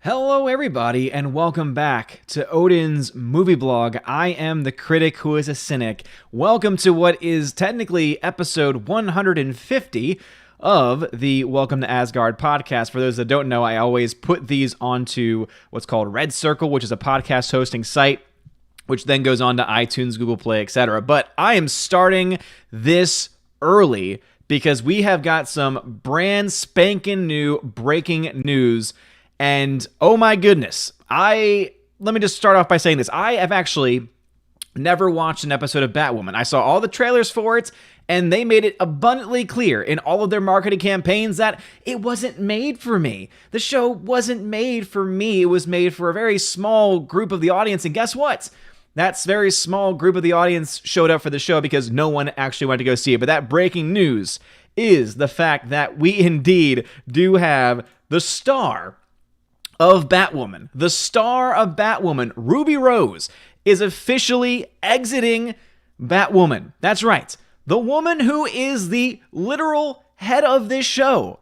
Hello everybody and welcome back to Odin's movie blog. I am the critic who is a cynic. Welcome to what is technically episode 150 of the Welcome to Asgard podcast. For those that don't know, I always put these onto what's called Red Circle, which is a podcast hosting site, which then goes on to iTunes, Google Play, etc. But I am starting this early because we have got some brand spanking new breaking news. And oh my goodness, let me just start off by saying this. I have actually never watched an episode of Batwoman. I saw all the trailers for it, and they made it abundantly clear in all of their marketing campaigns that it wasn't made for me. The show wasn't made for me. It was made for a very small group of the audience. And guess what? That very small group of the audience showed up for the show because no one actually went to go see it. But that breaking news is the fact that we indeed do have the star of Batwoman. The star of Batwoman, Ruby Rose, is officially exiting Batwoman. That's right. The woman who is the literal head of this show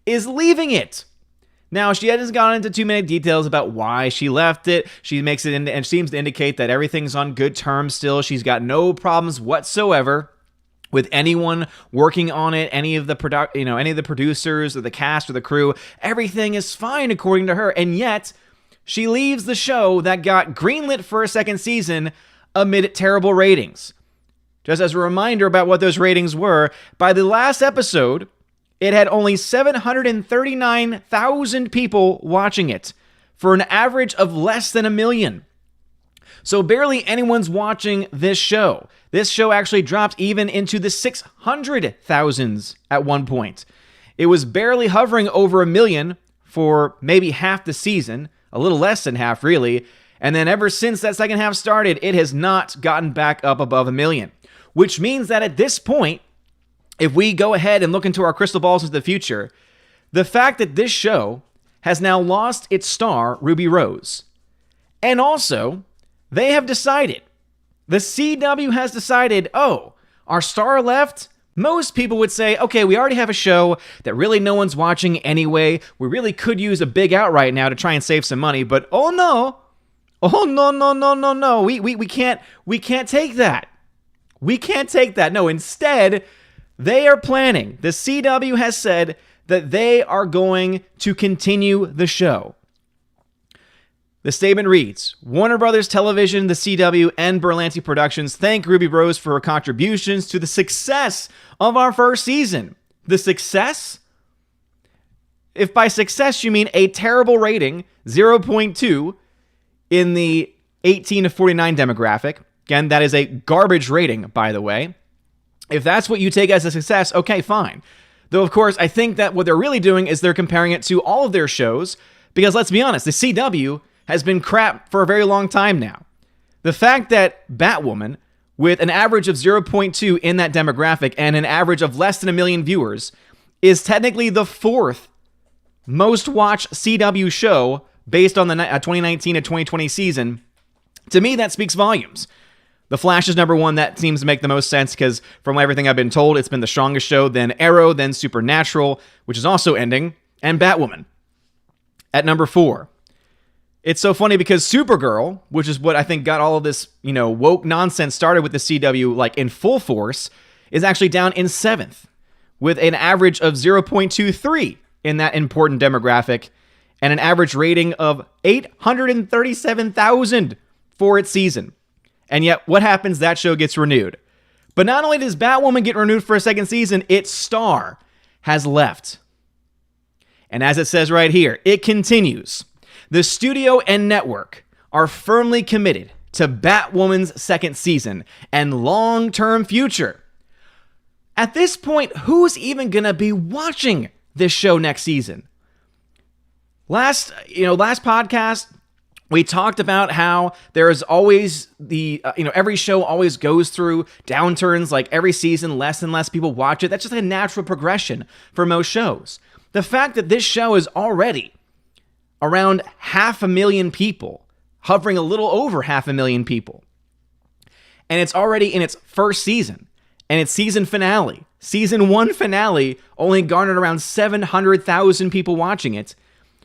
is leaving it. Now, she hasn't gone into too many details about why she left it. She makes it and seems to indicate that everything's on good terms still. She's got no problems whatsoever with anyone working on it, any of the producers or the cast or the crew. Everything is fine according to her, and yet she leaves the show that got greenlit for a second season amid terrible ratings. Just as a reminder about what those ratings were, by the last episode, it had only 739,000 people watching it, for an average of less than 1 million. So barely anyone's watching this show. This show actually dropped even into the 600,000s at one point. It was barely hovering over 1 million for maybe half the season, a little less than half really, and then ever since that second half started, it has not gotten back up above 1 million. Which means that at this point, if we go ahead and look into our crystal balls into the future, the fact that this show has now lost its star, Ruby Rose, and also they have decided, the CW has decided, our star left? Most people would say, okay, we already have a show that really no one's watching anyway. We really could use a big out right now to try and save some money, but no. We can't take that. We can't take that. No, instead, they are planning. The CW has said that they are going to continue the show. The statement reads, Warner Brothers Television, the CW, and Berlanti Productions thank Ruby Rose for her contributions to the success of our first season. The success? If by success you mean a terrible rating, 0.2 in the 18 to 49 demographic. Again, that is a garbage rating, by the way. If that's what you take as a success, okay, fine. Though, of course, I think that what they're really doing is they're comparing it to all of their shows, because let's be honest, the CW has been crap for a very long time now. The fact that Batwoman, with an average of 0.2 in that demographic and an average of less than 1 million viewers, is technically the fourth most watched CW show based on the 2019 to 2020 season, to me that speaks volumes. The Flash is number one. That seems to make the most sense because from everything I've been told, it's been the strongest show, then Arrow, then Supernatural, which is also ending, and Batwoman at number 4. It's so funny because Supergirl, which is what I think got all of this, woke nonsense started with the CW, like in full force, is actually down in 7th with an average of 0.23 in that important demographic and an average rating of 837,000 for its season. And yet, what happens? That show gets renewed. But not only does Batwoman get renewed for a second season, its star has left. And as it says right here, it continues. The studio and network are firmly committed to Batwoman's second season and long-term future. At this point, who's even going to be watching this show next season? Last podcast, we talked about how there is always every show always goes through downturns, like every season, less and less people watch it. That's just a natural progression for most shows. The fact that this show is already around 500,000 people, hovering a little over 500,000 people, and it's already in its first season, and its season 1 finale, only garnered around 700,000 people watching it.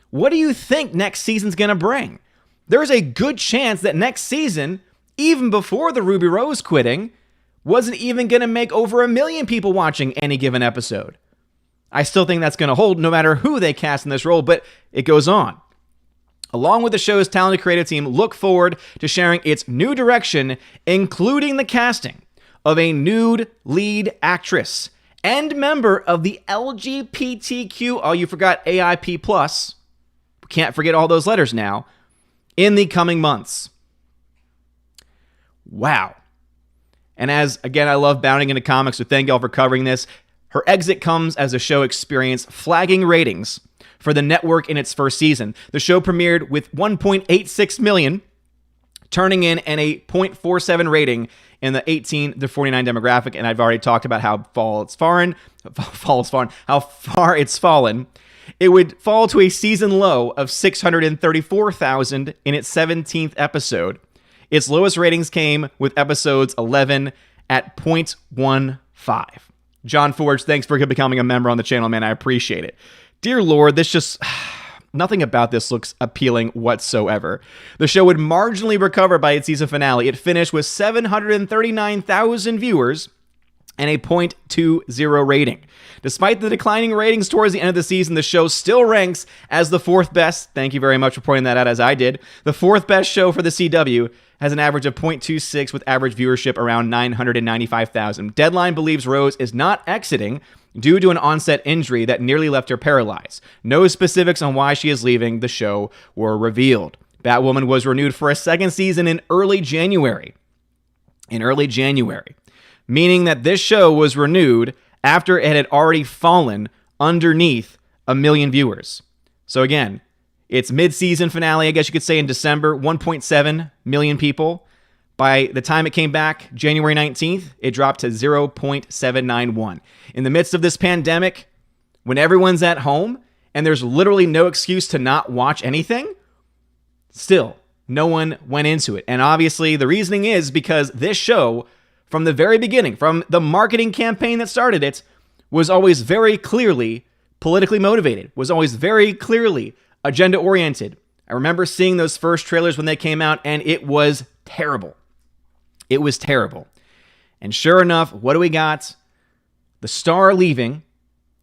What do you think next season's going to bring? There's a good chance that next season, even before the Ruby Rose quitting, wasn't even going to make over 1 million people watching any given episode. I still think that's going to hold no matter who they cast in this role, but it goes on. Along with the show's talented creative team, look forward to sharing its new direction, including the casting of a nude lead actress and member of the LGBTQ, oh, you forgot AIP+, can't forget all those letters now, in the coming months. Wow. And as, again, I love bounding into comics, so thank y'all for covering this. Her exit comes as the show experienced flagging ratings for the network in its first season. The show premiered with 1.86 million, turning in a 0.47 rating in the 18 to 49 demographic, and I've already talked about how how far it's fallen. It would fall to a season low of 634,000 in its 17th episode. Its lowest ratings came with episodes 11 at 0.15. John Forge, thanks for becoming a member on the channel, man. I appreciate it. Dear Lord, this just... nothing about this looks appealing whatsoever. The show would marginally recover by its season finale. It finished with 739,000 viewers and a 0.20 rating. Despite the declining ratings towards the end of the season, the show still ranks as the 4th best. Thank you very much for pointing that out, as I did. The 4th best show for the CW has an average of 0.26 with average viewership around 995,000. Deadline believes Rose is not exiting due to an onset injury that nearly left her paralyzed. No specifics on why she is leaving the show were revealed. Batwoman was renewed for a second season in early January. Meaning that this show was renewed after it had already fallen underneath 1 million viewers. So again, its mid-season finale, I guess you could say in December, 1.7 million people. By the time it came back, January 19th, it dropped to 0.791. In the midst of this pandemic, when everyone's at home and there's literally no excuse to not watch anything, still, no one went into it. And obviously, the reasoning is because this show, from the very beginning, from the marketing campaign that started it, was always very clearly politically motivated, was always very clearly agenda-oriented. I remember seeing those first trailers when they came out, and it was terrible. It was terrible. And sure enough, what do we got? The star leaving.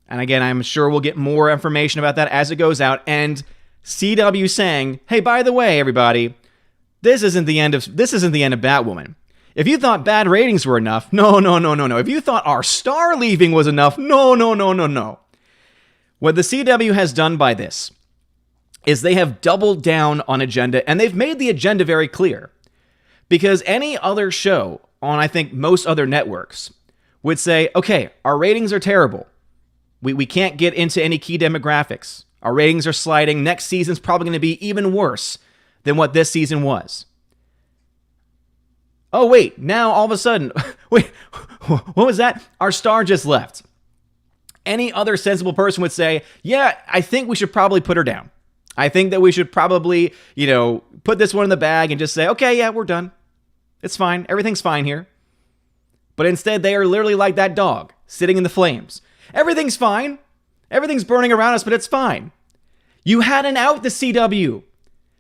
And again, I'm sure we'll get more information about that as it goes out. And CW saying, hey, by the way, everybody, this isn't the end of Batwoman. If you thought bad ratings were enough, no. If you thought our star leaving was enough, no. What the CW has done by this is they have doubled down on agenda, and they've made the agenda very clear. Because any other show on, I think, most other networks would say, okay, our ratings are terrible. We can't get into any key demographics. Our ratings are sliding. Next season's probably going to be even worse than what this season was. Oh, wait, now all of a sudden, wait, what was that? Our star just left. Any other sensible person would say, yeah, I think we should probably put her down. I think that we should probably, put this one in the bag and just say, okay, yeah, we're done. It's fine. Everything's fine here. But instead, they are literally like that dog sitting in the flames. Everything's fine. Everything's burning around us, but it's fine. You had an out, the CW.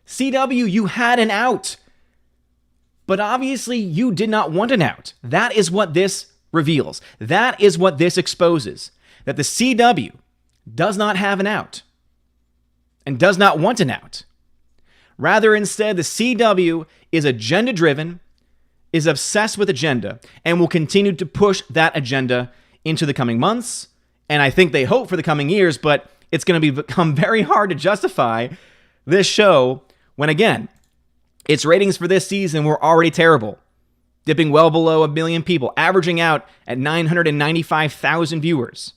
CW, you had an out. But obviously, you did not want an out. That is what this reveals. That is what this exposes. That the CW does not have an out and does not want an out. Rather, instead, the CW is agenda-driven, is obsessed with agenda, and will continue to push that agenda into the coming months, and I think they hope for the coming years, but it's going to become very hard to justify this show when, again, its ratings for this season were already terrible, dipping well below 1 million people, averaging out at 995,000 viewers.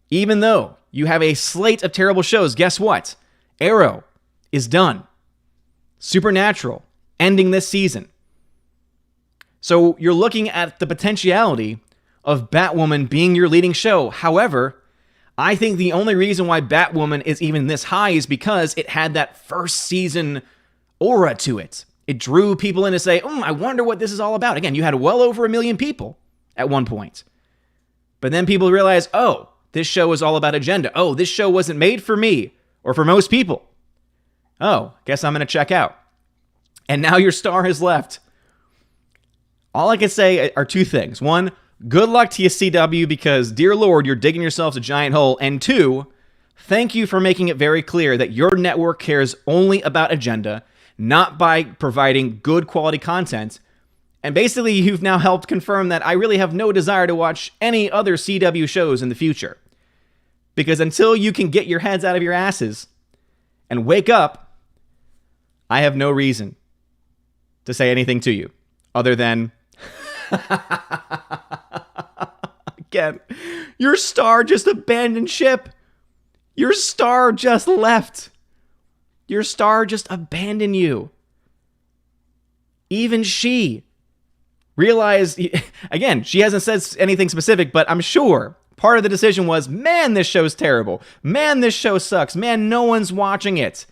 Even though you have a slate of terrible shows, guess what? Arrow is done. Supernatural, ending this season. So you're looking at the potentiality of Batwoman being your leading show. However, I think the only reason why Batwoman is even this high is because it had that first season aura to it. It drew people in to say, I wonder what this is all about. Again, you had well over 1 million people at one point. But then people realized, this show is all about agenda. This show wasn't made for me. or for most people, oh, guess I'm going to check out. And now your star has left. All I can say are two things. One, good luck to you, CW, because, dear Lord, you're digging yourselves a giant hole. And two, thank you for making it very clear that your network cares only about agenda, not by providing good quality content. And basically, you've now helped confirm that I really have no desire to watch any other CW shows in the future. Because until you can get your heads out of your asses and wake up, I have no reason to say anything to you other than, again, your star just abandoned ship. Your star just left. Your star just abandoned you. Even she realized, again, she hasn't said anything specific, but I'm sure part of the decision was, man, this show's terrible. Man, this show sucks. Man, no one's watching it.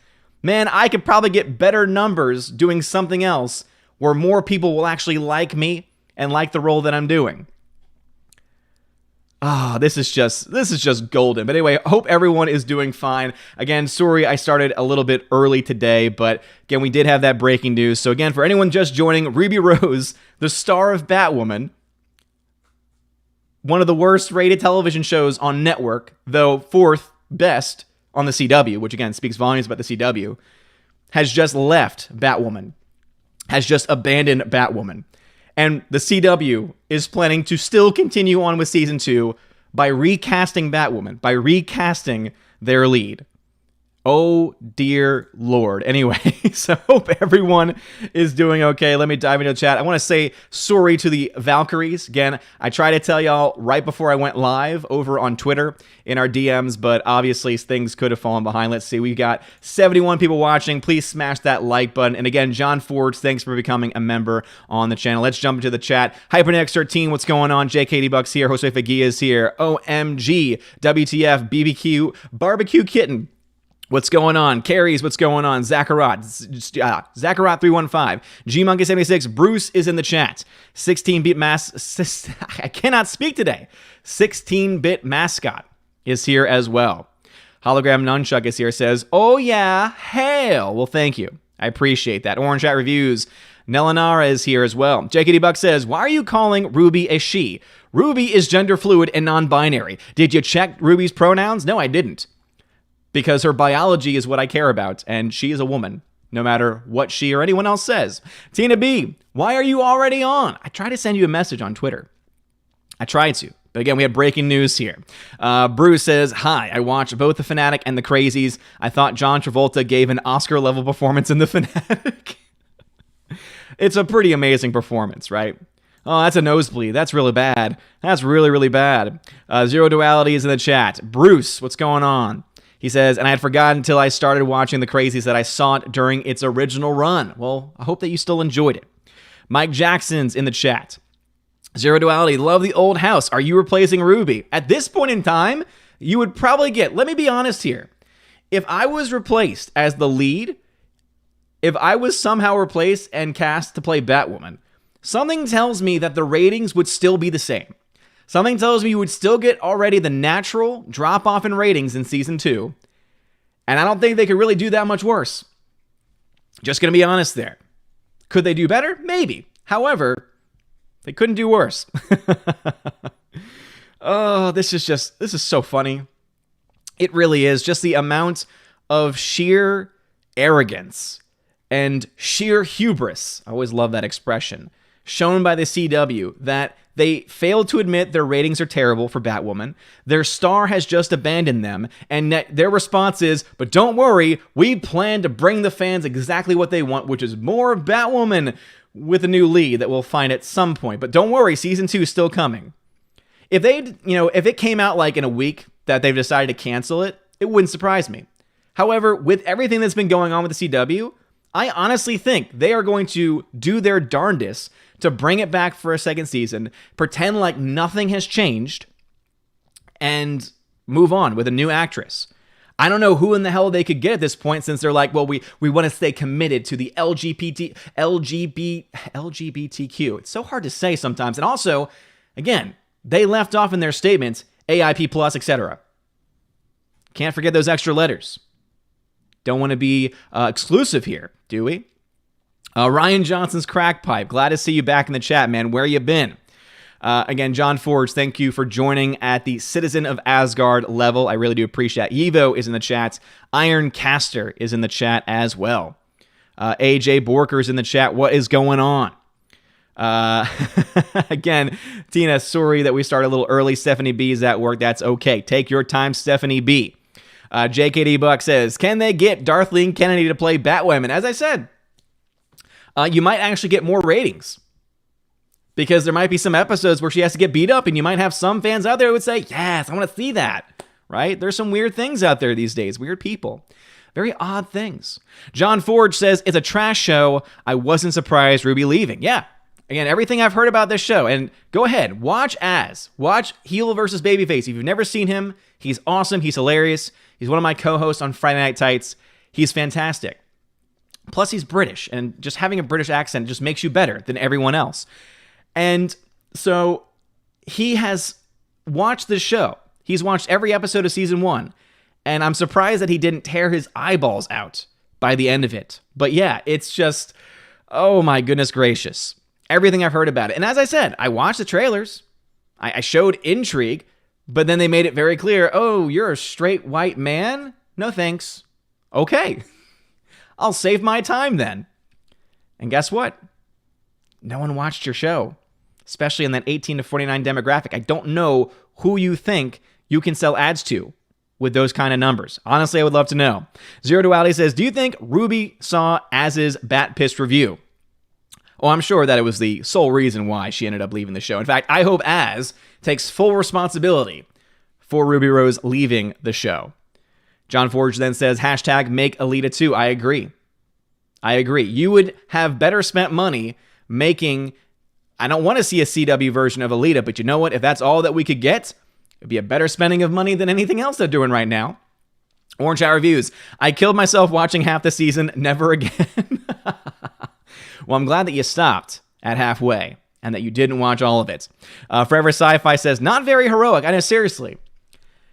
Man, I could probably get better numbers doing something else where more people will actually like me and like the role that I'm doing. This is just golden. But anyway, I hope everyone is doing fine. Again, sorry I started a little bit early today, but again, we did have that breaking news. So again, for anyone just joining, Ruby Rose, the star of Batwoman, one of the worst rated television shows on network, though fourth best on the CW, which again speaks volumes about the CW, has just left Batwoman, has just abandoned Batwoman. And the CW is planning to still continue on with season 2 by recasting Batwoman, by recasting their lead. Oh, dear Lord. Anyway, so hope everyone is doing okay. Let me dive into the chat. I want to say sorry to the Valkyries. Again, I tried to tell y'all right before I went live over on Twitter in our DMs, but obviously things could have fallen behind. Let's see. We got 71 people watching. Please smash that like button. And again, John Forge, thanks for becoming a member on the channel. Let's jump into the chat. HyperNex13, what's going on? JKD Bucks here. Jose Fagia is here. OMG, WTF, BBQ, Barbecue Kitten. What's going on? Carries, what's going on? Zacharot315. Gmonkey76. Bruce is in the chat. 16-bit I cannot speak today. 16-bit mascot is here as well. Hologram Nunchuck is here. Says, oh yeah, hail. Well, thank you. I appreciate that. Orange Chat Reviews. Nelanara is here as well. JKD Buck says, why are you calling Ruby a she? Ruby is gender fluid and non-binary. Did you check Ruby's pronouns? No, I didn't. Because her biology is what I care about, and she is a woman, no matter what she or anyone else says. Tina B, why are you already on? I tried to send you a message on Twitter. I tried to. But again, we have breaking news here. Bruce says, hi, I watched both The Fanatic and The Crazies. I thought John Travolta gave an Oscar-level performance in The Fanatic. It's a pretty amazing performance, right? Oh, that's a nosebleed. That's really bad. That's really, really bad. Zero Duality is in the chat. Bruce, what's going on? He says, and I had forgotten until I started watching The Crazies that I saw it during its original run. Well, I hope that you still enjoyed it. Mike Jackson's in the chat. Zero Duality, love the old house. Are you replacing Ruby? At this point in time, you would probably get, let me be honest here. If I was replaced as the lead, if I was somehow replaced and cast to play Batwoman, something tells me that the ratings would still be the same. Something tells me you would still get already the natural drop-off in ratings in Season 2. And I don't think they could really do that much worse. Just going to be honest there. Could they do better? Maybe. However, they couldn't do worse. Oh, this is so funny. It really is. Just the amount of sheer arrogance and sheer hubris, I always love that expression, shown by the CW that they failed to admit their ratings are terrible for Batwoman. Their star has just abandoned them, and their response is, but don't worry, we plan to bring the fans exactly what they want, which is more Batwoman with a new lead that we'll find at some point. But don't worry, Season 2 is still coming. If it came out like in a week that they've decided to cancel it, it wouldn't surprise me. However, with everything that's been going on with the CW, I honestly think they are going to do their darndest to bring it back for a second season, pretend like nothing has changed, and move on with a new actress. I don't know who in the hell they could get at this point, since they're like, well, we want to stay committed to the LGBTQ. It's so hard to say sometimes. And also, again, they left off in their statements, AIP+, etc. Can't forget those extra letters. Don't want to be exclusive here, do we? Ryan Johnson's Crack Pipe. Glad to see you back in the chat, man. Where you been? Again, John Forge, thank you for joining at the Citizen of Asgard level. I really do appreciate it. Evo is in the chat. Iron Caster is in the chat as well. AJ Borker's in the chat. What is going on? Again, Tina, sorry that we started a little early. Stephanie B is at work. That's okay. Take your time, Stephanie B. JKD Buck says, can they get Darlene Kennedy to play Batwoman? As I said, you might actually get more ratings because there might be some episodes where she has to get beat up, and you might have some fans out there who would say, yes, I want to see that, right? There's some weird things out there these days, weird people. Very odd things. John Forge says, it's a trash show. I wasn't surprised Ruby leaving. Yeah. Again, everything I've heard about this show, and go ahead, watch heel versus babyface. If you've never seen him, he's awesome. He's hilarious. He's one of my co-hosts on Friday Night Tights. He's fantastic. Plus, he's British, and just having a British accent just makes you better than everyone else. And so he has watched this show. He's watched every episode of season 1, and I'm surprised that he didn't tear his eyeballs out by the end of it. But yeah, it's just, oh my goodness gracious. Everything I've heard about it. And as I said, I watched the trailers. I showed intrigue, but then they made it very clear, oh, you're a straight white man? No thanks. Okay. I'll save my time then. And guess what? No one watched your show, especially in that 18 to 49 demographic. I don't know who you think you can sell ads to with those kind of numbers. Honestly, I would love to know. Zero Duality says, do you think Ruby saw Az's Bat Piss review? Oh, I'm sure that it was the sole reason why she ended up leaving the show. In fact, I hope Az takes full responsibility for Ruby Rose leaving the show. John Forge then says, hashtag make Alita 2. I agree. You would have better spent money making, I don't want to see a CW version of Alita, but you know what? If that's all that we could get, it'd be a better spending of money than anything else they're doing right now. Orange Hat Reviews. I killed myself watching half the season. Never again. Well, I'm glad that you stopped at halfway and that you didn't watch all of it. Forever Sci-Fi says, not very heroic. I know, seriously.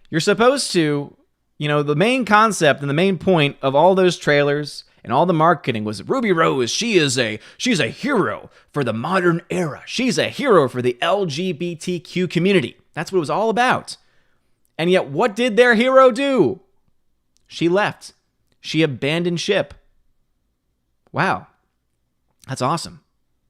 You're supposed to, the main concept and the main point of all those trailers and all the marketing was Ruby Rose, she's a hero for the modern era. She's a hero for the LGBTQ community. That's what it was all about. And yet, what did their hero do? She left. She abandoned ship. Wow. That's awesome.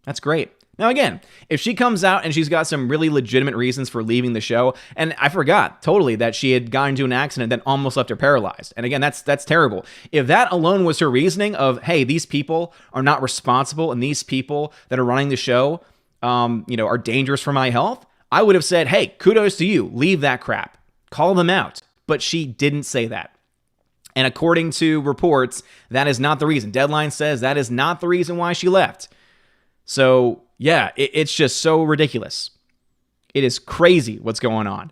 That's great. Now, again, if she comes out and she's got some really legitimate reasons for leaving the show, and I forgot totally that she had gotten into an accident that almost left her paralyzed. And again, that's terrible. If that alone was her reasoning of, hey, these people are not responsible and these people that are running the show, are dangerous for my health, I would have said, hey, kudos to you. Leave that crap. Call them out. But she didn't say that. And according to reports, that is not the reason. Deadline says that is not the reason why she left. So, yeah, it's just so ridiculous. It is crazy what's going on.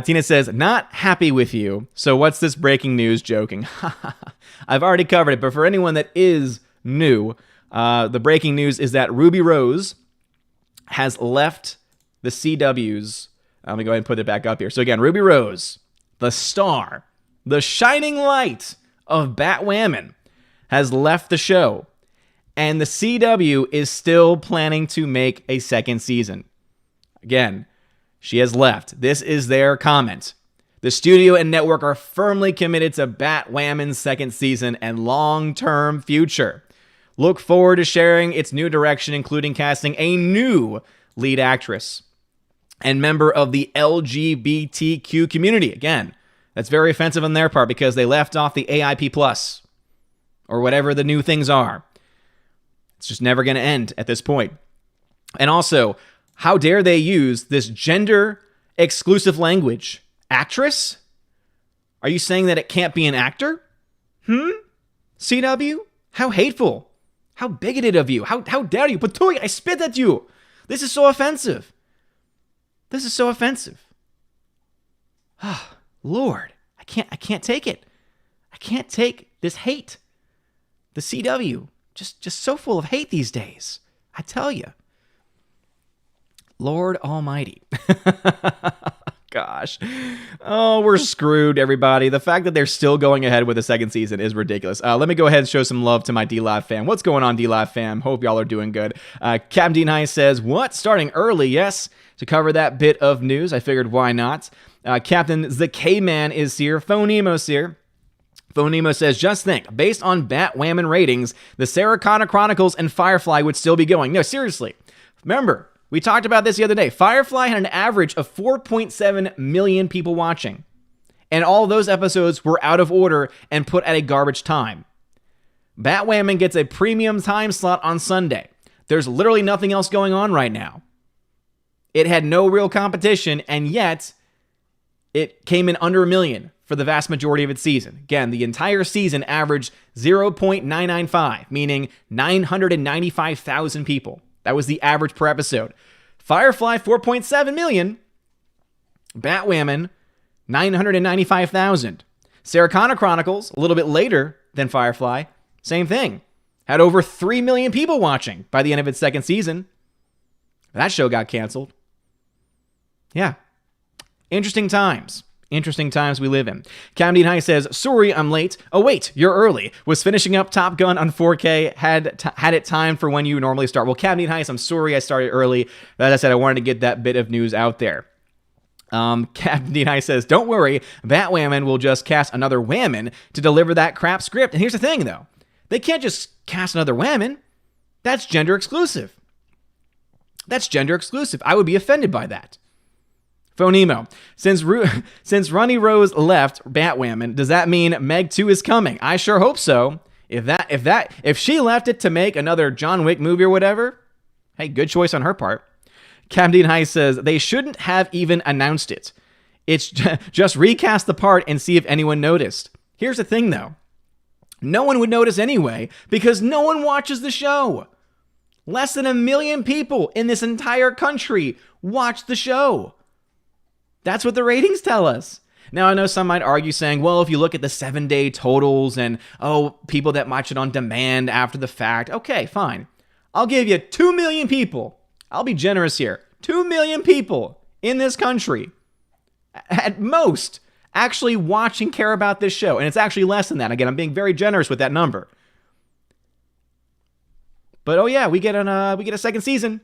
Tina says, not happy with you. So what's this breaking news? Joking. I've already covered it, but for anyone that is new, the breaking news is that Ruby Rose has left the CW's. Let me go ahead and put it back up here. So again, Ruby Rose, the star, the shining light of Batwoman, has left the show, and the CW is still planning to make a second season. Again, she has left. This is their comment. The studio and network are firmly committed to Batwoman's second season and long-term future. Look forward to sharing its new direction, including casting a new lead actress and member of the LGBTQ community. Again, that's very offensive on their part because they left off the AIP+, or whatever the new things are. It's just never going to end at this point. And also, how dare they use this gender-exclusive language? Actress? Are you saying that it can't be an actor? CW? How hateful. How bigoted of you. How dare you? Patui, I spit at you. This is so offensive. This is so offensive. Ah, Lord, I can't take it. I can't take this hate. The CW, just so full of hate these days. I tell you. Lord Almighty. God. gosh. Oh, we're screwed, everybody. The fact that they're still going ahead with the second season is ridiculous. Let me go ahead and show some love to my D-Live fam. What's going on, D-Live fam? Hope y'all are doing good. Captain Dean High says, what? Starting early? Yes. To cover that bit of news, I figured why not. Captain the K-Man is here. Phonemo's here. Phonemo says, just think, based on Batwoman ratings, the Sarah Connor Chronicles and Firefly would still be going. No, seriously. Remember, we talked about this the other day. Firefly had an average of 4.7 million people watching. And all those episodes were out of order and put at a garbage time. Batwoman gets a premium time slot on Sunday. There's literally nothing else going on right now. It had no real competition, and yet it came in under 1 million for the vast majority of its season. Again, the entire season averaged 0.995, meaning 995,000 people. That was the average per episode. Firefly, 4.7 million. Batwoman, 995,000. Sarah Connor Chronicles, a little bit later than Firefly, same thing. Had over 3 million people watching by the end of its second season. That show got canceled. Yeah. Interesting times. Interesting times we live in. Camden High says, sorry, I'm late. Oh, wait, you're early. Was finishing up Top Gun on 4K. Had it timed for when you normally start. Well, Camden High, I'm sorry I started early. As I said, I wanted to get that bit of news out there. Captain High says, don't worry, Batwoman will just cast another Whammon to deliver that crap script. And here's the thing, though. They can't just cast another Whammon. That's gender exclusive. That's gender exclusive. I would be offended by that. Phonemo, since Ronnie Rose left Batwoman, does that mean Meg 2 is coming? I sure hope so. If she left it to make another John Wick movie or whatever, hey, good choice on her part. Camden High says, they shouldn't have even announced it. It's just recast the part and see if anyone noticed. Here's the thing, though. No one would notice anyway, because no one watches the show. Less than 1 million people in this entire country watch the show. That's what the ratings tell us. Now, I know some might argue saying, well, if you look at the 7-day totals and, people that watch it on demand after the fact, okay, fine. I'll give you 2 million people. I'll be generous here. 2 million people in this country, at most, actually watch and care about this show. And it's actually less than that. Again, I'm being very generous with that number. But, we get a second season.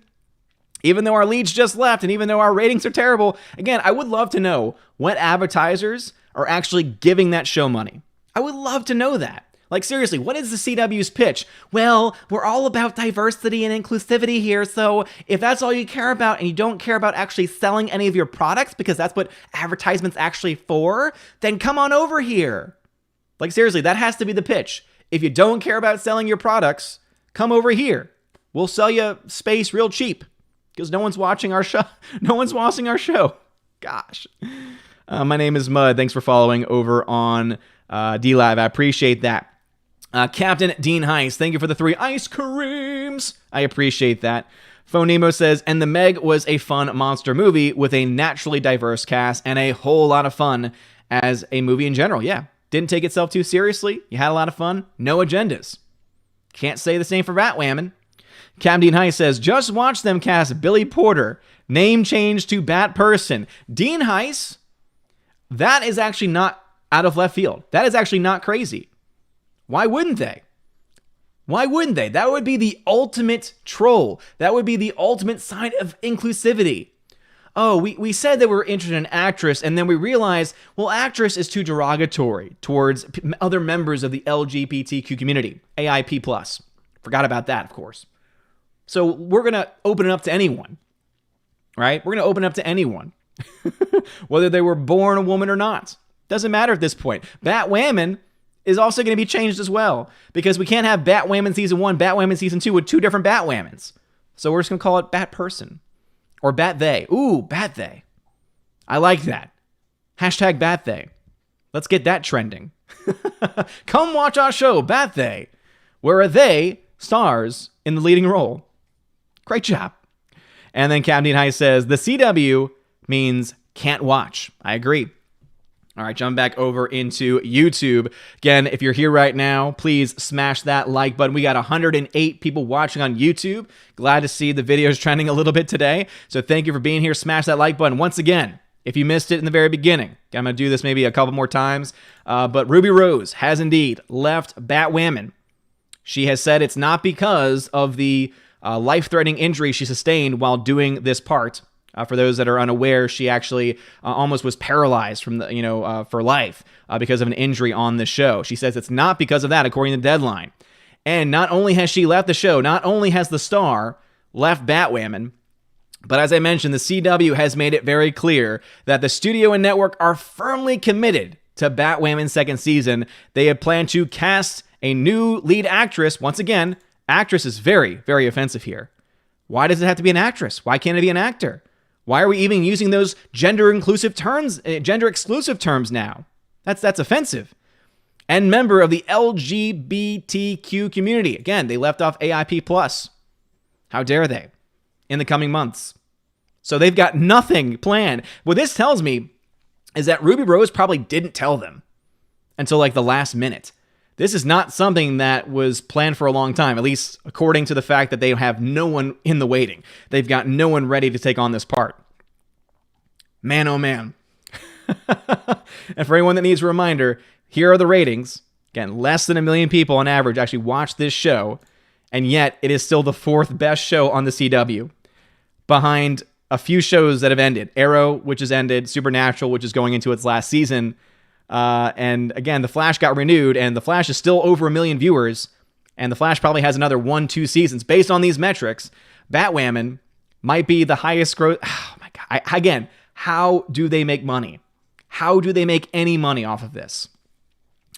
Even though our leads just left and even though our ratings are terrible, again, I would love to know what advertisers are actually giving that show money. I would love to know that. Like, seriously, what is the CW's pitch? Well, we're all about diversity and inclusivity here, so if that's all you care about and you don't care about actually selling any of your products because that's what advertisement's actually for, then come on over here. Like, seriously, that has to be the pitch. If you don't care about selling your products, come over here. We'll sell you space real cheap. Because no one's watching our show. No one's watching our show. Gosh. My name is Mud. Thanks for following over on DLive. I appreciate that. Captain Dean Heiss, thank you for the 3 ice creams. I appreciate that. Phonemo says, and The Meg was a fun monster movie with a naturally diverse cast and a whole lot of fun as a movie in general. Yeah. Didn't take itself too seriously. You had a lot of fun. No agendas. Can't say the same for Batwoman. Camden High says, just watch them cast Billy Porter. Name change to Bat Person. Dean Heiss, that is actually not out of left field. That is actually not crazy. Why wouldn't they? Why wouldn't they? That would be the ultimate troll. That would be the ultimate sign of inclusivity. Oh, we said that we're interested in actress, and then we realized, well, actress is too derogatory towards other members of the LGBTQ community. AIP+. Forgot about that, of course. So we're going to open it up to anyone, right? We're going to open it up to anyone, whether they were born a woman or not. Doesn't matter at this point. Batwoman is also going to be changed as well because we can't have Batwoman Season 1, Batwoman Season 2 with 2 different Batwomans. So we're just going to call it Bat Person or Bat They. Ooh, Bat They. I like that. Hashtag Bat They. Let's get that trending. Come watch our show, Bat They, where a they stars in the leading role. Great job. And then Captain High says, the CW means can't watch. I agree. All right, jump back over into YouTube. Again, if you're here right now, please smash that like button. We got 108 people watching on YouTube. Glad to see the videos trending a little bit today. So thank you for being here. Smash that like button. Once again, if you missed it in the very beginning, I'm going to do this maybe a couple more times, but Ruby Rose has indeed left Batwoman. She has said it's not because of the life-threatening injury she sustained while doing this part. For those that are unaware, she actually almost was paralyzed from for life because of an injury on the show. She says it's not because of that, according to Deadline. And not only has she left the show, not only has the star left Batwoman, but as I mentioned, the CW has made it very clear that the studio and network are firmly committed to Batwoman's second season. They have planned to cast a new lead actress. Once again, actress is very, very offensive here. Why does it have to be an actress? Why can't it be an actor? Why are we even using those gender-exclusive terms now? That's offensive. And member of the LGBTQ community. Again, they left off AIP+. How dare they? In the coming months. So they've got nothing planned. What this tells me is that Ruby Rose probably didn't tell them until like the last minute. This is not something that was planned for a long time, at least according to the fact that they have no one in the waiting. They've got no one ready to take on this part. Man, oh man. And for anyone that needs a reminder, here are the ratings. Again, less than 1 million people on average actually watch this show, and yet it is still the 4th best show on the CW, behind a few shows that have ended. Arrow, which has ended, Supernatural, which is going into its last season, and again, The Flash got renewed, and The Flash is still over 1 million viewers, and The Flash probably has another 1-2 seasons. Based on these metrics, Batwoman might be the highest growth. Oh my God. Again, how do they make money? How do they make any money off of this?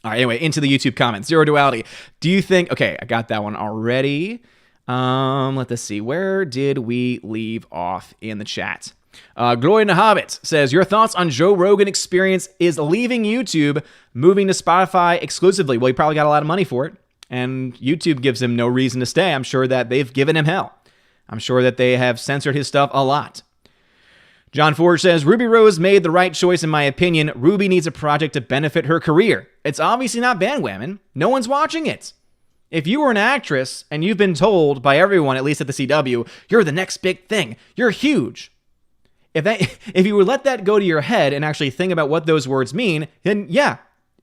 All right, anyway, into the YouTube comments. Zero Duality. Do you think... Okay, I got that one already. Let us see. Where did we leave off in the chat? Glory in the Hobbit says, your thoughts on Joe Rogan Experience is leaving YouTube, moving to Spotify exclusively. Well, he probably got a lot of money for it, and YouTube gives him no reason to stay. I'm sure that they've given him hell. I'm sure that they have censored his stuff a lot. John Ford says, Ruby Rose made the right choice in my opinion. Ruby needs a project to benefit her career. It's obviously not Batwoman. No one's watching it. If you were an actress and you've been told by everyone, at least at the CW, you're the next big thing, you're huge. If you would let that go to your head and actually think about what those words mean, then yeah,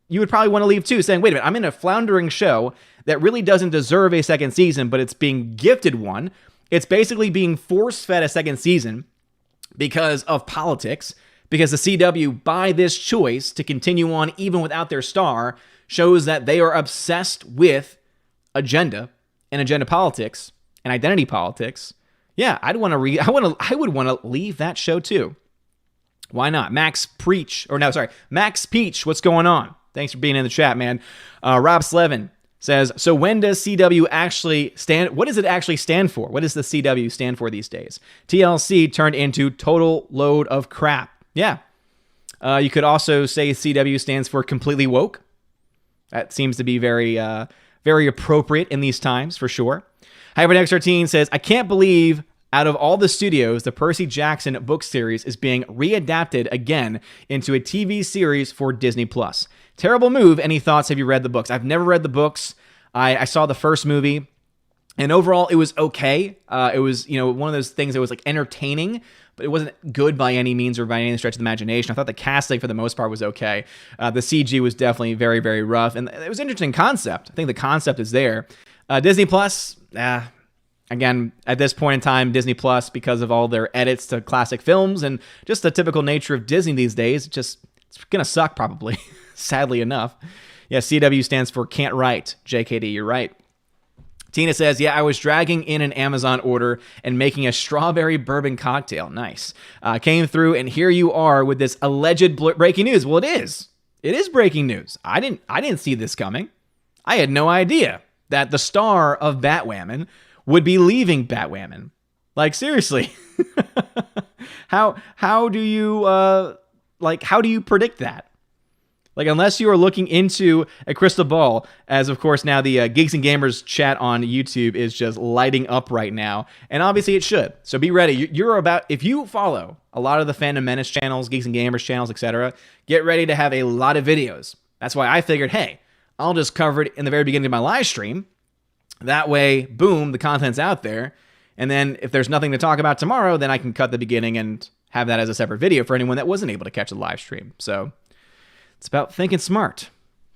you would probably want to leave too, saying, wait a minute, I'm in a floundering show that really doesn't deserve a second season, but it's being gifted one. It's basically being force-fed a second season because of politics, because the CW, by this choice to continue on even without their star, shows that they are obsessed with agenda and agenda politics and identity politics. Yeah, I would want to leave that show too. Why not? Max Peach, what's going on? Thanks for being in the chat, man. Rob Slevin says, so when does CW actually stand? What does it actually stand for? What does the CW stand for these days? TLC turned into total load of crap. Yeah. You could also say CW stands for completely woke. That seems to be very appropriate in these times, for sure. HyperX13 says, I can't believe out of all the studios, the Percy Jackson book series is being readapted again into a TV series for Disney+. Terrible move. Any thoughts? Have you read the books? I've never read the books. I saw the first movie, and overall, it was okay. It was, one of those things that was like entertaining, but it wasn't good by any means or by any stretch of the imagination. I thought the casting for the most part was okay. The CG was definitely very, very rough, and it was an interesting concept. I think the concept is there. Disney+, again, at this point in time, Disney+, because of all their edits to classic films and just the typical nature of Disney these days, it's going to suck probably, sadly enough. Yeah, CW stands for can't write. JKD, you're right. Tina says, yeah, I was dragging in an Amazon order and making a strawberry bourbon cocktail. Nice. Came through, and here you are with this alleged breaking news. Well, it is. It is breaking news. I didn't see this coming. I had no idea that the star of Batwoman would be leaving Batwoman. Like, seriously. How do you predict that? Like, unless you are looking into a crystal ball, as of course now the Geeks and Gamers chat on YouTube is just lighting up right now, and obviously it should. So be ready. If you follow a lot of the Fandom Menace channels, Geeks and Gamers channels, etc., get ready to have a lot of videos. That's why I figured, hey, I'll just cover it in the very beginning of my live stream. That way, boom, the content's out there. And then if there's nothing to talk about tomorrow, then I can cut the beginning and have that as a separate video for anyone that wasn't able to catch the live stream. So it's about thinking smart.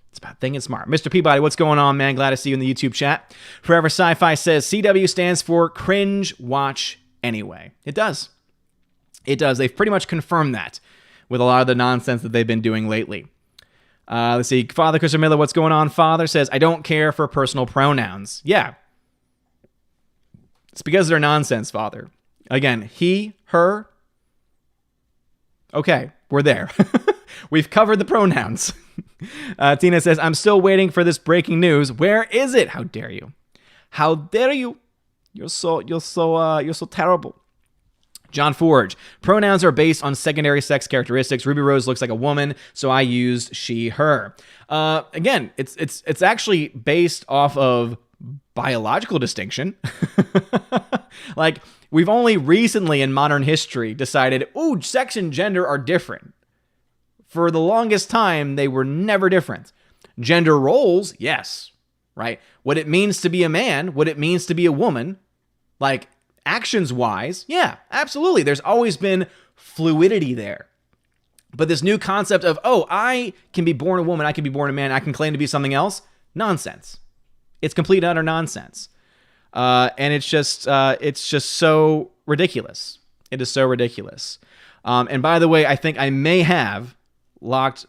It's about thinking smart. Mr. Peabody, what's going on, man? Glad to see you in the YouTube chat. Forever Sci-Fi says CW stands for Cringe Watch Anyway. It does. It does. They've pretty much confirmed that with a lot of the nonsense that they've been doing lately. Let's see. Father Christopher Miller, what's going on? Father says, I don't care for personal pronouns. Yeah. It's because they're nonsense, Father. Again, he, her. Okay, we're there. We've covered the pronouns. Tina says, I'm still waiting for this breaking news. Where is it? How dare you? How dare you? You're so terrible. John Forge, pronouns are based on secondary sex characteristics. Ruby Rose looks like a woman, so I used she, her. Again, it's actually based off of biological distinction. Like, we've only recently in modern history decided, ooh, sex and gender are different. For the longest time, they were never different. Gender roles, yes, right? What it means to be a man, what it means to be a woman, like, actions-wise, yeah, absolutely. There's always been fluidity there. But this new concept of, oh, I can be born a woman, I can be born a man, I can claim to be something else, nonsense. It's complete and utter nonsense. And it's just so ridiculous. It is so ridiculous. And by the way, I think I may have locked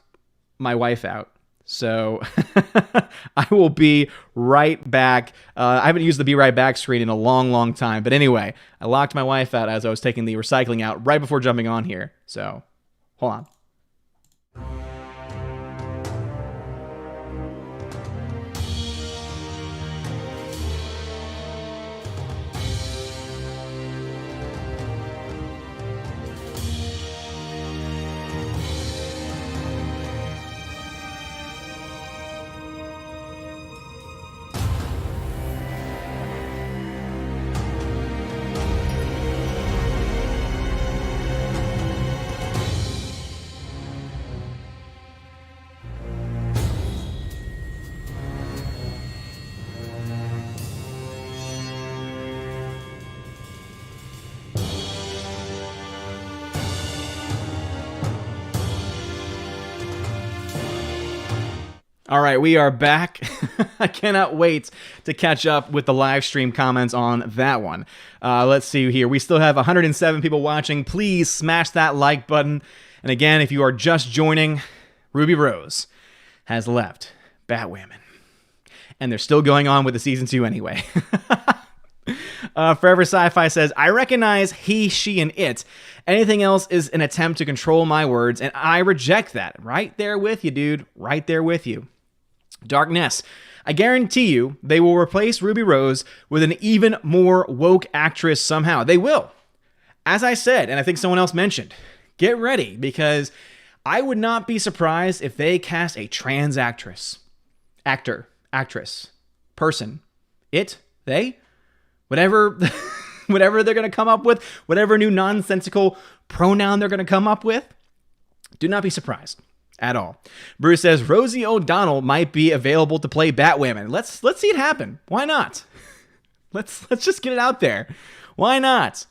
my wife out. So I will be right back. I haven't used the be right back screen in a long, long time. But anyway, I locked my wife out as I was taking the recycling out right before jumping on here. So hold on. All right, we are back. I cannot wait to catch up with the live stream comments on that one. Let's see here. We still have 107 people watching. Please smash that like button. And again, if you are just joining, Ruby Rose has left Batwoman. And they're still going on with the season 2 anyway. Forever Sci-Fi says, I recognize he, she, and it. Anything else is an attempt to control my words, and I reject that. Right there with you, dude. Right there with you. Darkness. I guarantee you they will replace Ruby Rose with an even more woke actress somehow. They will. As I said, and I think someone else mentioned, get ready, because I would not be surprised if they cast a trans actress. Actress. Person. It. They. Whatever they're going to come up with, whatever new nonsensical pronoun they're going to come up with, do not be surprised at all. Bruce says Rosie O'Donnell might be available to play Batwoman. Let's see it happen. Why not? Let's just get it out there. Why not?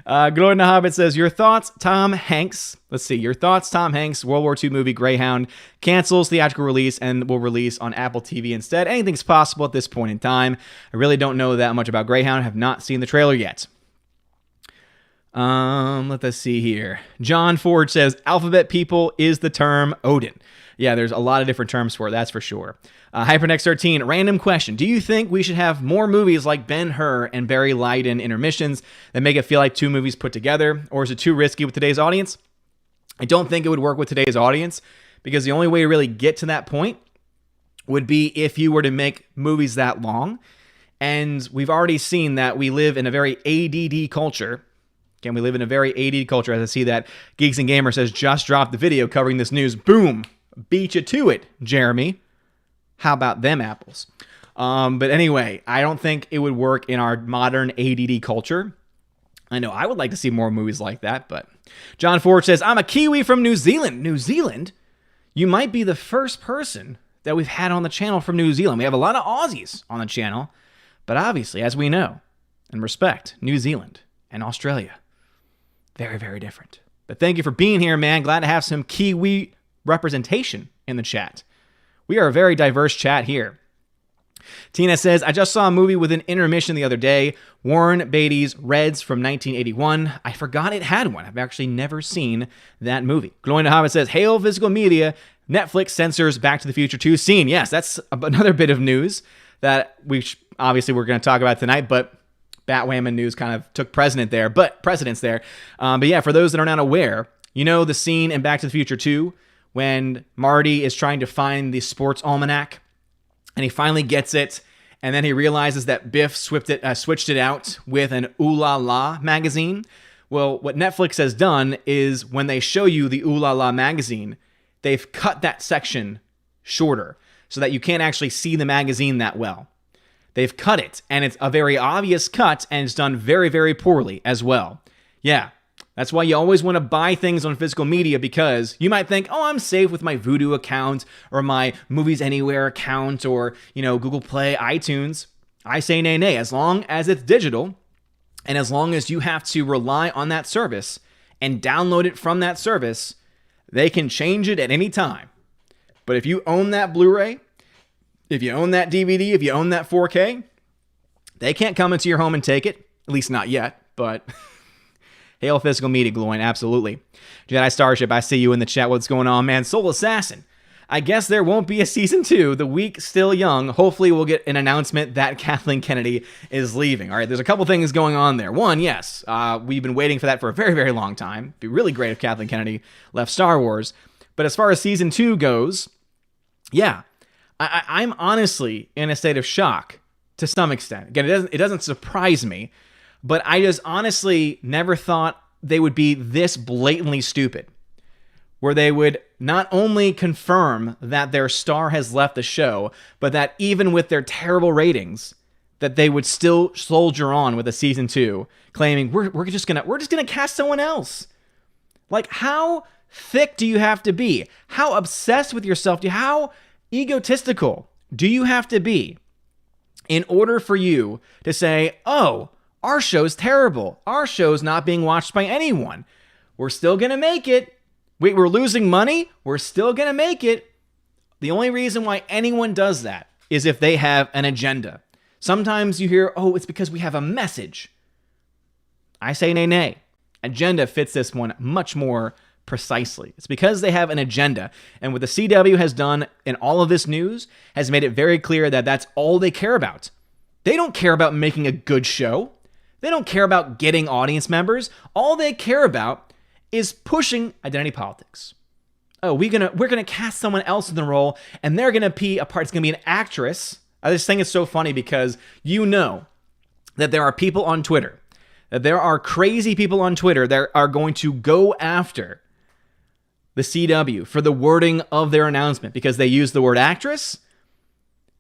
Gloria the Hobbit says, your thoughts, Tom Hanks. Let's see. Your thoughts, Tom Hanks, World War II movie Greyhound cancels theatrical release and will release on Apple TV instead. Anything's possible at this point in time. I really don't know that much about Greyhound. I have not seen the trailer yet. Let us see here. John Ford says, alphabet people is the term Odin. Yeah, there's a lot of different terms for it, that's for sure. Hypernex13, random question. Do you think we should have more movies like Ben-Hur and Barry Lyndon intermissions that make it feel like 2 movies put together? Or is it too risky with today's audience? I don't think it would work with today's audience, because the only way to really get to that point would be if you were to make movies that long. And we've already seen that we live in a very ADD culture. Again, we live in a very ADD culture. As I see that Geeks and Gamer says, just dropped the video covering this news. Boom. Beat you to it, Jeremy. How about them apples? But anyway, I don't think it would work in our modern ADD culture. I know I would like to see more movies like that, but John Ford says, I'm a Kiwi from New Zealand. New Zealand? You might be the first person that we've had on the channel from New Zealand. We have a lot of Aussies on the channel, but obviously, as we know and respect, New Zealand and Australia, very, very different. But thank you for being here, man. Glad to have some Kiwi representation in the chat. We are a very diverse chat here. Tina says, I just saw a movie with an intermission the other day, Warren Beatty's Reds from 1981. I forgot it had one. I've actually never seen that movie. Glowing to Hobbit says, hail physical media, Netflix censors Back to the Future 2 scene. Yes, that's another bit of news that obviously we're going to talk about tonight, but Batwoman news kind of took precedence there. But yeah, for those that are not aware, you know the scene in Back to the Future 2 when Marty is trying to find the sports almanac, and he finally gets it, and then he realizes that Biff switched it out with an Ooh La La magazine. Well, what Netflix has done is when they show you the Ooh La La magazine, they've cut that section shorter so that you can't actually see the magazine that well. They've cut it, and it's a very obvious cut, and it's done very, very poorly as well. Yeah, that's why you always want to buy things on physical media, because you might think, oh, I'm safe with my Vudu account or my Movies Anywhere account or, Google Play, iTunes. I say nay. As long as it's digital and as long as you have to rely on that service and download it from that service, they can change it at any time. But if you own that Blu-ray, if you own that DVD, if you own that 4K, they can't come into your home and take it. At least not yet, but... Hail physical media, Gloin, absolutely. Jedi Starship, I see you in the chat. What's going on, man? Soul Assassin. I guess there won't be a season 2. The week's still young. Hopefully we'll get an announcement that Kathleen Kennedy is leaving. All right, there's a couple things going on there. One, yes, we've been waiting for that for a very, very long time. It'd be really great if Kathleen Kennedy left Star Wars. But as far as season 2 goes, yeah, I'm honestly in a state of shock to some extent. Again, it doesn't surprise me. But I just honestly never thought they would be this blatantly stupid, where they would not only confirm that their star has left the show, but that even with their terrible ratings, that they would still soldier on with a season 2, claiming we're just gonna cast someone else. Like, how thick do you have to be? How obsessed with yourself how egotistical do you have to be in order for you to say, oh, our show's terrible. Our show's not being watched by anyone. We're still going to make it. We're losing money. We're still going to make it. The only reason why anyone does that is if they have an agenda. Sometimes you hear, oh, it's because we have a message. I say nay. Agenda fits this one much more precisely. It's because they have an agenda. And what the CW has done in all of this news has made it very clear that that's all they care about. They don't care about making a good show. They don't care about getting audience members. All they care about is pushing identity politics. Oh, we're gonna cast someone else in the role, and they're gonna be a part. It's gonna be an actress. I just think it's so funny because you know that there are people on Twitter, that there are crazy people on Twitter that are going to go after the CW for the wording of their announcement because they use the word actress.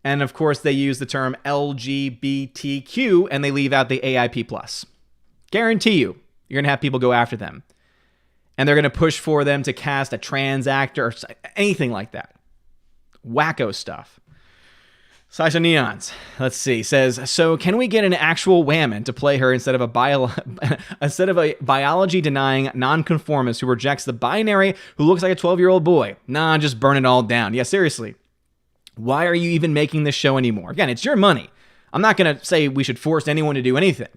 And of course, they use the term LGBTQ and they leave out the AIP+. Guarantee you're going to have people go after them. And they're going to push for them to cast a trans actor or anything like that. Wacko stuff. Sasha Neons, let's see, says, so can we get an actual Whammon to play her instead of a biology-denying nonconformist who rejects the binary who looks like a 12-year-old boy? Nah, just burn it all down. Yeah, seriously. Why are you even making this show anymore? Again, it's your money. I'm not going to say we should force anyone to do anything.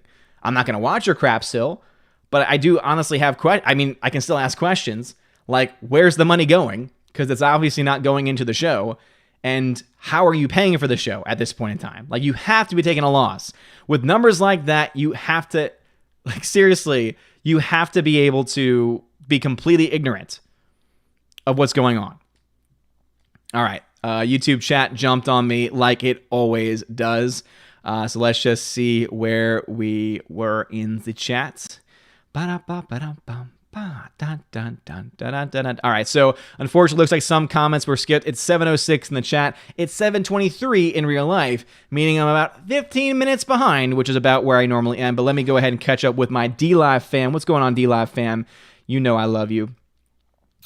I'm not going to watch your crap still, but I do honestly have I can still ask questions like, where's the money going? Because it's obviously not going into the show. And how are you paying for the show at this point in time? Like, you have to be taking a loss. With numbers like that, you have to, seriously, you have to be able to be completely ignorant of what's going on. All right. YouTube chat jumped on me like it always does. So let's just see where we were in the chat. All right, so unfortunately, it looks like some comments were skipped. It's 7:06 in the chat. It's 7:23 in real life, meaning I'm about 15 minutes behind, which is about where I normally am. But let me go ahead and catch up with my D-Live fam. What's going on, D-Live fam? You know I love you.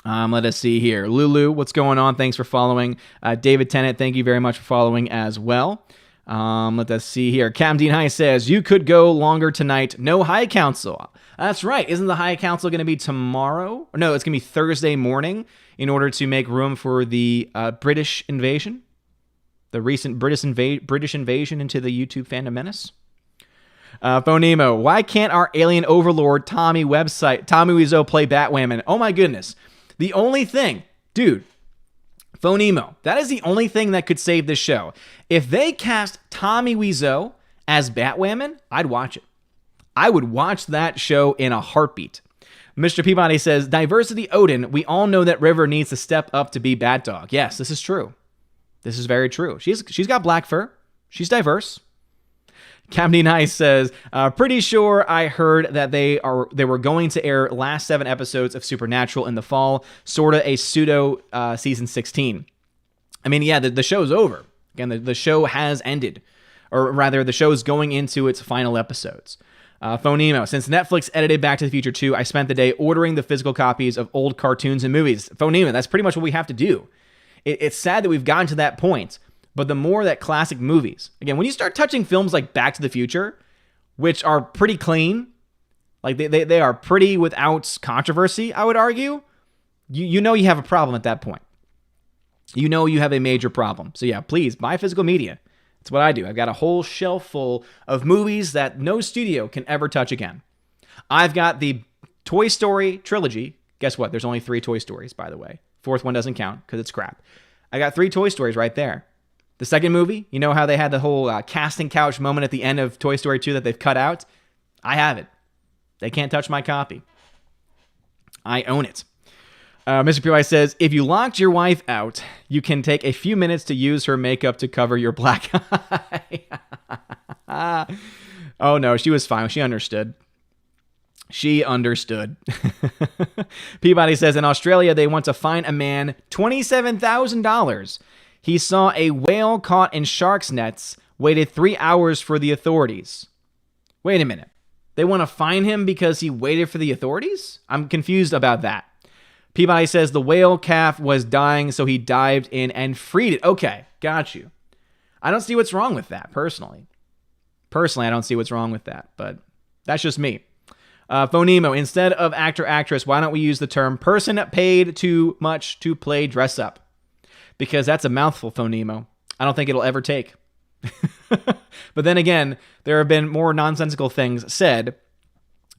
Let us see here. Lulu, what's going on? Thanks for following. David Tennant, thank you very much for following as well. Let us see here. Cam Dean High says, you could go longer tonight. No High Council. That's right. Isn't the High Council going to be tomorrow? No, it's going to be Thursday morning in order to make room for the British invasion. The recent British invasion into the YouTube fandom menace. Phonemo, why can't our alien overlord Tommy Wiseau play Batwoman? Oh my goodness. The only thing, dude, Phonemo, that is the only thing that could save this show. If they cast Tommy Wiseau as Batwoman, I'd watch it. I would watch that show in a heartbeat. Mr. Peabody says, diversity Odin, we all know that River needs to step up to be Bat Dog. Yes, this is true. This is very true. She's got black fur. She's diverse. Camden Nice says, pretty sure I heard that they were going to air last 7 episodes of Supernatural in the fall, sort of a pseudo season 16. I mean, yeah, the show's over. Again, the show has ended. Or rather, the show is going into its final episodes. Phonemo, since Netflix edited Back to the Future 2, I spent the day ordering the physical copies of old cartoons and movies. Phonemo, that's pretty much what we have to do. It's sad that we've gotten to that point. But the more that classic movies, again, when you start touching films like Back to the Future, which are pretty clean, like they are pretty without controversy, I would argue, you know you have a problem at that point. You know you have a major problem. So yeah, please, buy physical media. That's what I do. I've got a whole shelf full of movies that no studio can ever touch again. I've got the Toy Story trilogy. Guess what? There's only 3 Toy Stories, by the way. 4th one doesn't count because it's crap. I got 3 Toy Stories right there. The second movie, you know how they had the whole casting couch moment at the end of Toy Story 2 that they've cut out? I have it. They can't touch my copy. I own it. Mr. P.Y. says, if you locked your wife out, you can take a few minutes to use her makeup to cover your black eye. Oh, no, she was fine. She understood. She understood. Peabody says, in Australia, they want to fine a man $27,000. He saw a whale caught in shark's nets, waited 3 hours for the authorities. Wait a minute. They want to fine him because he waited for the authorities? I'm confused about that. Peabody says the whale calf was dying, so he dived in and freed it. Okay, got you. I don't see what's wrong with that, personally. Personally, I don't see what's wrong with that, but that's just me. Phonemo, instead of actor-actress, why don't we use the term person paid too much to play dress-up? Because that's a mouthful, Phonemo. I don't think it'll ever take. But then again, there have been more nonsensical things said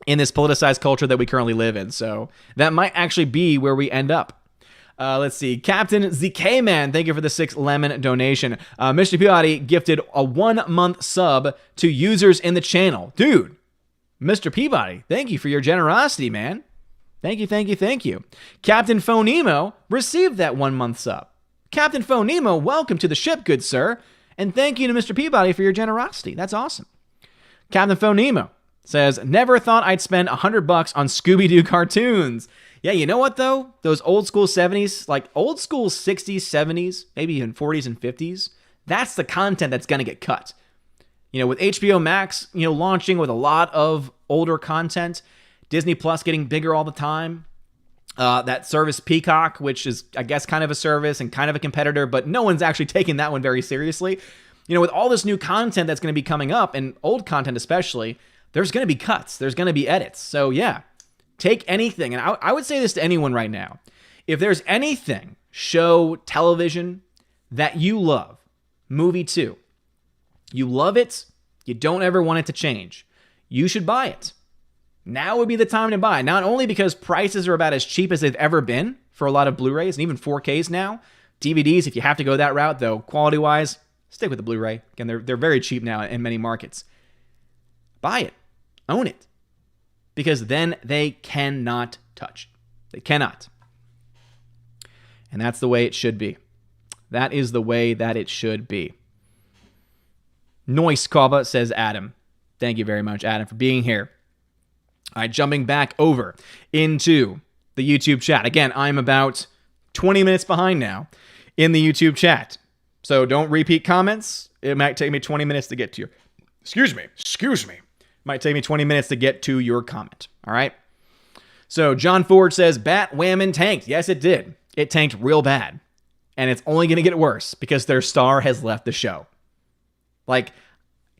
in this politicized culture that we currently live in. So that might actually be where we end up. Let's see. Captain ZK-Man, thank you for the 6 lemon donation. Mr. Peabody gifted a 1-month sub to users in the channel. Dude, Mr. Peabody, thank you for your generosity, man. Thank you, thank you, thank you. Captain Phonemo received that 1-month sub. Captain Phonemo, welcome to the ship, good sir. And thank you to Mr. Peabody for your generosity. That's awesome. Captain Phonemo says, never thought I'd spend $100 on Scooby-Doo cartoons. Yeah, you know what, though? Those old school 70s, like old school 60s, 70s, maybe even 40s and 50s, that's the content that's going to get cut. You know, with HBO Max, launching with a lot of older content, Disney Plus getting bigger all the time, that service Peacock, which is, I guess, kind of a service and kind of a competitor, but no one's actually taking that one very seriously. With all this new content that's going to be coming up, and old content especially, there's going to be cuts. There's going to be edits. So yeah, take anything. And I would say this to anyone right now. If there's anything, show, television, that you love, movie too, you love it, you don't ever want it to change, you should buy it. Now would be the time to buy. Not only because prices are about as cheap as they've ever been for a lot of Blu-rays and even 4Ks now. DVDs, if you have to go that route, though, quality-wise, stick with the Blu-ray. Again, they're very cheap now in many markets. Buy it. Own it. Because then they cannot touch. They cannot. And that's the way it should be. That is the way that it should be. Noise Kava, says Adam. Thank you very much, Adam, for being here. All right, jumping back over into the YouTube chat. Again, I'm about 20 minutes behind now in the YouTube chat. So don't repeat comments. It might take me 20 minutes to get to your... Excuse me. Might take me 20 minutes to get to your comment. All right? So John Ford says, Batwoman tanked. Yes, it did. It tanked real bad. And it's only going to get worse because their star has left the show. Like,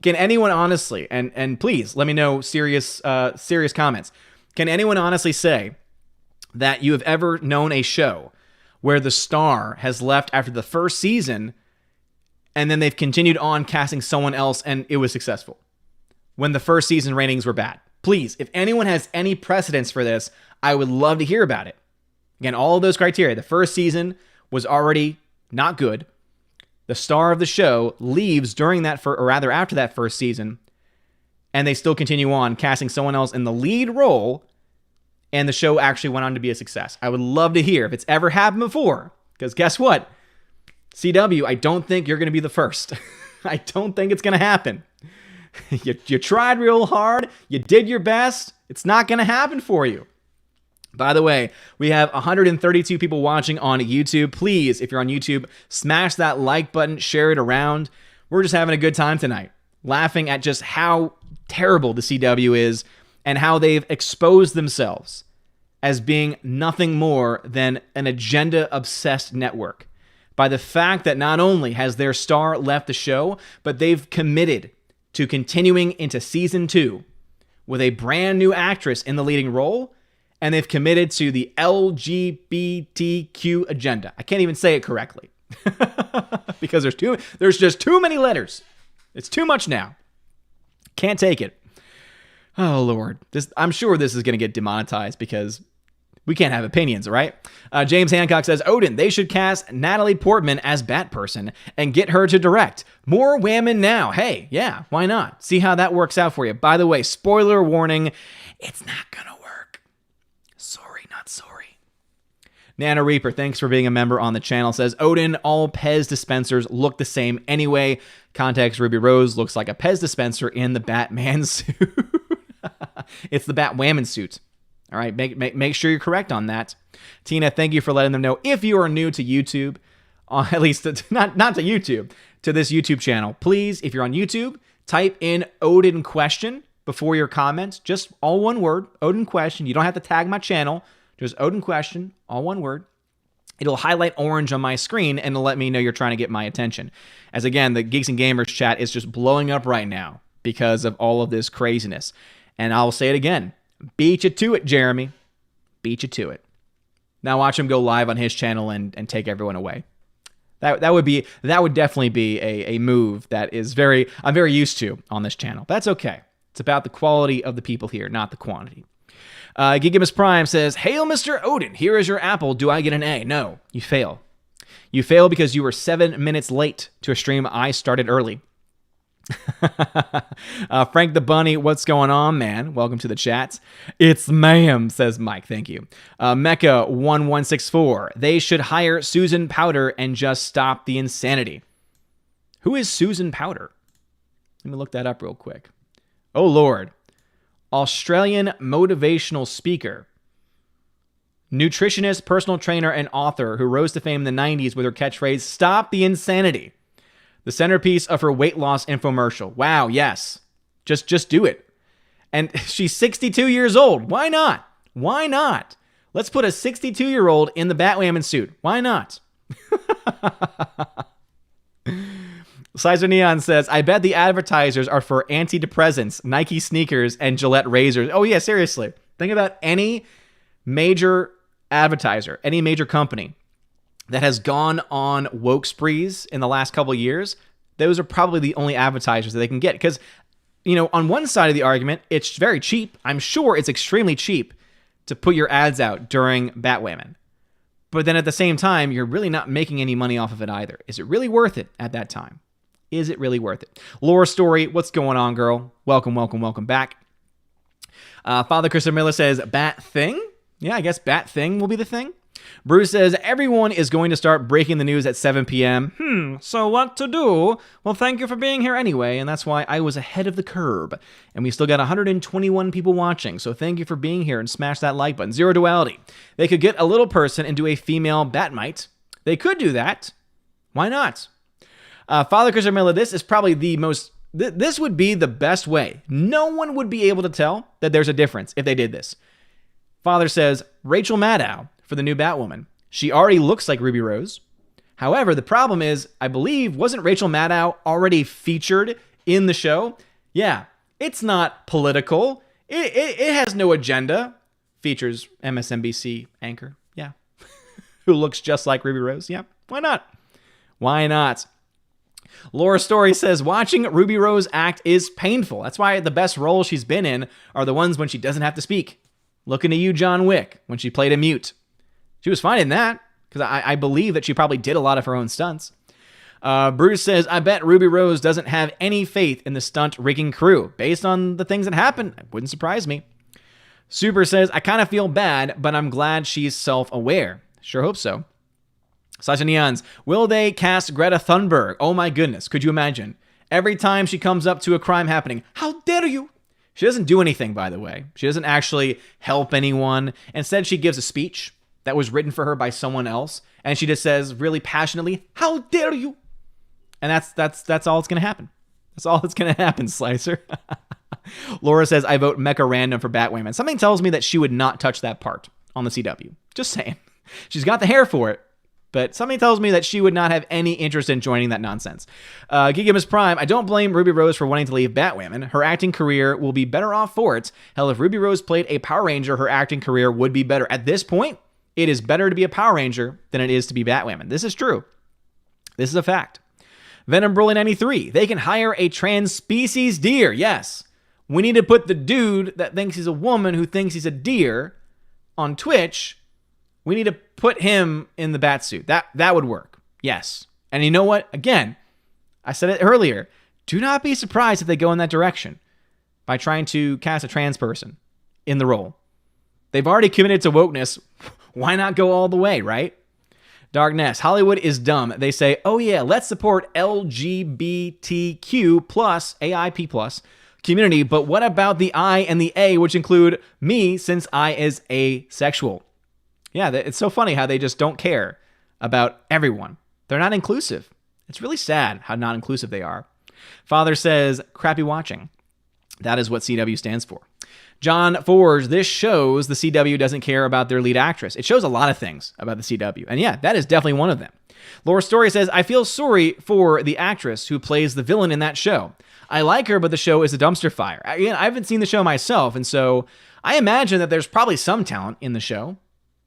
can anyone honestly, and please let me know serious comments. Can anyone honestly say that you have ever known a show where the star has left after the first season and then they've continued on casting someone else and it was successful when the first season ratings were bad? Please, if anyone has any precedence for this, I would love to hear about it. Again, all of those criteria. The first season was already not good. The star of the show leaves during that, or rather after that first season, and they still continue on casting someone else in the lead role, and the show actually went on to be a success. I would love to hear if it's ever happened before, because guess what? CW, I don't think you're going to be the first. I don't think it's going to happen. You tried real hard. You did your best. It's not going to happen for you. By the way, we have 132 people watching on YouTube. Please, if you're on YouTube, smash that like button, share it around. We're just having a good time tonight, laughing at just how terrible the CW is and how they've exposed themselves as being nothing more than an agenda-obsessed network by the fact that not only has their star left the show, but they've committed to continuing into season 2 with a brand new actress in the leading role, and they've committed to the LGBTQ agenda. I can't even say it correctly because there's just too many letters. It's too much now. Can't take it. Oh, Lord. I'm sure this is going to get demonetized because we can't have opinions, right? James Hancock says, Odin, they should cast Natalie Portman as Batperson and get her to direct. More women now. Hey, yeah, why not? See how that works out for you. By the way, spoiler warning, it's not going to work. Sorry, not sorry. Nana Reaper, thanks for being a member on the channel, says, Odin, all Pez dispensers look the same anyway. Context, Ruby Rose looks like a Pez dispenser in the Batman suit. It's the Batwoman suit. All right, make sure you're correct on that. Tina, thank you for letting them know. If you are new to YouTube, at least not to YouTube, to this YouTube channel, please, if you're on YouTube, type in Odin question before your comments. Just all one word, Odin question. You don't have to tag my channel. Just Odin question, all one word. It'll highlight orange on my screen and it'll let me know you're trying to get my attention. As again, the Geeks and Gamers chat is just blowing up right now because of all of this craziness. And I'll say it again. Beat you to it, Jeremy. Beat you to it. Now watch him go live on his channel and take everyone away. That would definitely be a move that I'm very used to on this channel. That's okay. It's about the quality of the people here, not the quantity. Gigamus Prime says, Hail, Mr. Odin. Here is your apple. Do I get an A? No, you fail. You fail because you were 7 minutes late to a stream I started early. Frank the Bunny, what's going on, man? Welcome to the chats. It's ma'am, says Mike. Thank you. Mecha1164. They should hire Susan Powder and just stop the insanity. Who is Susan Powder? Let me look that up real quick. Oh, Lord. Australian motivational speaker. Nutritionist, personal trainer, and author who rose to fame in the 90s with her catchphrase, Stop the Insanity. The centerpiece of her weight loss infomercial. Wow, yes. Just do it. And she's 62 years old. Why not? Why not? Let's put a 62-year-old in the Batwoman suit. Why not? Sizer Neon says, I bet the advertisers are for antidepressants, Nike sneakers, and Gillette razors. Oh, yeah, seriously. Think about any major advertiser, any major company that has gone on woke sprees in the last couple of years. Those are probably the only advertisers that they can get. Because, on one side of the argument, it's very cheap. I'm sure it's extremely cheap to put your ads out during Batwoman. But then at the same time, you're really not making any money off of it either. Is it really worth it at that time? Is it really worth it? Laura Story, what's going on, girl? Welcome back. Father Christopher Miller says, Bat Thing? Yeah, I guess Bat Thing will be the thing. Bruce says, everyone is going to start breaking the news at 7 p.m. So what to do? Well, thank you for being here anyway, and that's why I was ahead of the curve. And we still got 121 people watching, so thank you for being here and smash that like button. Zero duality. They could get a little person and do a female Batmite. They could do that. Why not? Father Christopher Miller, this is probably this would be the best way. No one would be able to tell that there's a difference if they did this. Father says, Rachel Maddow for the new Batwoman. She already looks like Ruby Rose. However, the problem is, I believe, wasn't Rachel Maddow already featured in the show? Yeah, it's not political. It has no agenda. Features MSNBC anchor. Yeah. Who looks just like Ruby Rose. Yeah, why not? Why not? Laura Story says, watching Ruby Rose act is painful. That's why the best roles she's been in are the ones when she doesn't have to speak. Looking to you, John Wick, when she played a mute. She was fine in that, because I believe that she probably did a lot of her own stunts. Bruce says, I bet Ruby Rose doesn't have any faith in the stunt rigging crew. Based on the things that happened, it wouldn't surprise me. Super says, I kind of feel bad, but I'm glad she's self-aware. Sure hope so. Sasha Neons, will they cast Greta Thunberg? Oh my goodness, could you imagine? Every time she comes up to a crime happening, how dare you? She doesn't do anything, by the way. She doesn't actually help anyone. Instead, she gives a speech that was written for her by someone else, and she just says really passionately, how dare you? And that's all that's going to happen. That's all that's going to happen, Slicer. Laura says, I vote Mecha Random for Batwoman. Something tells me that she would not touch that part on the CW. Just saying. She's got the hair for it, but something tells me that she would not have any interest in joining that nonsense. Gigamus Prime, I don't blame Ruby Rose for wanting to leave Batwoman. Her acting career will be better off for it. Hell, if Ruby Rose played a Power Ranger, her acting career would be better. At this point, it is better to be a Power Ranger than it is to be Batwoman. This is true. This is a fact. Venom Broly 93, they can hire a trans species deer. Yes. We need to put the dude that thinks he's a woman who thinks he's a deer on Twitch. We need to put him in the bat suit. That would work. Yes. And you know what? Again, I said it earlier. Do not be surprised if they go in that direction by trying to cast a trans person in the role. They've already committed to wokeness. Why not go all the way, right? Darkness. Hollywood is dumb. They say, oh yeah, let's support LGBTQ plus, AIP plus community, but what about the I and the A, which include me since I is asexual? Yeah, it's so funny how they just don't care about everyone. They're not inclusive. It's really sad how not inclusive they are. Father says, crappy watching. That is what CW stands for. John Forge, this shows the CW doesn't care about their lead actress. It shows a lot of things about the CW. And yeah, that is definitely one of them. Laura Story says, I feel sorry for the actress who plays the villain in that show. I like her, but the show is a dumpster fire. Again, I haven't seen the show myself, and so I imagine that there's probably some talent in the show.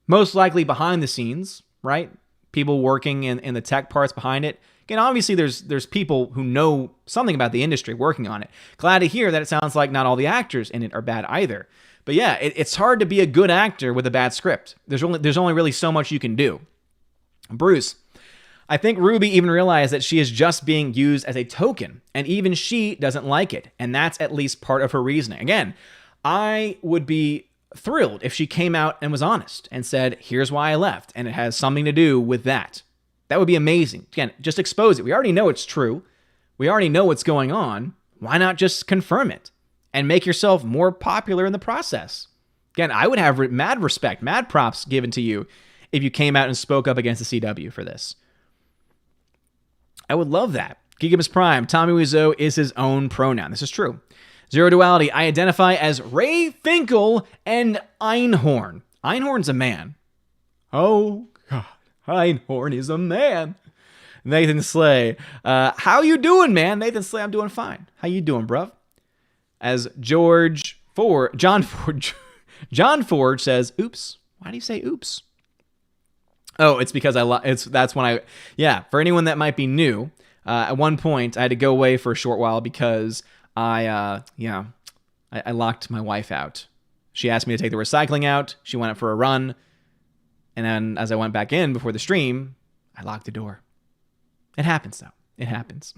Most likely behind the scenes, right? People working in the tech parts behind it. Again, obviously there's people who know something about the industry working on it. Glad to hear that it sounds like not all the actors in it are bad either. But yeah, it's hard to be a good actor with a bad script. There's only really so much you can do. Bruce, I think Ruby even realized that she is just being used as a token, and even she doesn't like it, and that's at least part of her reasoning. Again, I would be thrilled if she came out and was honest and said, here's why I left, and it has something to do with that. That would be amazing. Again, just expose it. We already know it's true. We already know what's going on. Why not just confirm it and make yourself more popular in the process? Again, I would have mad respect, mad props given to you if you came out and spoke up against the CW for this. I would love that. Gigamus Prime, Tommy Wiseau is his own pronoun. This is true. Zero Duality, I identify as Ray Finkel and Einhorn. Einhorn's a man. Oh, God. Einhorn is a man. Nathan Slay, how you doing, man? Nathan Slay, I'm doing fine. How you doing, bruv? As John Ford says, oops. Why do you say oops? Oh, it's because for anyone that might be new, at one point I had to go away for a short while because I locked my wife out. She asked me to take the recycling out. She went out for a run. And then as I went back in before the stream, I locked the door. It happens, though. It happens.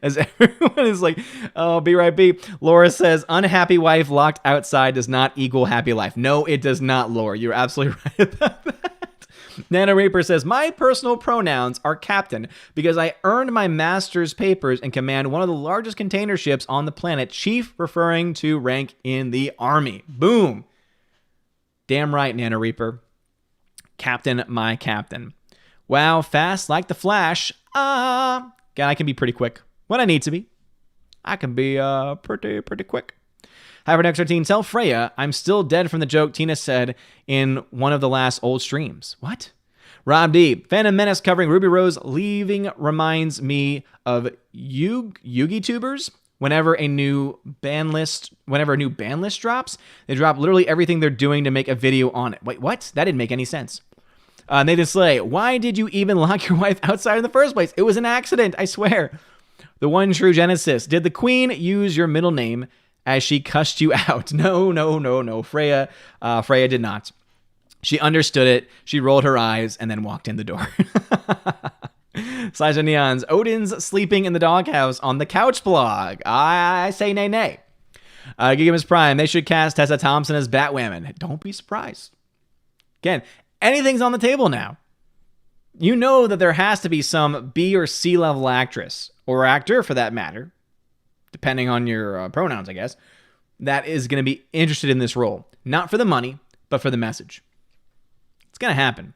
As everyone is like, oh, be right, B. Laura says, unhappy wife locked outside does not equal happy life. No, it does not, Laura. You're absolutely right about that. Nana Reaper says, my personal pronouns are captain because I earned my master's papers and command one of the largest container ships on the planet, chief referring to rank in the army. Boom. Damn right, Nana Reaper. Captain, my captain. Wow, fast like the Flash. God, I can be pretty quick when I need to be. I can be pretty quick. Hypernex 13, tell Freya I'm still dead from the joke Tina said in one of the last old streams. What? Rob D. Phantom Menace covering Ruby Rose leaving reminds me of Yugi Tubers. Whenever a new ban list drops, they drop literally everything they're doing to make a video on it. Wait, what? That didn't make any sense. Nathan Slay, why did you even lock your wife outside in the first place? It was an accident, I swear. The one true Genesis. Did the queen use your middle name as she cussed you out? No. Freya did not. She understood it. She rolled her eyes and then walked in the door. Slash Neons. Odin's sleeping in the doghouse on the couch blog. I say nay. Gigamus Prime. They should cast Tessa Thompson as Batwoman. Don't be surprised. Again, anything's on the table now. You know that there has to be some B or C level actress, or actor for that matter, depending on your pronouns, I guess, that is going to be interested in this role. Not for the money, but for the message. It's going to happen.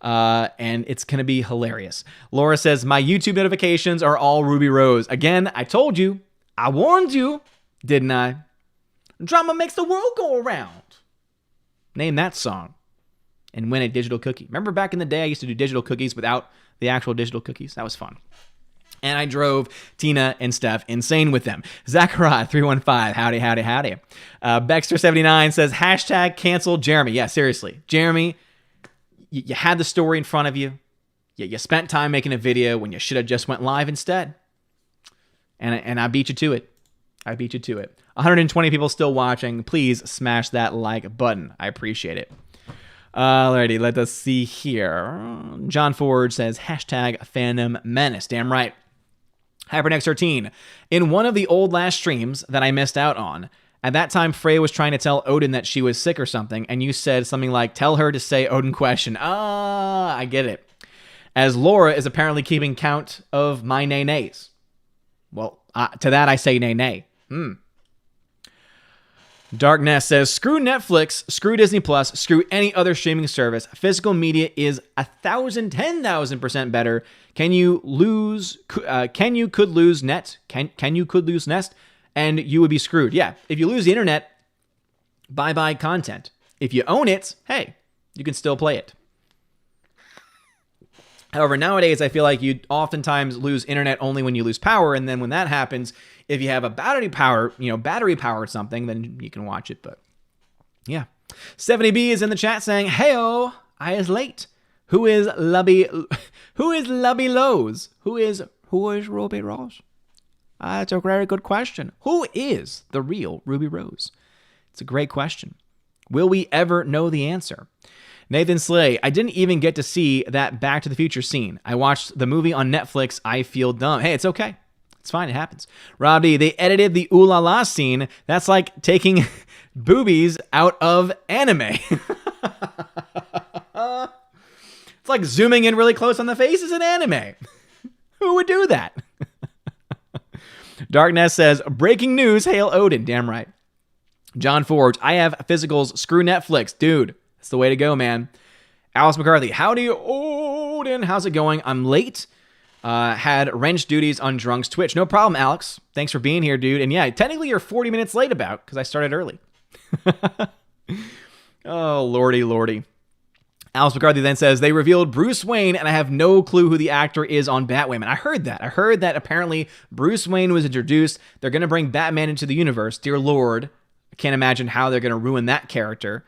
And it's going to be hilarious. Laura says, my YouTube notifications are all Ruby Rose. Again, I told you. I warned you. Didn't I? Drama makes the world go around. Name that song. And win a digital cookie. Remember back in the day, I used to do digital cookies without the actual digital cookies? That was fun. And I drove Tina and Steph insane with them. Zachariah 315, howdy. Baxter79 says, hashtag cancel Jeremy. Yeah, seriously. Jeremy, you had the story in front of you. You spent time making a video when you should have just went live instead. And I beat you to it. 120 people still watching. Please smash that like button. I appreciate it. Alrighty, let us see here. John Ford says, hashtag Phantom Menace. Damn right. Hypernex13. In one of the old last streams that I missed out on, at that time, Freya was trying to tell Odin that she was sick or something, and you said something like, tell her to say Odin question. I get it. As Laura is apparently keeping count of my nay-nays. Well, to that I say nay-nay. Darkness says, screw Netflix, screw Disney Plus, screw any other streaming service. Physical media is 10,000% better. Can you could lose net? Can you could lose Nest? And you would be screwed. Yeah, if you lose the internet, bye-bye content. If you own it, hey, you can still play it. However, nowadays, I feel like you oftentimes lose internet only when you lose power, and then when that happens, if you have a battery powered something, then you can watch it, but yeah. 70B is in the chat saying, heyo, I is late. Who is Lubby Lowe's? Who is Ruby Rose? That's a very good question. Who is the real Ruby Rose? It's a great question. Will we ever know the answer? Nathan Slay, I didn't even get to see that Back to the Future scene. I watched the movie on Netflix. I feel dumb. Hey, it's okay. It's fine. It happens. Rob D, they edited the ooh la la scene. That's like taking boobies out of anime. It's like zooming in really close on the faces in anime. Who would do that? Darkness says, breaking news, hail Odin. Damn right. John Forge, I have physicals. Screw Netflix. Dude, that's the way to go, man. Alice McCarthy, howdy, Odin. How's it going? I'm late. Had wrench duties on Drunk's Twitch. No problem, Alex. Thanks for being here, dude. And yeah, technically you're 40 minutes late because I started early. Oh, lordy. Alice McCarthy then says, they revealed Bruce Wayne, and I have no clue who the actor is on Batwoman. I heard that apparently Bruce Wayne was introduced. They're going to bring Batman into the universe. Dear Lord, I can't imagine how they're going to ruin that character.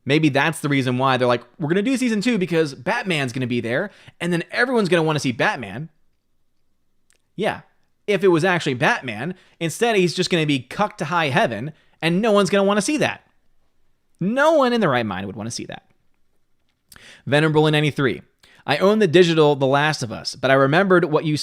Maybe that's the reason why they're like, we're going to do season 2 because Batman's going to be there, and then everyone's going to want to see Batman. Yeah, if it was actually Batman, instead he's just going to be cucked to high heaven, and no one's going to want to see that. No one in their right mind would want to see that. Venerable in 93. I own the digital The Last of Us, but I remembered what you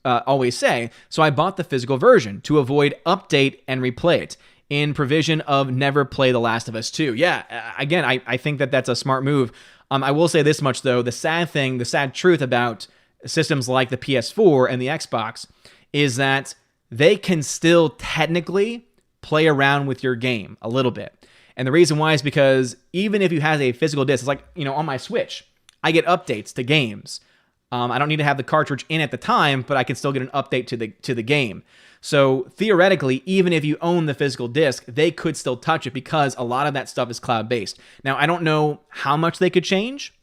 always say, so I bought the physical version to avoid update and replay it in provision of never play The Last of Us 2. Yeah, again, I think that's a smart move. I will say this much, though. The sad truth about systems like the PS4 and the Xbox is that they can still technically play around with your game a little bit. And the reason why is because even if you have a physical disc, it's like, on my Switch, I get updates to games. I don't need to have the cartridge in at the time, but I can still get an update to the game. So theoretically, even if you own the physical disc, they could still touch it because a lot of that stuff is cloud-based. Now, I don't know how much they could change,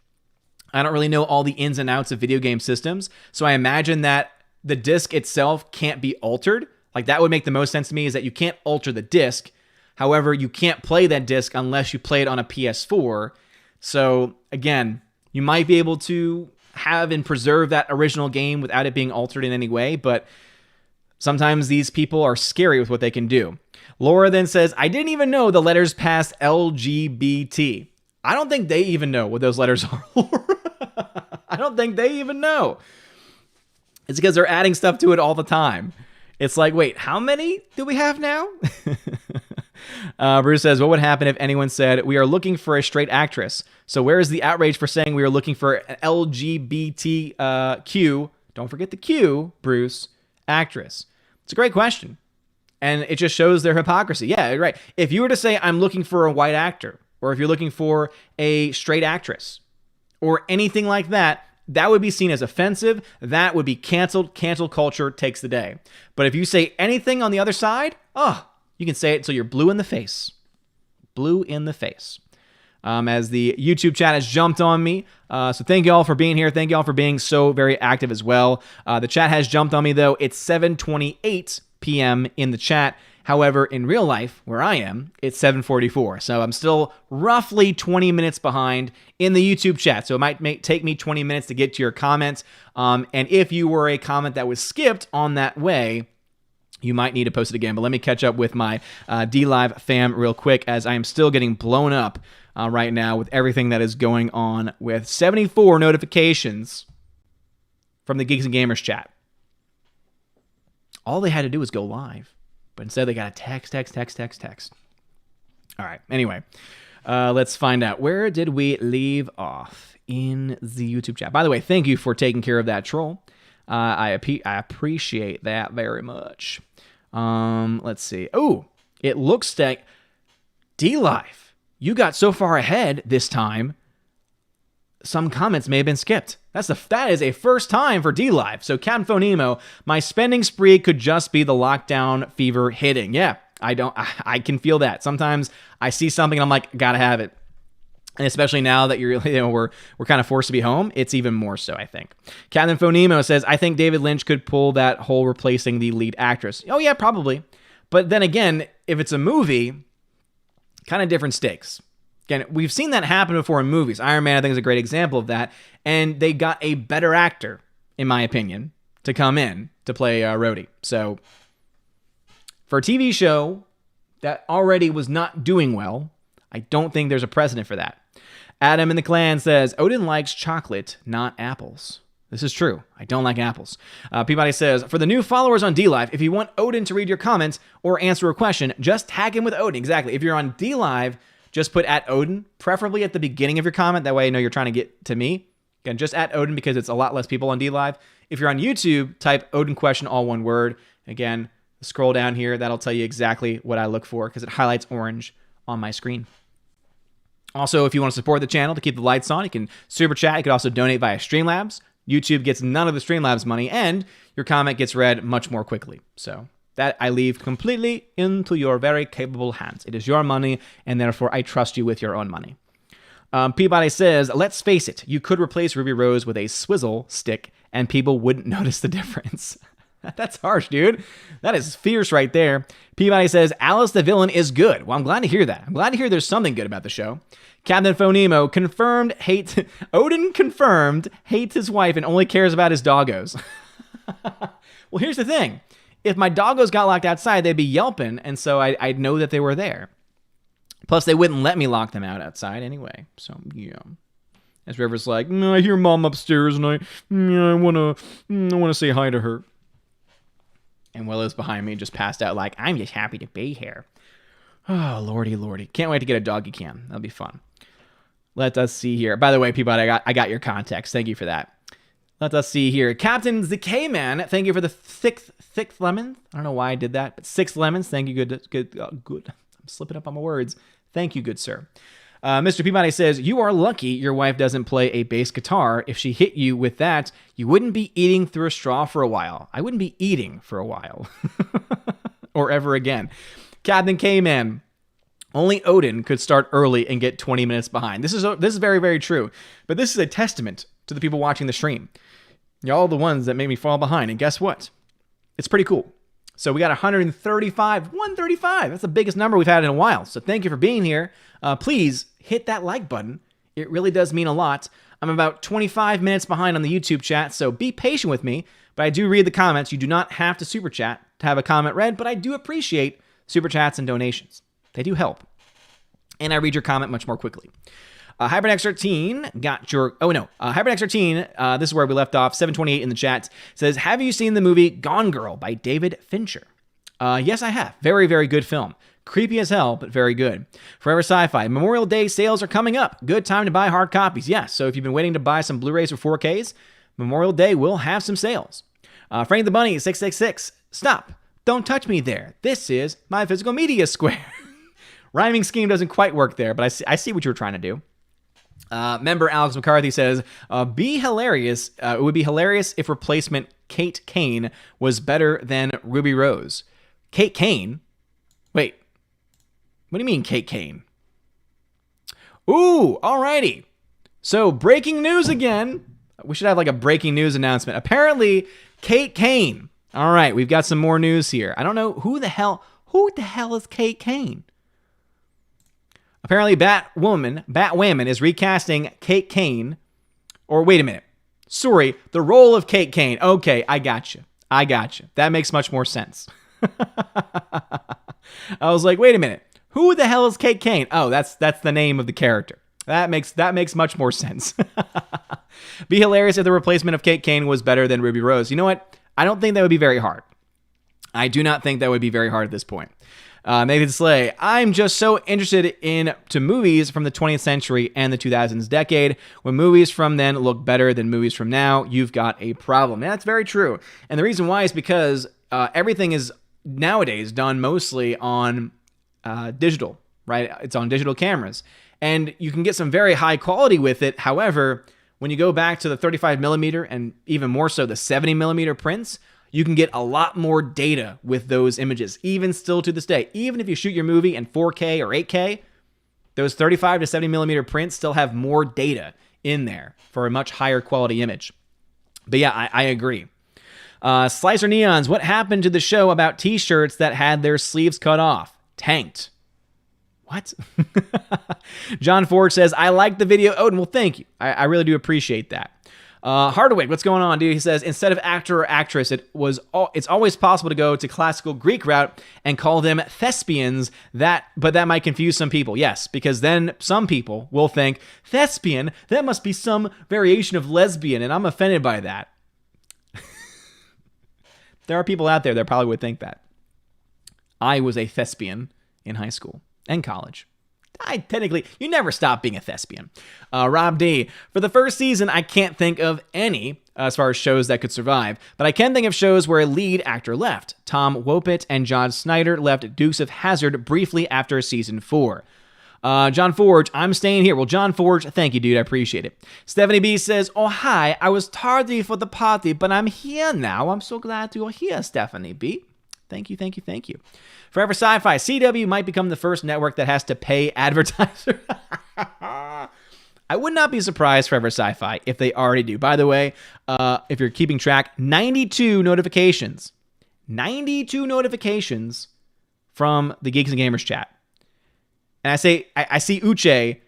I don't really know all the ins and outs of video game systems, so I imagine that the disc itself can't be altered. Like, that would make the most sense to me, is that you can't alter the disc. However, you can't play that disc unless you play it on a PS4. So again, you might be able to have and preserve that original game without it being altered in any way, but sometimes these people are scary with what they can do. Laura then says, I didn't even know the letters past LGBT. I don't think they even know what those letters are, Laura. I don't think they even know. It's because they're adding stuff to it all the time. It's like, wait, how many do we have now? Bruce says, what would happen if anyone said, we are looking for a straight actress? So where is the outrage for saying we are looking for an LGBTQ, don't forget the Q, Bruce, actress? It's a great question. And it just shows their hypocrisy. Yeah, right. If you were to say, I'm looking for a white actor, or if you're looking for a straight actress, or anything like that, that would be seen as offensive. That would be canceled. Cancel culture takes the day. But if you say anything on the other side, you can say it until you're blue in the face. Blue in the face. As the YouTube chat has jumped on me. So thank you all for being here. Thank you all for being so very active as well. The chat has jumped on me, though. It's 7:28 p.m. in the chat. However, in real life, where I am, it's 7:44. So I'm still roughly 20 minutes behind in the YouTube chat. So it might take me 20 minutes to get to your comments. And if you were a comment that was skipped on that way, you might need to post it again. But let me catch up with my DLive fam real quick, as I am still getting blown up right now with everything that is going on with 74 notifications from the Geeks and Gamers chat. All they had to do was go live. But instead, they got a text. All right. Anyway, let's find out. Where did we leave off in the YouTube chat? By the way, thank you for taking care of that troll. I appreciate that very much. Let's see. Oh, it looks like DLive, you got so far ahead this time, some comments may have been skipped. That is a first time for DLive. So Captain Phonemo, my spending spree could just be the lockdown fever hitting. Yeah, I can feel that. Sometimes I see something and I'm like, gotta have it. And especially now that we're kind of forced to be home, it's even more so, I think. Captain Phonemo says, I think David Lynch could pull that whole replacing the lead actress. Oh yeah, probably. But then again, if it's a movie, kind of different stakes. Again, we've seen that happen before in movies. Iron Man, I think, is a great example of that. And they got a better actor, in my opinion, to come in to play Rhodey. So for a TV show that already was not doing well, I don't think there's a precedent for that. Adam in the clan says, Odin likes chocolate, not apples. This is true. I don't like apples. Peabody says, for the new followers on DLive, if you want Odin to read your comments or answer a question, just tag him with Odin. Exactly. If you're on DLive, just put @Odin, preferably at the beginning of your comment. That way I know you're trying to get to me. Again, just @Odin because it's a lot less people on DLive. If you're on YouTube, type Odin question, all one word. Again, scroll down here. That'll tell you exactly what I look for because it highlights orange on my screen. Also, if you want to support the channel to keep the lights on, you can super chat. You can also donate via Streamlabs. YouTube gets none of the Streamlabs money, and your comment gets read much more quickly. So that I leave completely into your very capable hands. It is your money, and therefore I trust you with your own money. Peabody says, let's face it, you could replace Ruby Rose with a swizzle stick, and people wouldn't notice the difference. That's harsh, dude. That is fierce right there. Peabody says, Alice the villain is good. Well, I'm glad to hear that. I'm glad to hear there's something good about the show. Captain Phonemo confirmed Odin confirmed hates his wife and only cares about his doggos. Well, here's the thing. If my doggos got locked outside, they'd be yelping, and so I'd know that they were there. Plus, they wouldn't let me lock them out outside anyway. So, yeah. As River's like, I hear Mom upstairs, and I wanna say hi to her. And Willow's behind me, just passed out like, I'm just happy to be here. Oh, lordy, lordy. Can't wait to get a doggy cam. That'll be fun. Let us see here. By the way, people, I got your context. Thank you for that. Let us see here. Captain the K-Man, thank you for the sixth lemon. I don't know why I did that, but 6 lemons. Thank you. Good. I'm slipping up on my words. Thank you, good sir. Mr. Peabody says, you are lucky your wife doesn't play a bass guitar. If she hit you with that, you wouldn't be eating through a straw for a while. I wouldn't be eating for a while. Or ever again. Captain K-Man, Only Odin could start early and get 20 minutes behind. This is very, very true. But this is a testament to the people watching the stream. Y'all the ones that made me fall behind. And guess what? It's pretty cool. So we got 135. That's the biggest number we've had in a while. So thank you for being here. Please hit that like button. It really does mean a lot. I'm about 25 minutes behind on the YouTube chat, so be patient with me. But I do read the comments. You do not have to super chat to have a comment read, but I do appreciate super chats and donations. They do help. And I read your comment much more quickly. HybridX13 got your... Oh, no. HybridX13, this is where we left off. 728 in the chat says, have you seen the movie Gone Girl by David Fincher? Yes, I have. Very, very good film. Creepy as hell, but very good. Forever Sci-Fi. Memorial Day sales are coming up. Good time to buy hard copies. Yes, so if you've been waiting to buy some Blu-rays or 4Ks, Memorial Day will have some sales. Frank the Bunny 666. Stop. Don't touch me there. This is my physical media square. Rhyming scheme doesn't quite work there, but I see what you were trying to do. Member Alex McCarthy says, be hilarious. It would be hilarious if replacement Kate Kane was better than Ruby Rose. Kate Kane? Wait. What do you mean, Kate Kane? Ooh, alrighty. So, breaking news again. We should have like a breaking news announcement. Apparently, Kate Kane. All right, we've got some more news here. I don't know who the hell is Kate Kane? Apparently, Batwoman is recasting Kate Kane. Or wait a minute. Sorry, the role of Kate Kane. Okay, I got you. That makes much more sense. I was like, wait a minute. Who the hell is Kate Kane? Oh, that's the name of the character. That makes much more sense. Be hilarious if the replacement of Kate Kane was better than Ruby Rose. You know what? I don't think that would be very hard. I do not think that would be very hard at this point. Nathan Slay, I'm just so interested into movies from the 20th century and the 2000s decade. When movies from then look better than movies from now, you've got a problem. And that's very true. And the reason why is because everything is nowadays done mostly on digital, right? It's on digital cameras. And you can get some very high quality with it. However, when you go back to the 35 millimeter and even more so the 70 millimeter prints, you can get a lot more data with those images, even still to this day. Even if you shoot your movie in 4K or 8K, those 35 to 70 millimeter prints still have more data in there for a much higher quality image. But yeah, I agree. Slicer Neons, what happened to the show about t-shirts that had their sleeves cut off? Tanked. What? John Ford says, I like the video. Odin, well, thank you. I really do appreciate that. Hardwick, what's going on, dude? He says, instead of actor or actress, it's always possible to go to classical Greek route and call them thespians, but that might confuse some people. Yes, because then some people will think, thespian, that must be some variation of lesbian, and I'm offended by that. There are people out there that probably would think that. I was a thespian in high school and college. You never stop being a thespian. Rob D, for the first season, I can't think of any as far as shows that could survive, but I can think of shows where a lead actor left. Tom Wopat and John Snyder left Dukes of Hazzard briefly after season 4. John Forge, I'm staying here. Well, John Forge, thank you, dude. I appreciate it. Stephanie B says, oh, hi. I was tardy for the party, but I'm here now. I'm so glad you're here, Stephanie B. Thank you. Forever Sci-Fi, CW might become the first network that has to pay advertisers. I would not be surprised, Forever Sci-Fi, if they already do. By the way, if you're keeping track, 92 notifications. 92 notifications from the Geeks and Gamers chat. And I see Uche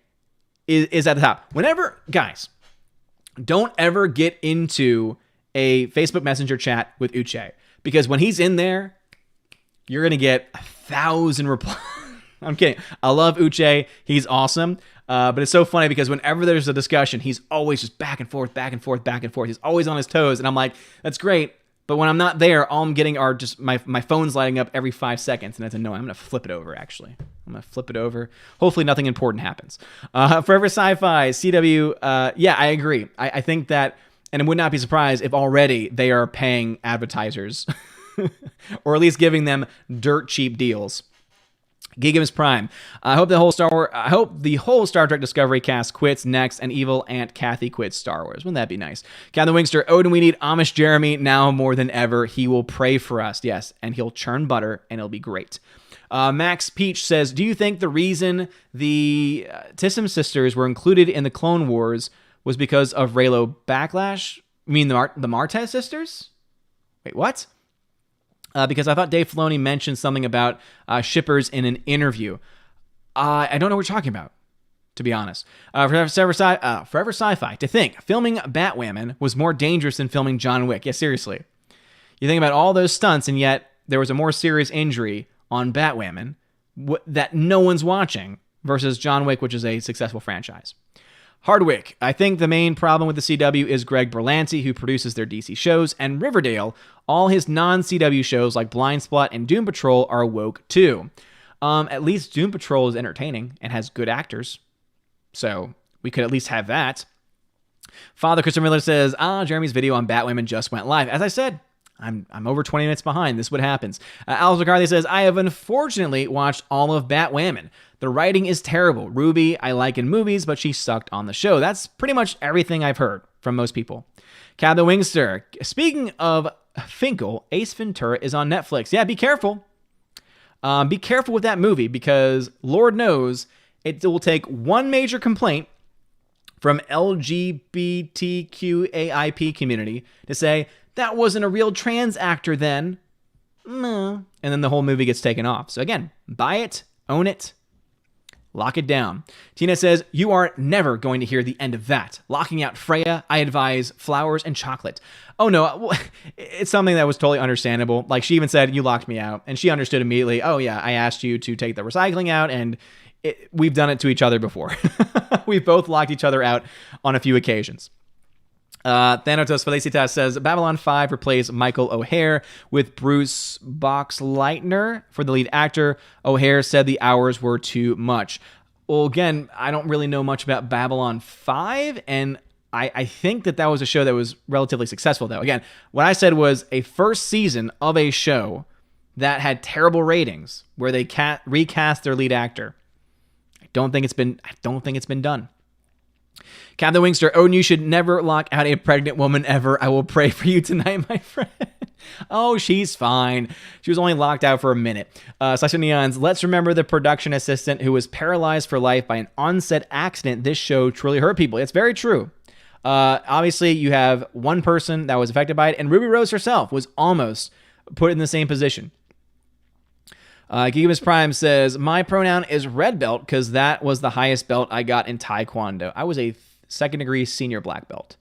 is at the top. Whenever, guys, don't ever get into a Facebook Messenger chat with Uche. Because when he's in there, you're going to get 1,000 replies. I'm kidding. I love Uche. He's awesome. But it's so funny because whenever there's a discussion, he's always just back and forth. He's always on his toes. And I'm like, that's great. But when I'm not there, all I'm getting are just my phone's lighting up every 5 seconds. And that's annoying. I'm going to flip it over, actually. Hopefully nothing important happens. Forever Sci-Fi, CW, yeah, I agree. I think that, and I would not be surprised if already they are paying advertisers or at least giving them dirt cheap deals. Gigamus Prime. I hope the whole Star Trek Discovery cast quits next, and evil Aunt Kathy quits Star Wars. Wouldn't that be nice? Captain Wingster, Odin, we need Amish Jeremy now more than ever. He will pray for us, yes, and he'll churn butter, and it'll be great. Max Peach says, do you think the reason the Tissim sisters were included in the Clone Wars was because of Reylo backlash? You mean the Martez sisters? Wait, what? Because I thought Dave Filoni mentioned something about shippers in an interview. I don't know what you're talking about, to be honest. Forever Sci-Fi, to think filming Batwoman was more dangerous than filming John Wick. Yeah, seriously. You think about all those stunts, and yet there was a more serious injury on Batwoman that no one's watching versus John Wick, which is a successful franchise. Hardwick, I think the main problem with the CW is Greg Berlanti, who produces their DC shows, and Riverdale. All his non-CW shows like Blind Spot and Doom Patrol are woke too. At least Doom Patrol is entertaining and has good actors, so we could at least have that. Father Christopher Miller says, Jeremy's video on Batwoman just went live. As I said, I'm over 20 minutes behind. This is what happens. Alice McCarthy says, I have unfortunately watched all of Batwoman. The writing is terrible. Ruby, I like in movies, but she sucked on the show. That's pretty much everything I've heard from most people. Cab the Wingster. Speaking of Finkel, Ace Ventura is on Netflix. Yeah, be careful. Be careful with that movie because Lord knows it will take one major complaint from LGBTQAIP community to say, that wasn't a real trans actor then. And then the whole movie gets taken off. So again, buy it, own it, lock it down. Tina says, you are never going to hear the end of that. Locking out Freya, I advise flowers and chocolate. Oh no, it's something that was totally understandable. Like she even said, you locked me out. And she understood immediately, oh yeah, I asked you to take the recycling out and we've done it to each other before. We've both locked each other out on a few occasions. Thanatos Felicitas says, Babylon 5 replaced Michael O'Hare with Bruce Boxleitner for the lead actor. O'Hare said the hours were too much. Well, again, I don't really know much about Babylon 5, and I think that was a show that was relatively successful, though. Again, what I said was a first season of a show that had terrible ratings, where they recast their lead actor. I don't think it's been done. Cap the Wingster, Odin, you should never lock out a pregnant woman ever. I will pray for you tonight, my friend. Oh, she's fine. She was only locked out for a minute. Slash Neons, let's remember the production assistant who was paralyzed for life by an on-set accident. This show truly hurt people. It's very true. Obviously, you have one person that was affected by it, and Ruby Rose herself was almost put in the same position. Gigamus Prime says, my pronoun is red belt because that was the highest belt I got in Taekwondo. I was a second degree senior black belt.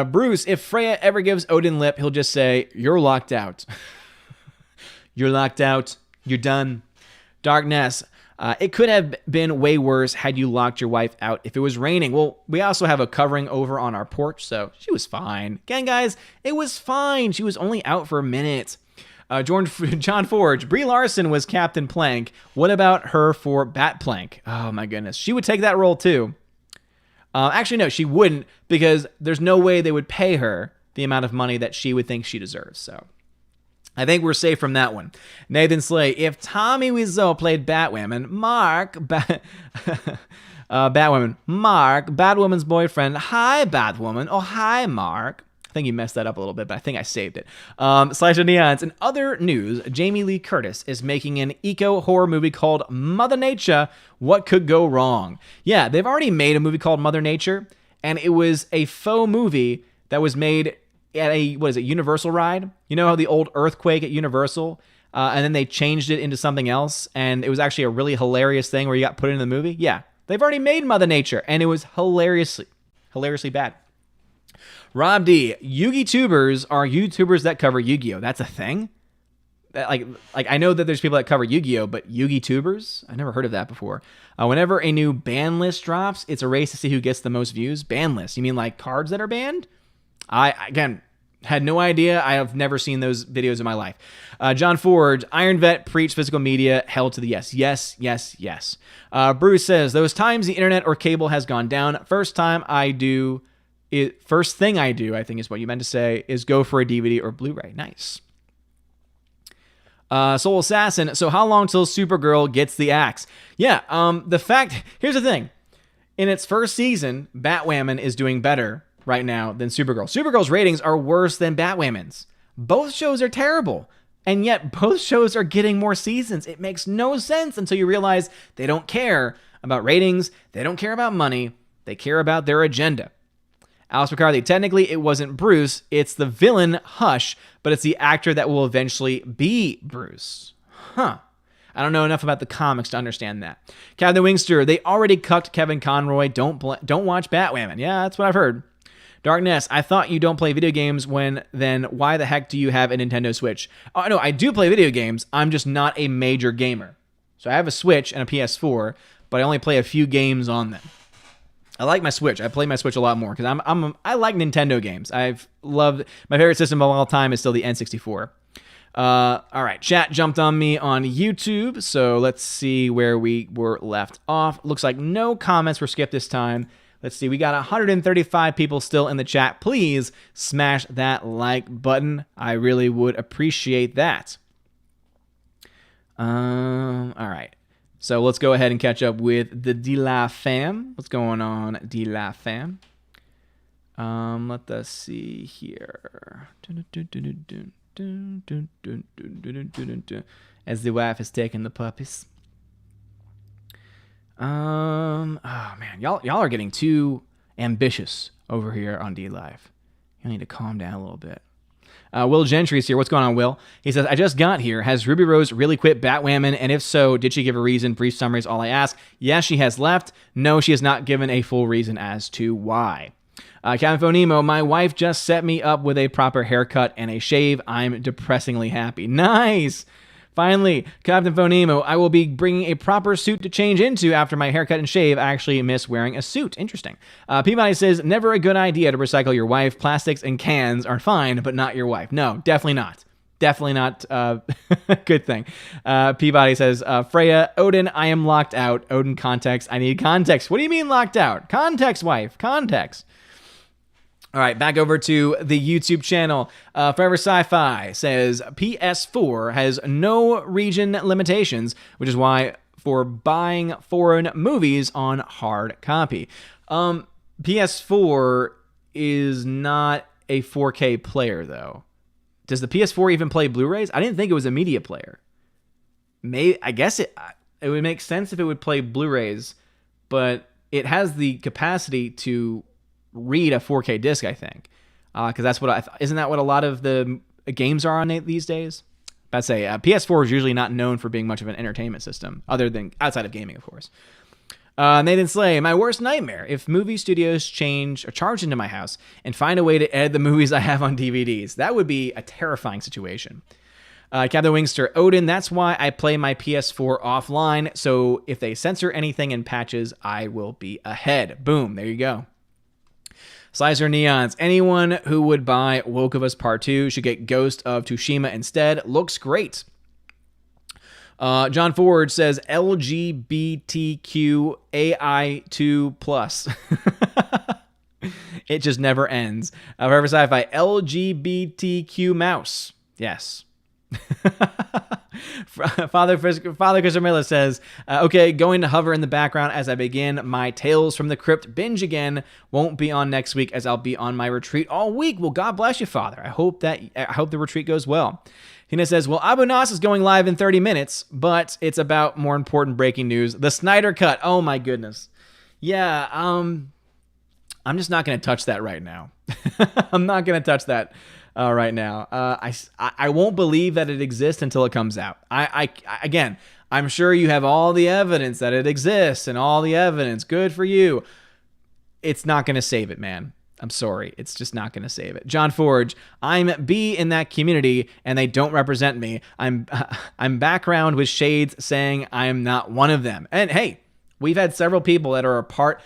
Bruce, if Freya ever gives Odin lip, he'll just say, you're locked out. You're locked out. You're done. Darkness, it could have been way worse had you locked your wife out if it was raining. Well, we also have a covering over on our porch, so she was fine. Again, guys, it was fine. She was only out for a minute. John Forge, Brie Larson was Captain Plank. What about her for Bat Plank? Oh my goodness. She would take that role too. Actually, no, she wouldn't because there's no way they would pay her the amount of money that she would think she deserves. So I think we're safe from that one. Nathan Slay, if Tommy Wiseau played Batwoman, Batwoman's boyfriend. Hi, Batwoman. Oh, hi, Mark. I think you messed that up a little bit, but I think I saved it. Slash of Neons. In other news, Jamie Lee Curtis is making an eco-horror movie called Mother Nature. What could go wrong? Yeah, they've already made a movie called Mother Nature, and it was a faux movie that was made at a, Universal ride? You know how the old Earthquake at Universal? And then they changed it into something else, and it was actually a really hilarious thing where you got put into the movie? Yeah, they've already made Mother Nature, and it was hilariously bad. Rob D, Yu-Gi Tubers are YouTubers that cover Yu-Gi-Oh. That's a thing? Like I know that there's people that cover Yu-Gi-Oh, but Yu-Gi Tubers? I never heard of that before. Whenever a new ban list drops, it's a race to see who gets the most views. Ban list? You mean like cards that are banned? I, again, had no idea. I have never seen those videos in my life. John Ford, Iron Vet, preach physical media, hell to the yes. Yes, yes, yes. Bruce says, those times the internet or cable has gone down, first thing I do, I think is what you meant to say, is go for a DVD or Blu-ray. Nice. Soul Assassin, so how long till Supergirl gets the axe? Yeah, here's the thing. In its first season, Batwoman is doing better right now than Supergirl. Supergirl's ratings are worse than Batwoman's. Both shows are terrible. And yet both shows are getting more seasons. It makes no sense until you realize they don't care about ratings. They don't care about money. They care about their agenda. Alice McCarthy, technically it wasn't Bruce. It's the villain, Hush, but it's the actor that will eventually be Bruce. Huh. I don't know enough about the comics to understand that. Captain Wingster, they already cucked Kevin Conroy. Don't watch Batwoman. Yeah, that's what I've heard. Darkness, I thought you don't play video games then why the heck do you have a Nintendo Switch? Oh, no, I do play video games. I'm just not a major gamer. So I have a Switch and a PS4, but I only play a few games on them. I like my Switch. I play my Switch a lot more because I like Nintendo games. I've loved my favorite system of all time is still the N64. All right, chat jumped on me on YouTube, so let's see where we were left off. Looks like no comments were skipped this time. Let's see, we got 135 people still in the chat. Please smash that like button. I really would appreciate that. All right. So let's go ahead and catch up with the D-La fam. What's going on, D-La fam? Let us see here. As the wife is taking the puppies. Oh man, y'all are getting too ambitious over here on D-Live. You need to calm down a little bit. Will Gentry's here. What's going on, Will? He says, I just got here. Has Ruby Rose really quit Batwoman? And if so, did she give a reason? Brief summary is all I ask. Yes, she has left. No, she has not given a full reason as to why. Captain Phonemo, my wife just set me up with a proper haircut and a shave. I'm depressingly happy. Nice! Finally, Captain Phonemo, I will be bringing a proper suit to change into after my haircut and shave. I actually miss wearing a suit. Interesting. Peabody says, never a good idea to recycle your wife. Plastics and cans are fine, but not your wife. No, definitely not. Definitely not a good thing. Peabody says, Freya, Odin, I am locked out. Odin, context. I need context. What do you mean locked out? Context, wife. Context. All right, back over to the YouTube channel. Forever Sci-Fi says PS4 has no region limitations, which is why for buying foreign movies on hard copy. PS4 is not a 4K player, though. Does the PS4 even play Blu-rays? I didn't think it was a media player. I guess it would make sense if it would play Blu-rays, but it has the capacity to read a 4K disc, I think, because that's what isn't that what a lot of the games are on these days? I'd say PS4 is usually not known for being much of an entertainment system, other than outside of gaming, of course. Nathan Slay, my worst nightmare: if movie studios charge into my house and find a way to edit the movies I have on DVDs. That would be a terrifying situation. Captain Wingster, Odin, that's why I play my PS4 offline, so if they censor anything in patches, I will be ahead. Boom, there you go. Slicer Neons, anyone who would buy Woke of Us Part 2 should get Ghost of Tsushima instead. Looks great. John Ford says LGBTQAI2+. It just never ends. Forever Sci-Fi, LGBTQ mouse. Yes. Father Christopher Miller says, okay, going to hover in the background as I begin my Tales from the Crypt binge again. Won't be on next week as I'll be on my retreat all week. Well, God bless you, Father. I hope the retreat goes well. Tina says, well, Abu Nas is going live in 30 minutes, but it's about more important breaking news. The Snyder Cut. Oh my goodness. Yeah, I'm just not going to touch that right now. I'm not going to touch that right now. I won't believe that it exists until it comes out. Again, I'm sure you have all the evidence that it exists and all the evidence. Good for you. It's not going to save it, man. I'm sorry. It's just not going to save it. John Forge, I'm B in that community and they don't represent me. I'm background with shades saying I'm not one of them. And hey, we've had several people that are a part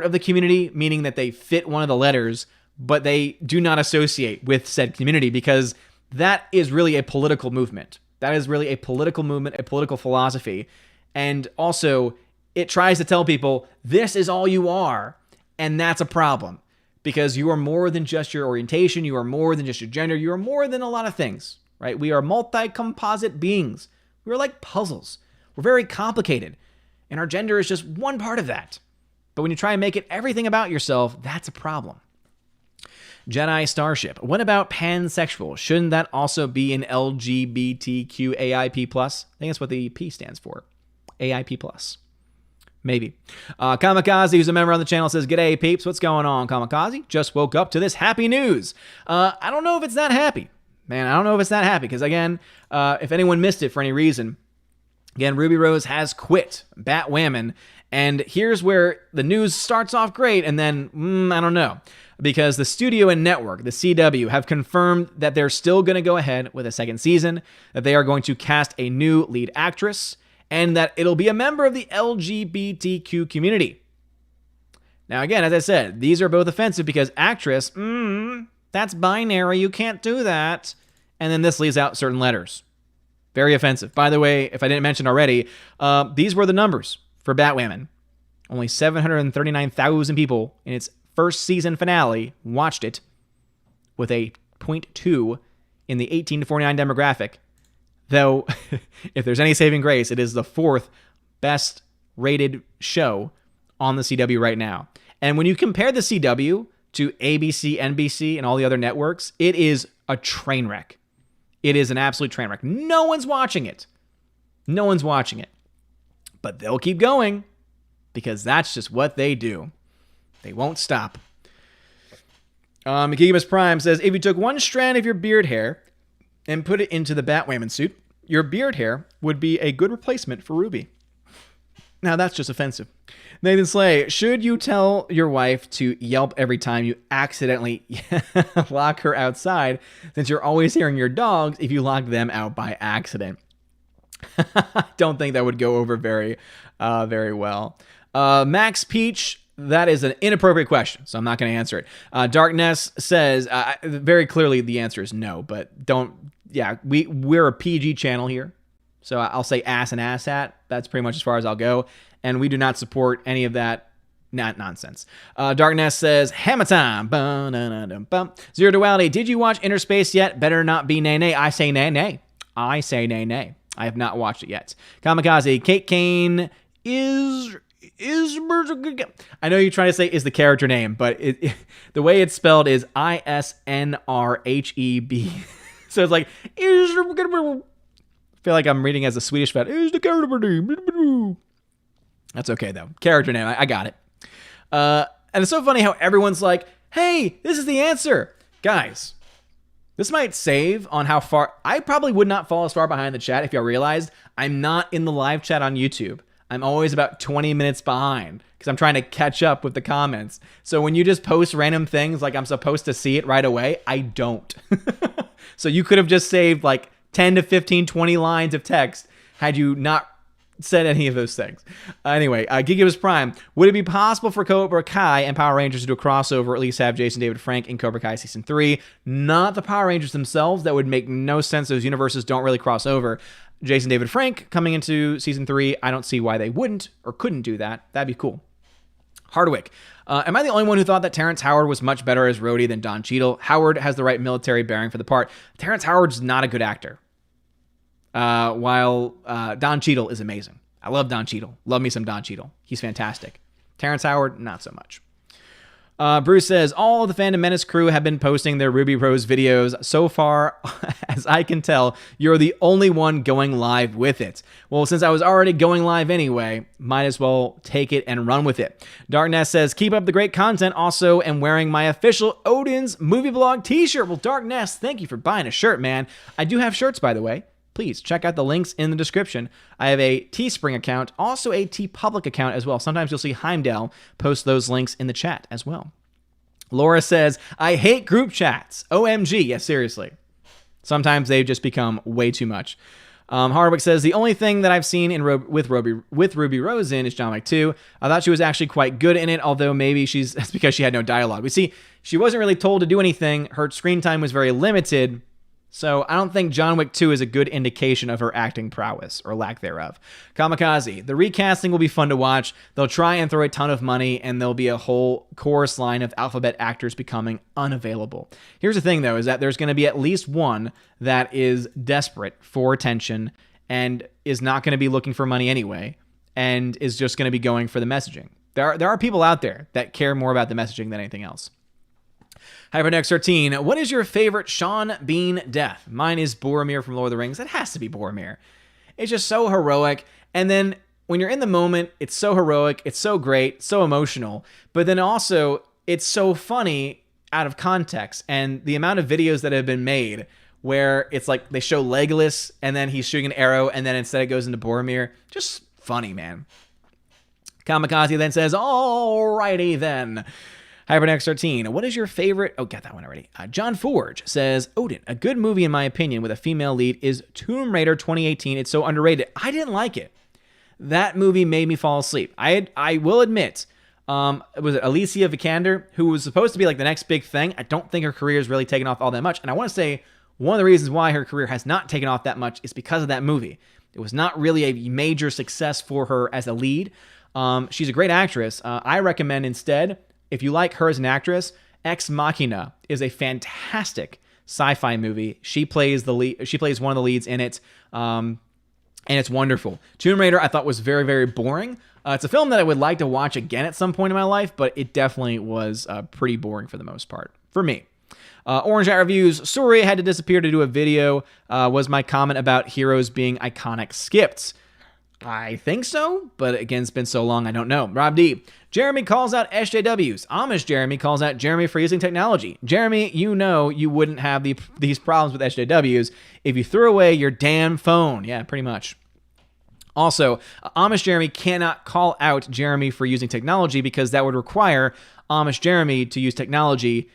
of the community, meaning that they fit one of the letters, but they do not associate with said community because that is really a political movement. That is really a political movement, a political philosophy. And also, it tries to tell people, this is all you are. And that's a problem because you are more than just your orientation. You are more than just your gender. You are more than a lot of things, right? We are multi-composite beings. We're like puzzles. We're very complicated. And our gender is just one part of that. But when you try and make it everything about yourself, that's a problem. Jedi Starship. What about pansexual? Shouldn't that also be an LGBTQAIP+? I think that's what the P stands for. AIP+. Maybe. Kamikaze, who's a member on the channel, says, "G'day, peeps. What's going on, Kamikaze? Just woke up to this happy news." I don't know if it's that happy. Man, I don't know if it's that happy. Because, again, if anyone missed it for any reason, again, Ruby Rose has quit Batwoman. And here's where the news starts off great, and then, I don't know. Because the studio and network, the CW, have confirmed that they're still going to go ahead with a second season, that they are going to cast a new lead actress, and that it'll be a member of the LGBTQ community. Now, again, as I said, these are both offensive because actress, that's binary, you can't do that. And then this leaves out certain letters. Very offensive. By the way, if I didn't mention already, these were the numbers for Batwoman. Only 739,000 people in its first season finale watched it, with a 0.2 in the 18 to 49 demographic. Though, if there's any saving grace, it is the 4th best rated show on the CW right now. And when you compare the CW to ABC, NBC, and all the other networks, it is a train wreck. It is an absolute train wreck. No one's watching it. No one's watching it. But they'll keep going because that's just what they do. They won't stop. Gigamus Prime says, "If you took one strand of your beard hair and put it into the Batwoman suit, your beard hair would be a good replacement for Ruby." Now that's just offensive. Nathan Slay, "Should you tell your wife to yelp every time you accidentally lock her outside, since you're always hearing your dogs if you lock them out by accident?" I don't think that would go over very well. Max Peach, that is an inappropriate question, so I'm not going to answer it. Darkness says, very clearly the answer is no, but we're a PG channel here, so I'll say ass and asshat. That's pretty much as far as I'll go, and we do not support any of that nonsense. Darkness says, "Hammer time." Zero Duality, "Did you watch Interspace yet? Better not be nay. I say nay. I say nay. I have not watched it yet." Kamikaze, "Kate Kane is I know you're trying to say is the character name, but the way it's spelled is ISNRHEB. So it's like, I feel like I'm reading as a Swedish vet. Is the character name? That's okay, though. Character name, I got it. And it's so funny how everyone's like, hey, this is the answer. Guys, this might save on how far... I probably would not fall as far behind the chat if y'all realized I'm not in the live chat on YouTube. I'm always about 20 minutes behind because I'm trying to catch up with the comments. So when you just post random things like I'm supposed to see it right away, I don't. So you could have just saved like 10 to 15, 20 lines of text had you not said any of those things. Anyway, Gigabytes Prime, "Would it be possible for Cobra Kai and Power Rangers to do a crossover, or at least have Jason David Frank in Cobra Kai Season 3? Not the Power Rangers themselves. That would make no sense. Those universes don't really cross over. Jason David Frank coming into Season 3, I don't see why they wouldn't or couldn't do that. That'd be cool." Hardwick, "Am I the only one who thought that Terrence Howard was much better as Rhodey than Don Cheadle? Howard has the right military bearing for the part. Terrence Howard's not a good actor. While Don Cheadle is amazing. I love Don Cheadle. Love me some Don Cheadle. He's fantastic. Terrence Howard, not so much." Bruce says, "All the Fandom Menace crew have been posting their Ruby Rose videos. So far as I can tell, you're the only one going live with it." Well, since I was already going live anyway, might as well take it and run with it. Darkness says, "Keep up the great content. Also am wearing my official Odin's Movie Blog t-shirt." Well, Darkness, thank you for buying a shirt, man. I do have shirts, by the way. Please check out the links in the description. I have a Teespring account, also a TeePublic account as well. Sometimes you'll see Heimdall post those links in the chat as well. Laura says, "I hate group chats. OMG." Yes, seriously. Sometimes they just become way too much. Hardwick says, "The only thing that I've seen with Ruby Rose in is John Wick 2. I thought she was actually quite good in it, although maybe that's because she had no dialogue." We see, she wasn't really told to do anything. Her screen time was very limited. So I don't think John Wick 2 is a good indication of her acting prowess, or lack thereof. Kamikaze, "The recasting will be fun to watch. They'll try and throw a ton of money, and there'll be a whole chorus line of alphabet actors becoming unavailable." Here's the thing, though, is that there's going to be at least one that is desperate for attention and is not going to be looking for money anyway, and is just going to be going for the messaging. There are people out there that care more about the messaging than anything else. Hypernex 13, what is your favorite Sean Bean death? Mine is Boromir from Lord of the Rings. It has to be Boromir. It's just so heroic. And then when you're in the moment, it's so heroic, it's so great, so emotional. But then also, it's so funny out of context. And the amount of videos that have been made where it's like they show Legolas and then he's shooting an arrow and then instead it goes into Boromir. Just funny, man. Kamikaze then says, alrighty then. Hypernex 13, what is your favorite? Oh, got that one already. John Forge says, Odin, a good movie in my opinion with a female lead is Tomb Raider 2018. It's so underrated. I didn't like it. That movie made me fall asleep. I will admit, was it Alicia Vikander, who was supposed to be like the next big thing? I don't think her career has really taken off all that much. And I want to say one of the reasons why her career has not taken off that much is because of that movie. It was not really a major success for her as a lead. She's a great actress. I recommend instead, if you like her as an actress, Ex Machina is a fantastic sci-fi movie. She plays the lead. She plays one of the leads in it, and it's wonderful. Tomb Raider I thought was very, very boring. It's a film that I would like to watch again at some point in my life, but it definitely was pretty boring for the most part for me. Orange Eye Reviews, sorry I had to disappear to do a video, was my comment about heroes being iconic skipped. I think so, but again, it's been so long, I don't know. Rob D. Jeremy calls out SJWs. Amish Jeremy calls out Jeremy for using technology. Jeremy, you know you wouldn't have these problems with SJWs if you threw away your damn phone. Yeah, pretty much. Also, Amish Jeremy cannot call out Jeremy for using technology because that would require Amish Jeremy to use technology,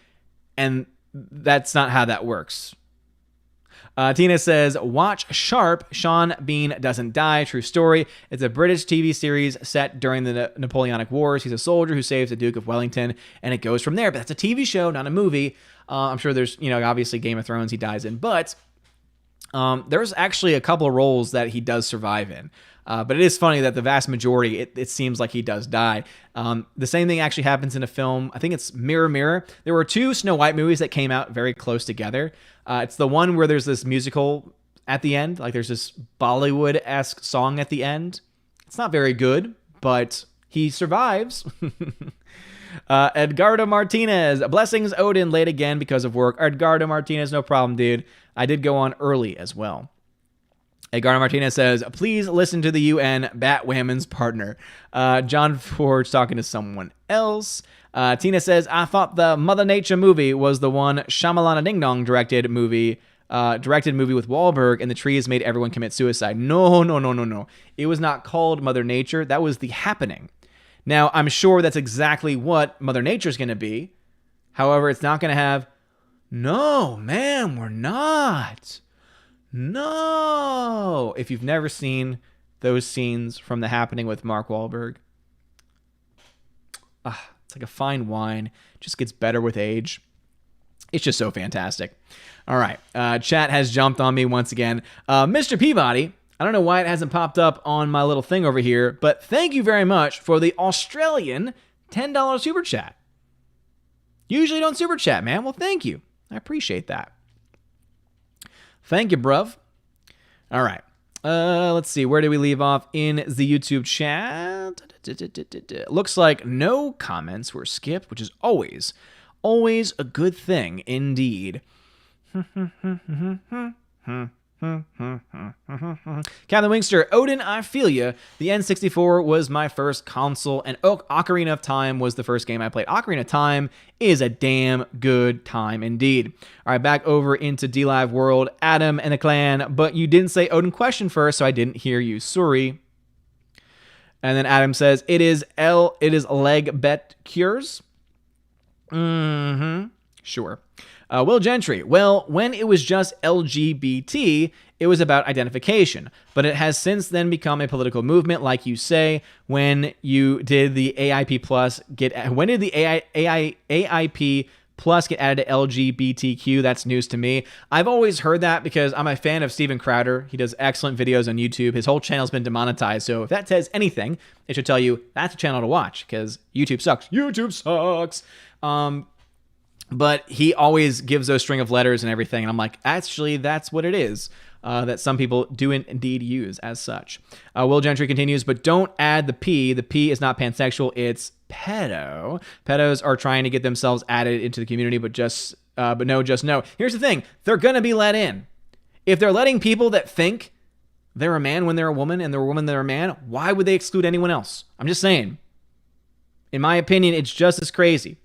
and that's not how that works. Tina says, watch Sharp, Sean Bean Doesn't Die, true story. It's a British TV series set during the Napoleonic Wars. He's a soldier who saves the Duke of Wellington, and it goes from there. But that's a TV show, not a movie. I'm sure there's, obviously Game of Thrones he dies in, but there's actually a couple of roles that he does survive in. But it is funny that the vast majority, it seems like he does die. The same thing actually happens in a film. I think it's Mirror, Mirror. There were two Snow White movies that came out very close together. It's the one where there's this musical at the end. Like there's this Bollywood-esque song at the end. It's not very good, but he survives. Edgardo Martinez. Blessings, Odin, late again because of work. Edgardo Martinez, no problem, dude. I did go on early as well. Edgardo Martinez says, please listen to the UN, Batwoman's partner. John Ford's talking to someone else. Tina says, I thought the Mother Nature movie was the one Shyamalana Ding Dong directed movie with Wahlberg, and the trees made everyone commit suicide. No. It was not called Mother Nature. That was The Happening. Now, I'm sure that's exactly what Mother Nature's going to be. However, it's not going to have, no, man, we're not. No. If you've never seen those scenes from The Happening with Mark Wahlberg, it's like a fine wine. It just gets better with age. It's just so fantastic. All right. Chat has jumped on me once again. Mr. Peabody, I don't know why it hasn't popped up on my little thing over here, but thank you very much for the Australian $10 super chat. Usually don't super chat, man. Well, thank you. I appreciate that. Thank you, bruv. All right. Let's see. Where did we leave off in the YouTube chat? Looks like no comments were skipped, which is always a good thing indeed. Captain Wingster, Odin, I feel ya. The N64 was my first console, and Ocarina of Time was the first game I played. Ocarina of Time is a damn good time indeed. All right, back over into DLive World. Adam and the clan, but you didn't say Odin question first, so I didn't hear you. Sorry. And then Adam says, it is leg bet cures. Sure. Will Gentry, well, when it was just LGBT, it was about identification, but it has since then become a political movement, like you say. When you did the AIP plus when did the AIP plus get added to LGBTQ? That's news to me. I've always heard that because I'm a fan of Steven Crowder. He does excellent videos on YouTube. His whole channel's been demonetized, so if that says anything, it should tell you that's a channel to watch because YouTube sucks. YouTube sucks. But he always gives those string of letters and everything, and I'm like, actually, that's what it is. that some people do indeed use as such. Will Gentry continues, but don't add the P. The P is not pansexual, it's pedo. Pedos are trying to get themselves added into the community, but no. Here's the thing. They're going to be let in. If they're letting people that think they're a man when they're a woman and they're a woman when they're a man, why would they exclude anyone else? I'm just saying. In my opinion, it's just as crazy.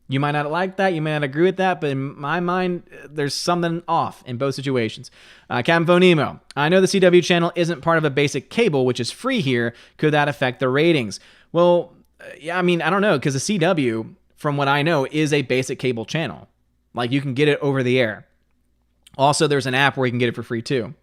You might not like that, you may not agree with that, but in my mind, there's something off in both situations. Captain Phonemo, I know the CW channel isn't part of a basic cable, which is free here. Could that affect the ratings? Well, yeah, I mean, I don't know, because the CW, from what I know, is a basic cable channel. Like, you can get it over the air. Also, there's an app where you can get it for free, too.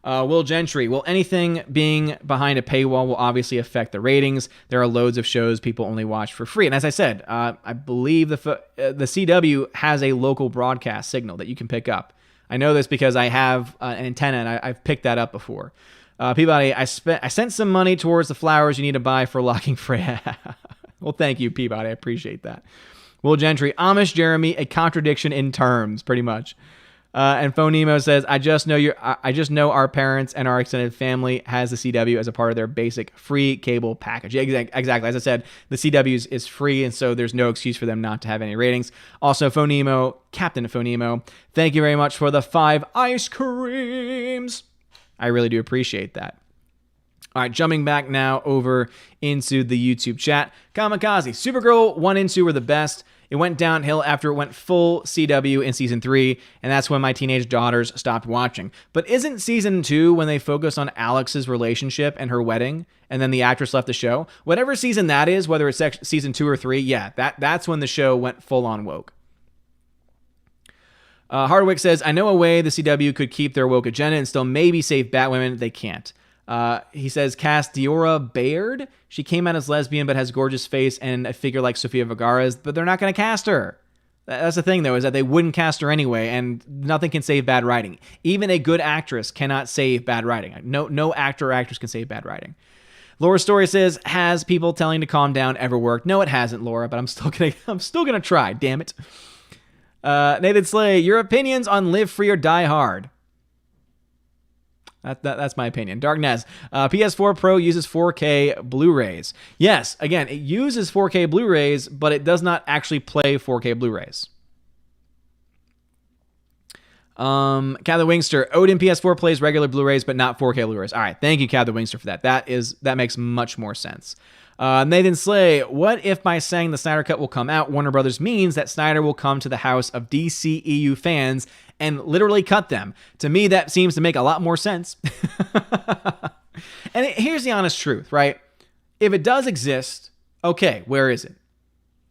Will Gentry, well, anything being behind a paywall will obviously affect the ratings. There are loads of shows people only watch for free. And as I said, I believe the CW has a local broadcast signal that you can pick up. I know this because I have an antenna, and I've picked that up before. Peabody, I sent some money towards the flowers you need to buy for locking Freya. Well, thank you, Peabody. I appreciate that. Will Gentry, Amish Jeremy, a contradiction in terms, pretty much. And Phonemo says, I just know our parents and our extended family has the CW as a part of their basic free cable package. Yeah, exactly. As I said, the CW is free, and so there's no excuse for them not to have any ratings. Also, Phonemo, Captain Phonemo, thank you very much for the 5 ice creams. I really do appreciate that. All right, jumping back now over into the YouTube chat. Kamikaze, Supergirl 1 and 2 were the best. It went downhill after it went full CW in Season 3, and that's when my teenage daughters stopped watching. But isn't Season 2 when they focus on Alex's relationship and her wedding, and then the actress left the show? Whatever season that is, whether it's Season 2 or 3, yeah, that's when the show went full-on woke. Hardwick says, I know a way the CW could keep their woke agenda and still maybe save Batwoman. They can't. He says, cast Diora Baird. She came out as lesbian but has gorgeous face and a figure like Sofia Vergara's, but they're not going to cast her. That's the thing, though, is that they wouldn't cast her anyway, and nothing can save bad writing. Even a good actress cannot save bad writing. No actor or actress can save bad writing. Laura Story says, has people telling to calm down ever worked? No, it hasn't, Laura, but I'm still gonna try, damn it. Nathan Slay, your opinions on Live Free or Die Hard? That's my opinion. Darkness. PS4 Pro uses 4K Blu-rays. Yes, again, it uses 4K Blu-rays, but it does not actually play 4K Blu-rays. Cather Wingster. Odin PS4 plays regular Blu-rays, but not 4K Blu-rays. All right, thank you, Cather Wingster, for that. That makes much more sense. Nathan Slay, what if by saying the Snyder Cut will come out, Warner Brothers means that Snyder will come to the house of DCEU fans and literally cut them? To me, that seems to make a lot more sense. And here's the honest truth, right? If it does exist, okay, where is it?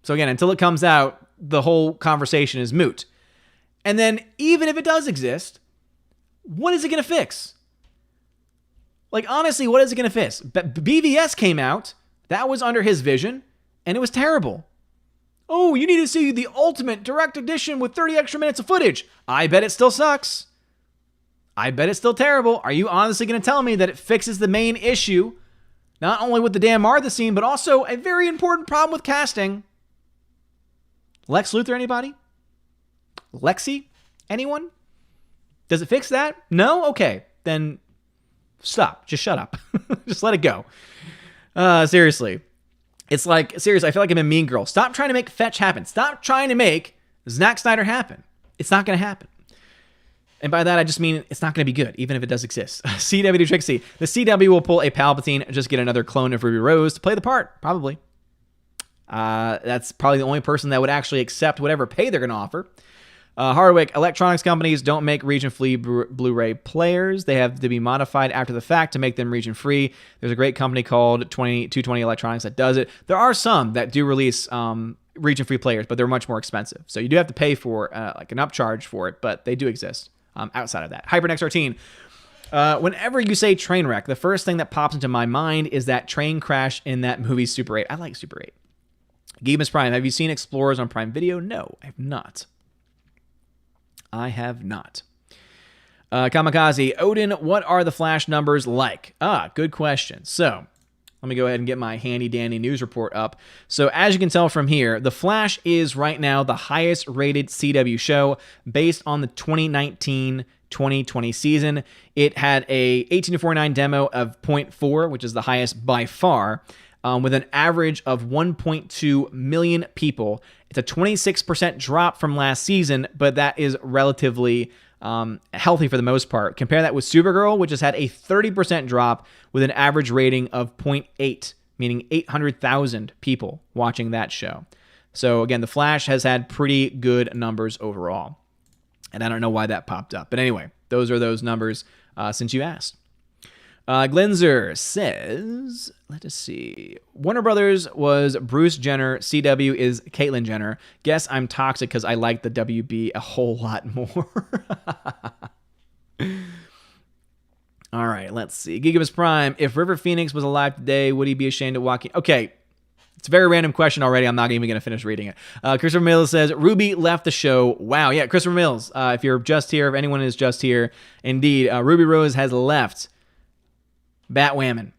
So again, until it comes out, the whole conversation is moot. And then even if it does exist, what is it going to fix? Like, honestly, what is it going to fix? BVS came out. That was under his vision, and it was terrible. Oh, you need to see the ultimate direct edition with 30 extra minutes of footage. I bet it still sucks. I bet it's still terrible. Are you honestly going to tell me that it fixes the main issue, not only with the damn Martha scene, but also a very important problem with casting? Lex Luthor, anybody? Lexi? Anyone? Does it fix that? No? Okay, then stop. Just shut up. Just let it go. Seriously. It's like, seriously, I feel like I'm a mean girl. Stop trying to make fetch happen. Stop trying to make Zack Snyder happen. It's not going to happen. And by that, I just mean it's not going to be good, even if it does exist. CW Trixie. The CW will pull a Palpatine, just get another clone of Ruby Rose to play the part, probably. That's probably the only person that would actually accept whatever pay they're going to offer. Hardwick, electronics companies don't make region-free Blu-ray players. They have to be modified after the fact to make them region-free. There's a great company called 220 Electronics that does it. There are some that do release region-free players, but they're much more expensive. So you do have to pay for like an upcharge for it, but they do exist outside of that. HyperNext13. Whenever you say train wreck, the first thing that pops into my mind is that train crash in that movie Super 8. I like Super 8. Gibbons Prime, have you seen Explorers on Prime Video? No, I have not. Kamikaze, Odin, what are the Flash numbers like? Good question. So, Let me go ahead and get my handy dandy news report up. So as you can tell from here, The Flash is right now the highest rated CW show based on the 2019-2020 season. It had a 18 to 49 demo of 0.4, which is the highest by far, with an average of 1.2 million people. It's a 26% drop from last season, but that is relatively healthy for the most part. Compare that with Supergirl, which has had a 30% drop with an average rating of 0.8, meaning 800,000 people watching that show. So again, The Flash has had pretty good numbers overall. And I don't know why that popped up. But anyway, those are those numbers since you asked. Glenzer says, let us see. Warner Brothers was Bruce Jenner. CW is Caitlyn Jenner. Guess I'm toxic because I like the WB a whole lot more. All right, let's see. Gigabus Prime. If River Phoenix was alive today, would he be ashamed of walking? Okay, it's a very random question already. I'm not even going to finish reading it. Christopher Mills says, Ruby left the show. Wow. Yeah, Christopher Mills. If you're just here, if anyone is just here, indeed, Ruby Rose has left Batwoman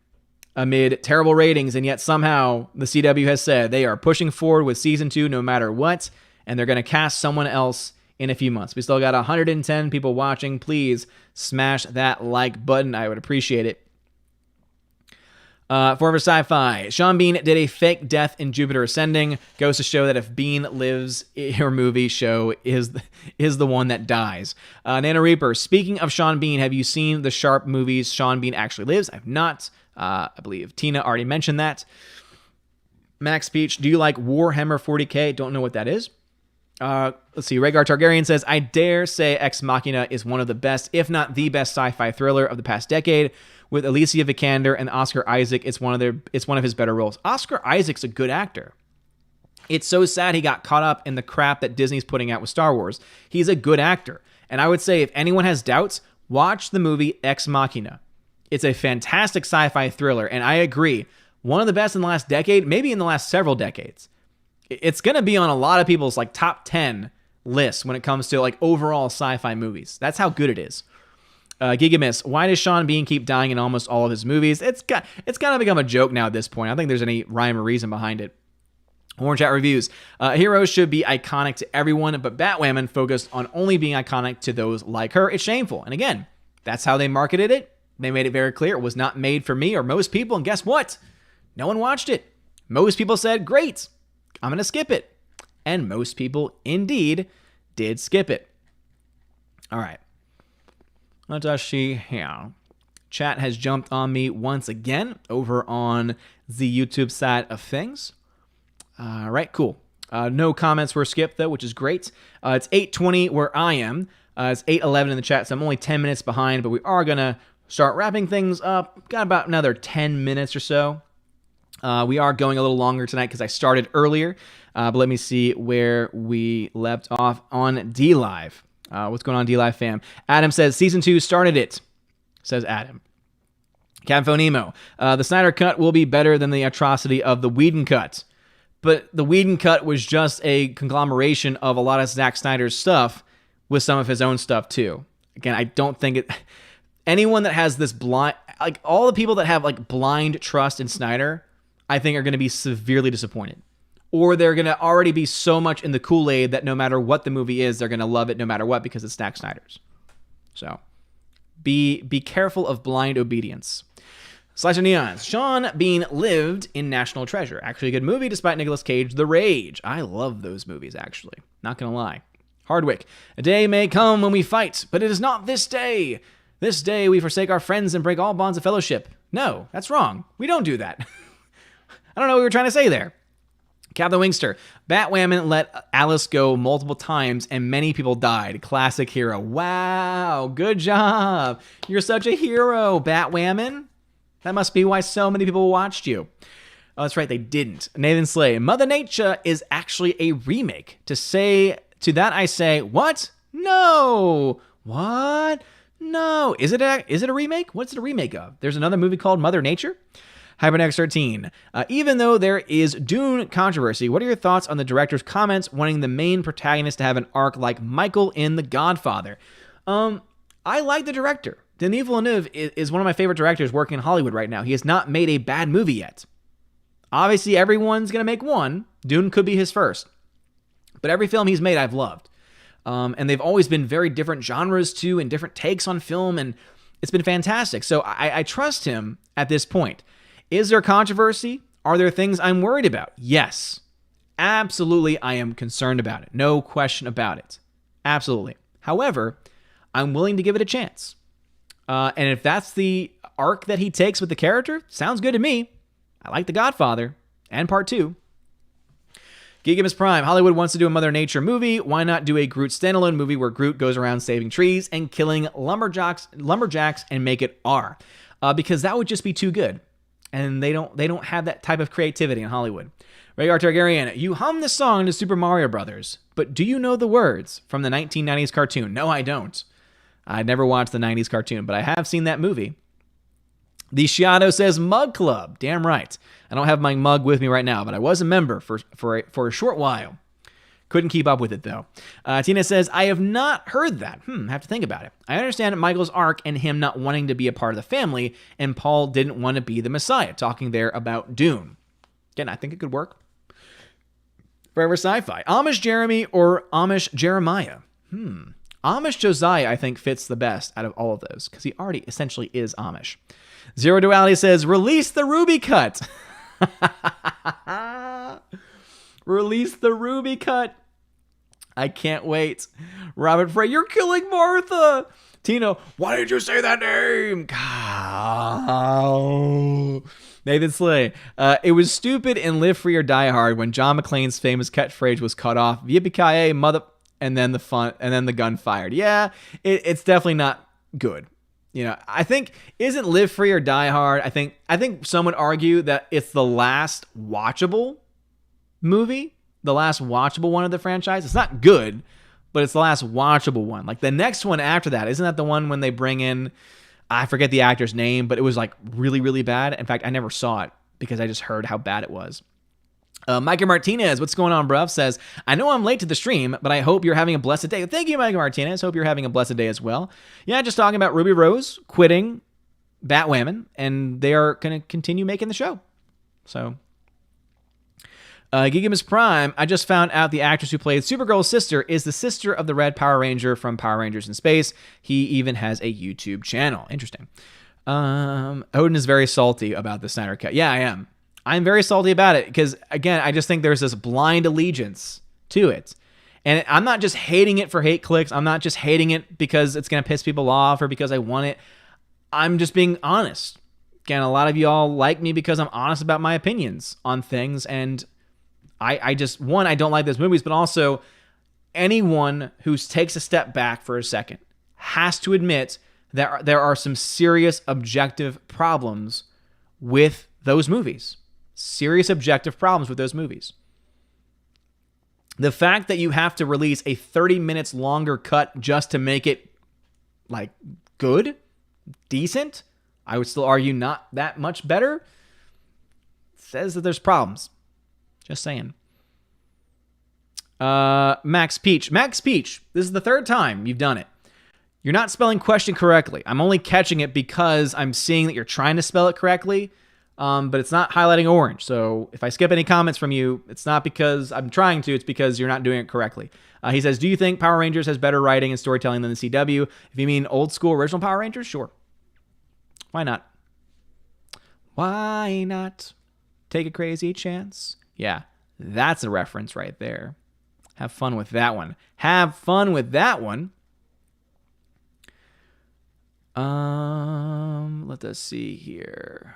amid terrible ratings, and yet somehow the CW has said they are pushing forward with season 2 no matter what, and they're going to cast someone else in a few months. We still got 110 people watching. Please smash that like button. I would appreciate it. Forever Sci-Fi. Sean Bean did a fake death in Jupiter Ascending. Goes to show that if Bean lives, your movie show is the one that dies. Nana Reaper. Speaking of Sean Bean, have you seen the Sharp movies Sean Bean actually lives? I've not. I believe Tina already mentioned that. Max Peach. Do you like Warhammer 40K? Don't know what that is. Let's see. Rhaegar Targaryen says, I dare say Ex Machina is one of the best, if not the best sci-fi thriller of the past decade. With Alicia Vikander and Oscar Isaac, it's one of his better roles. Oscar Isaac's a good actor. It's so sad he got caught up in the crap that Disney's putting out with Star Wars. He's a good actor. And I would say if anyone has doubts, watch the movie Ex Machina. It's a fantastic sci-fi thriller, and I agree. One of the best in the last decade, maybe in the last several decades. It's going to be on a lot of people's like top 10 lists when it comes to like overall sci-fi movies. That's how good it is. Gigamis, why does Sean Bean keep dying in almost all of his movies? It's kind of become a joke now at this point. I don't think there's any rhyme or reason behind it. Orange Chat Reviews. Heroes should be iconic to everyone, but Batwoman focused on only being iconic to those like her. It's shameful. And again, that's how they marketed it. They made it very clear it was not made for me or most people. And guess what? No one watched it. Most people said, great, I'm going to skip it. And most people indeed did skip it. All right. What does she have? Chat has jumped on me once again over on the YouTube side of things. All right, cool. No comments were skipped, though, which is great. It's 8:20 where I am. It's 8:11 in the chat, so I'm only 10 minutes behind, but we are going to start wrapping things up. Got about another 10 minutes or so. We are going a little longer tonight because I started earlier, but let me see where we left off on D-Live. What's going on, D-Live fam? Adam says, Season 2 started it, says Adam. Cabphone Emo. The Snyder Cut will be better than the atrocity of the Whedon Cut. But the Whedon Cut was just a conglomeration of a lot of Zack Snyder's stuff with some of his own stuff, too. Again, I don't think it... Anyone that has this blind... Like, all the people that have, like, blind trust in Snyder, I think are going to be severely disappointed. Or they're going to already be so much in the Kool-Aid that no matter what the movie is, they're going to love it no matter what because it's Zack Snyder's. So, be careful of blind obedience. Slicer Neons. Sean Bean lived in National Treasure. Actually a good movie despite Nicolas Cage, The Rage. I love those movies, actually. Not going to lie. Hardwick. A day may come when we fight, but it is not this day. This day we forsake our friends and break all bonds of fellowship. No, that's wrong. We don't do that. I don't know what we were trying to say there. Cap the Wingster. Batwoman let Alice go multiple times and many people died. Classic hero. Wow, good job. You're such a hero, Batwoman. That must be why so many people watched you. Oh, that's right, they didn't. Nathan Slay. Mother Nature is actually a remake. To that I say, what? No. What? No. Is it a remake? What's it a remake of? There's another movie called Mother Nature? Hypernex 13. Even though there is Dune controversy, what are your thoughts on the director's comments wanting the main protagonist to have an arc like Michael in The Godfather? I like the director. Denis Villeneuve is one of my favorite directors working in Hollywood right now. He has not made a bad movie yet. Obviously, everyone's going to make one. Dune could be his first. But every film he's made, I've loved. And they've always been very different genres, too, and different takes on film, and it's been fantastic. So I trust him at this point. Is there controversy? Are there things I'm worried about? Yes. Absolutely, I am concerned about it. No question about it. Absolutely. However, I'm willing to give it a chance. And if that's the arc that he takes with the character, sounds good to me. I like The Godfather and Part 2. Gigamus Prime. Hollywood wants to do a Mother Nature movie. Why not do a Groot standalone movie where Groot goes around saving trees and killing lumberjacks and make it R? Because that would just be too good. And they don't have that type of creativity in Hollywood. Rhaegar Targaryen. You hum the song to Super Mario Brothers, but do you know the words from the 1990s cartoon? No, I don't. I never watched the 90s cartoon, but I have seen that movie. The Shiato says Mug Club. Damn right. I don't have my mug with me right now, but I was a member for a short while. Couldn't keep up with it, though. Tina says, I have not heard that. Have to think about it. I understand Michael's arc and him not wanting to be a part of the family, and Paul didn't want to be the Messiah, talking there about Dune. Again, I think it could work. Forever Sci-Fi. Amish Jeremy or Amish Jeremiah? Amish Josiah, I think, fits the best out of all of those, because he already essentially is Amish. Zero Duality says, release the Ruby Cut. Release the Ruby Cut. I can't wait. Robert Frey, you're killing Martha. Tino, why did you say that name? Nathan Slay, it was stupid in Live Free or Die Hard when John McClane's famous catchphrase was cut off. Yippee-ki-yay, mother... And then the gun fired. Yeah, it's definitely not good. You know, I think, isn't Live Free or Die Hard? I think some would argue that it's the last watchable movie, the last watchable one of the franchise. It's not good, but it's the last watchable one. Like the next one after that, isn't that the one when they bring in, I forget the actor's name, but it was like really, really bad. In fact, I never saw it because I just heard how bad it was. Micah Martinez, what's going on, bruv? Says, I know I'm late to the stream, but I hope you're having a blessed day. Thank you, Micah Martinez. Hope you're having a blessed day as well. Yeah, just talking about Ruby Rose quitting Batwoman, and they are going to continue making the show. So, Gigamus Prime, I just found out the actress who played Supergirl's sister is the sister of the Red Power Ranger from Power Rangers in Space. He even has a YouTube channel. Interesting. Odin is very salty about the Snyder Cut. Yeah, I am. I'm very salty about it because, again, I just think there's this blind allegiance to it. And I'm not just hating it for hate clicks. I'm not just hating it because it's going to piss people off or because I want it. I'm just being honest. Again, a lot of y'all like me because I'm honest about my opinions on things. And I just, one, I don't like those movies, but also anyone who takes a step back for a second has to admit that there are some serious objective problems with those movies. Serious objective problems with those movies. The fact that you have to release a 30 minutes longer cut just to make it like good, decent, I would still argue not that much better, says that there's problems. Just saying. Max Peach, this is the third time you've done it. You're not spelling question correctly. I'm only catching it because I'm seeing that you're trying to spell it correctly. But it's not highlighting orange. So if I skip any comments from you, it's not because I'm trying to, it's because you're not doing it correctly. He says, do you think Power Rangers has better writing and storytelling than the CW? If you mean old school original Power Rangers, sure. Why not? Why not take a crazy chance? Yeah, that's a reference right there. Have fun with that one. Have fun with that one. Let us see here.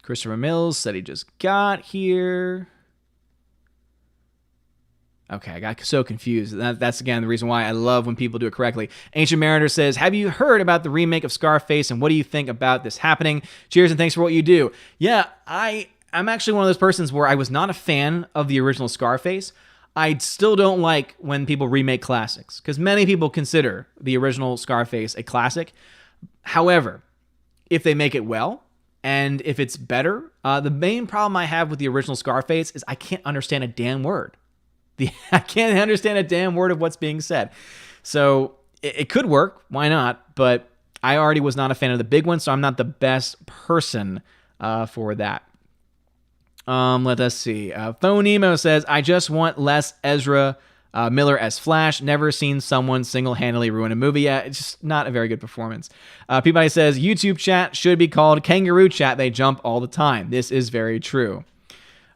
Christopher Mills said he just got here. Okay, I got so confused. That's, again, the reason why I love when people do it correctly. Ancient Mariner says, have you heard about the remake of Scarface, and what do you think about this happening? Cheers, and thanks for what you do. Yeah, I'm actually one of those persons where I was not a fan of the original Scarface. I still don't like when people remake classics, because many people consider the original Scarface a classic. However, if they make it well, and if it's better, the main problem I have with the original Scarface is I can't understand a damn word. I can't understand a damn word of what's being said. So it could work. Why not? But I already was not a fan of the big one, so I'm not the best person for that. Let us see. Phone Emo says, I just want less Ezra Miller as Flash. Never seen someone single-handedly ruin a movie yet. It's just not a very good performance. Peabody says, YouTube chat should be called Kangaroo Chat. They jump all the time. This is very true.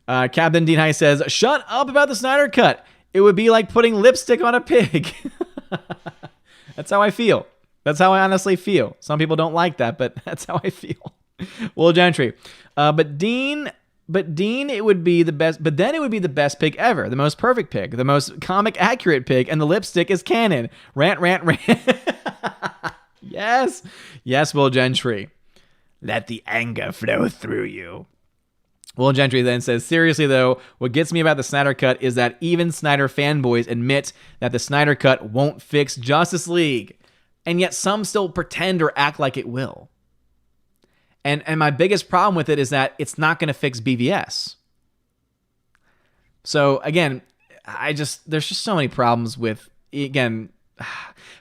Captain Dean High says, shut up about the Snyder Cut. It would be like putting lipstick on a pig. That's how I feel. That's how I honestly feel. Some people don't like that, but that's how I feel. Will Gentry. But Dean, it would be the best. But then it would be the best pig ever, the most perfect pig, the most comic accurate pig, and the lipstick is canon. Rant. Yes, Will Gentry. Let the anger flow through you. Will Gentry then says, seriously though, what gets me about the Snyder Cut is that even Snyder fanboys admit that the Snyder Cut won't fix Justice League, and yet some still pretend or act like it will. And my biggest problem with it is that it's not going to fix BVS. So again, there's just so many problems with, again,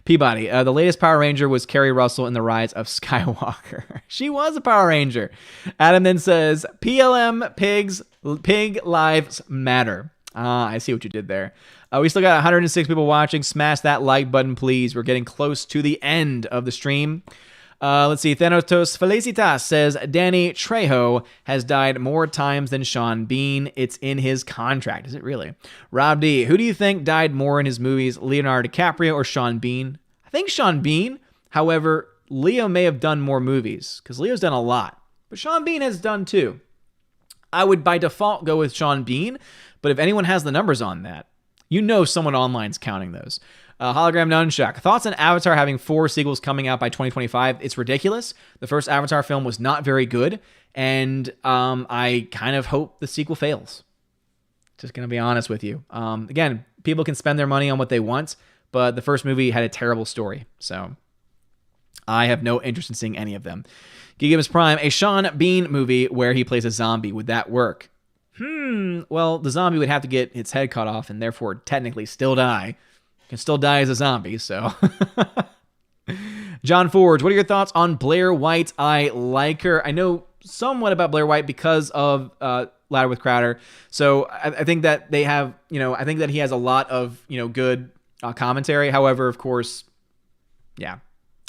Peabody. The latest Power Ranger was Carrie Russell in The Rise of Skywalker. She was a Power Ranger. Adam then says, PLM pig lives matter. I see what you did there. We still got 106 people watching. Smash that like button, please. We're getting close to the end of the stream. Let's see. Thanatos Felicitas says, Danny Trejo has died more times than Sean Bean. It's in his contract. Is it really? Rob D, who do you think died more in his movies, Leonardo DiCaprio or Sean Bean? I think Sean Bean. However, Leo may have done more movies because Leo's done a lot. But Sean Bean has done too. I would by default go with Sean Bean. But if anyone has the numbers on that, you know someone online's counting those. Hologram Nunchuck. Thoughts on Avatar having 4 sequels coming out by 2025? It's ridiculous. The first Avatar film was not very good, and I kind of hope the sequel fails. Just going to be honest with you. Again, people can spend their money on what they want, but the first movie had a terrible story, so I have no interest in seeing any of them. Gigamus Prime, a Sean Bean movie where he plays a zombie. Would that work? Well, the zombie would have to get its head cut off and therefore technically still die. Can still die as a zombie, so. John Forge, what are your thoughts on Blair White? I like her. I know somewhat about Blair White because of Ladder with Crowder. So I think that they have, I think that he has a lot of, good commentary. However, of course, yeah,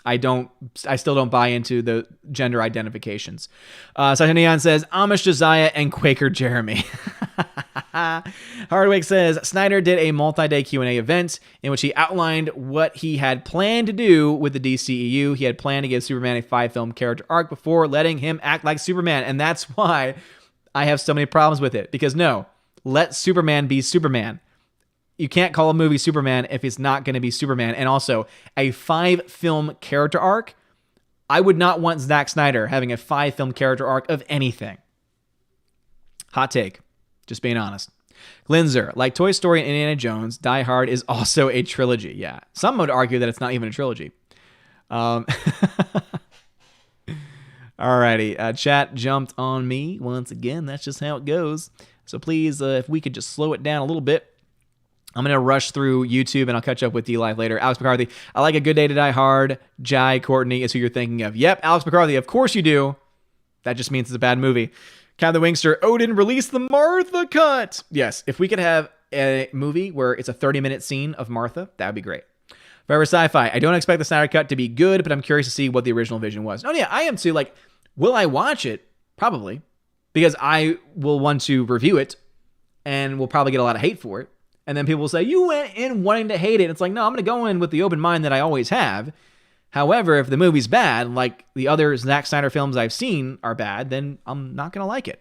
I still don't buy into the gender identifications. Sasha Neon says, Amish Josiah and Quaker Jeremy. Hardwick says, Snyder did a multi-day Q&A event in which he outlined what he had planned to do with the DCEU. He had planned to give Superman a 5-film character arc before letting him act like Superman. And that's why I have so many problems with it. Because no, let Superman be Superman. You can't call a movie Superman if it's not going to be Superman. And also, a 5-film character arc. I would not want Zack Snyder having a 5-film character arc of anything. Hot take. Just being honest. Glinzer, like Toy Story and Indiana Jones, Die Hard is also a trilogy. Yeah. Some would argue that it's not even a trilogy. Alrighty. Chat jumped on me once again. That's just how it goes. So please, if we could just slow it down a little bit. I'm going to rush through YouTube and I'll catch up with you live later. Alex McCarthy, I like A Good Day to Die Hard. Jai Courtney is who you're thinking of. Yep, Alex McCarthy, of course you do. That just means it's a bad movie. Cat the Wingster, Odin released the Martha cut. Yes, if we could have a movie where it's a 30-minute scene of Martha, that would be great. Forever Sci-Fi, I don't expect the Snyder Cut to be good, but I'm curious to see what the original vision was. Oh yeah, I am too. Like, will I watch it? Probably. Because I will want to review it, and will probably get a lot of hate for it. And then people will say, you went in wanting to hate it. It's like, no, I'm going to go in with the open mind that I always have. However, if the movie's bad, like the other Zack Snyder films I've seen are bad, then I'm not going to like it.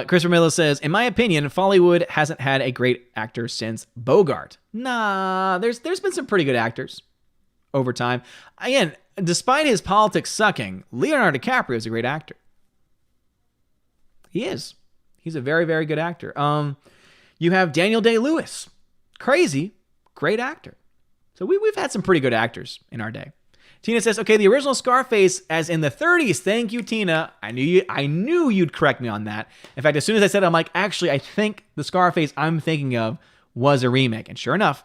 Christopher Miller says, in my opinion, Follywood hasn't had a great actor since Bogart. Nah, there's been some pretty good actors over time. Again, despite his politics sucking, Leonardo DiCaprio is a great actor. He is. He's a very, very good actor. You have Daniel Day-Lewis. Crazy. Great actor. So we've had some pretty good actors in our day. Tina says, okay, the original Scarface as in the 30s. Thank you, Tina. I knew you'd correct me on that. In fact, as soon as I said it, I'm like, actually, I think the Scarface I'm thinking of was a remake. And sure enough,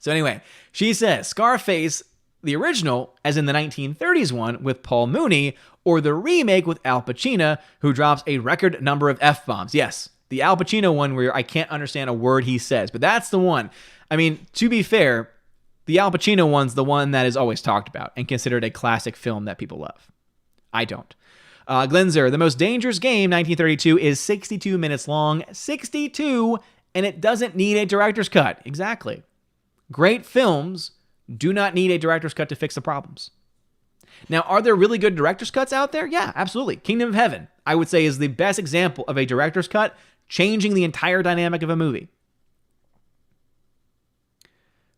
So anyway, she says Scarface, the original, as in the 1930s one with Paul Mooney, or the remake with Al Pacino, who drops a record number of F-bombs. Yes, the Al Pacino one where I can't understand a word he says, but that's the one. I mean, to be fair, the Al Pacino one's the one that is always talked about and considered a classic film that people love. I don't. Glenzer, The Most Dangerous Game, 1932, is 62 minutes long. 62, and it doesn't need a director's cut. Exactly. Great films do not need a director's cut to fix the problems. Now, are there really good director's cuts out there? Yeah, absolutely. Kingdom of Heaven, I would say, is the best example of a director's cut changing the entire dynamic of a movie.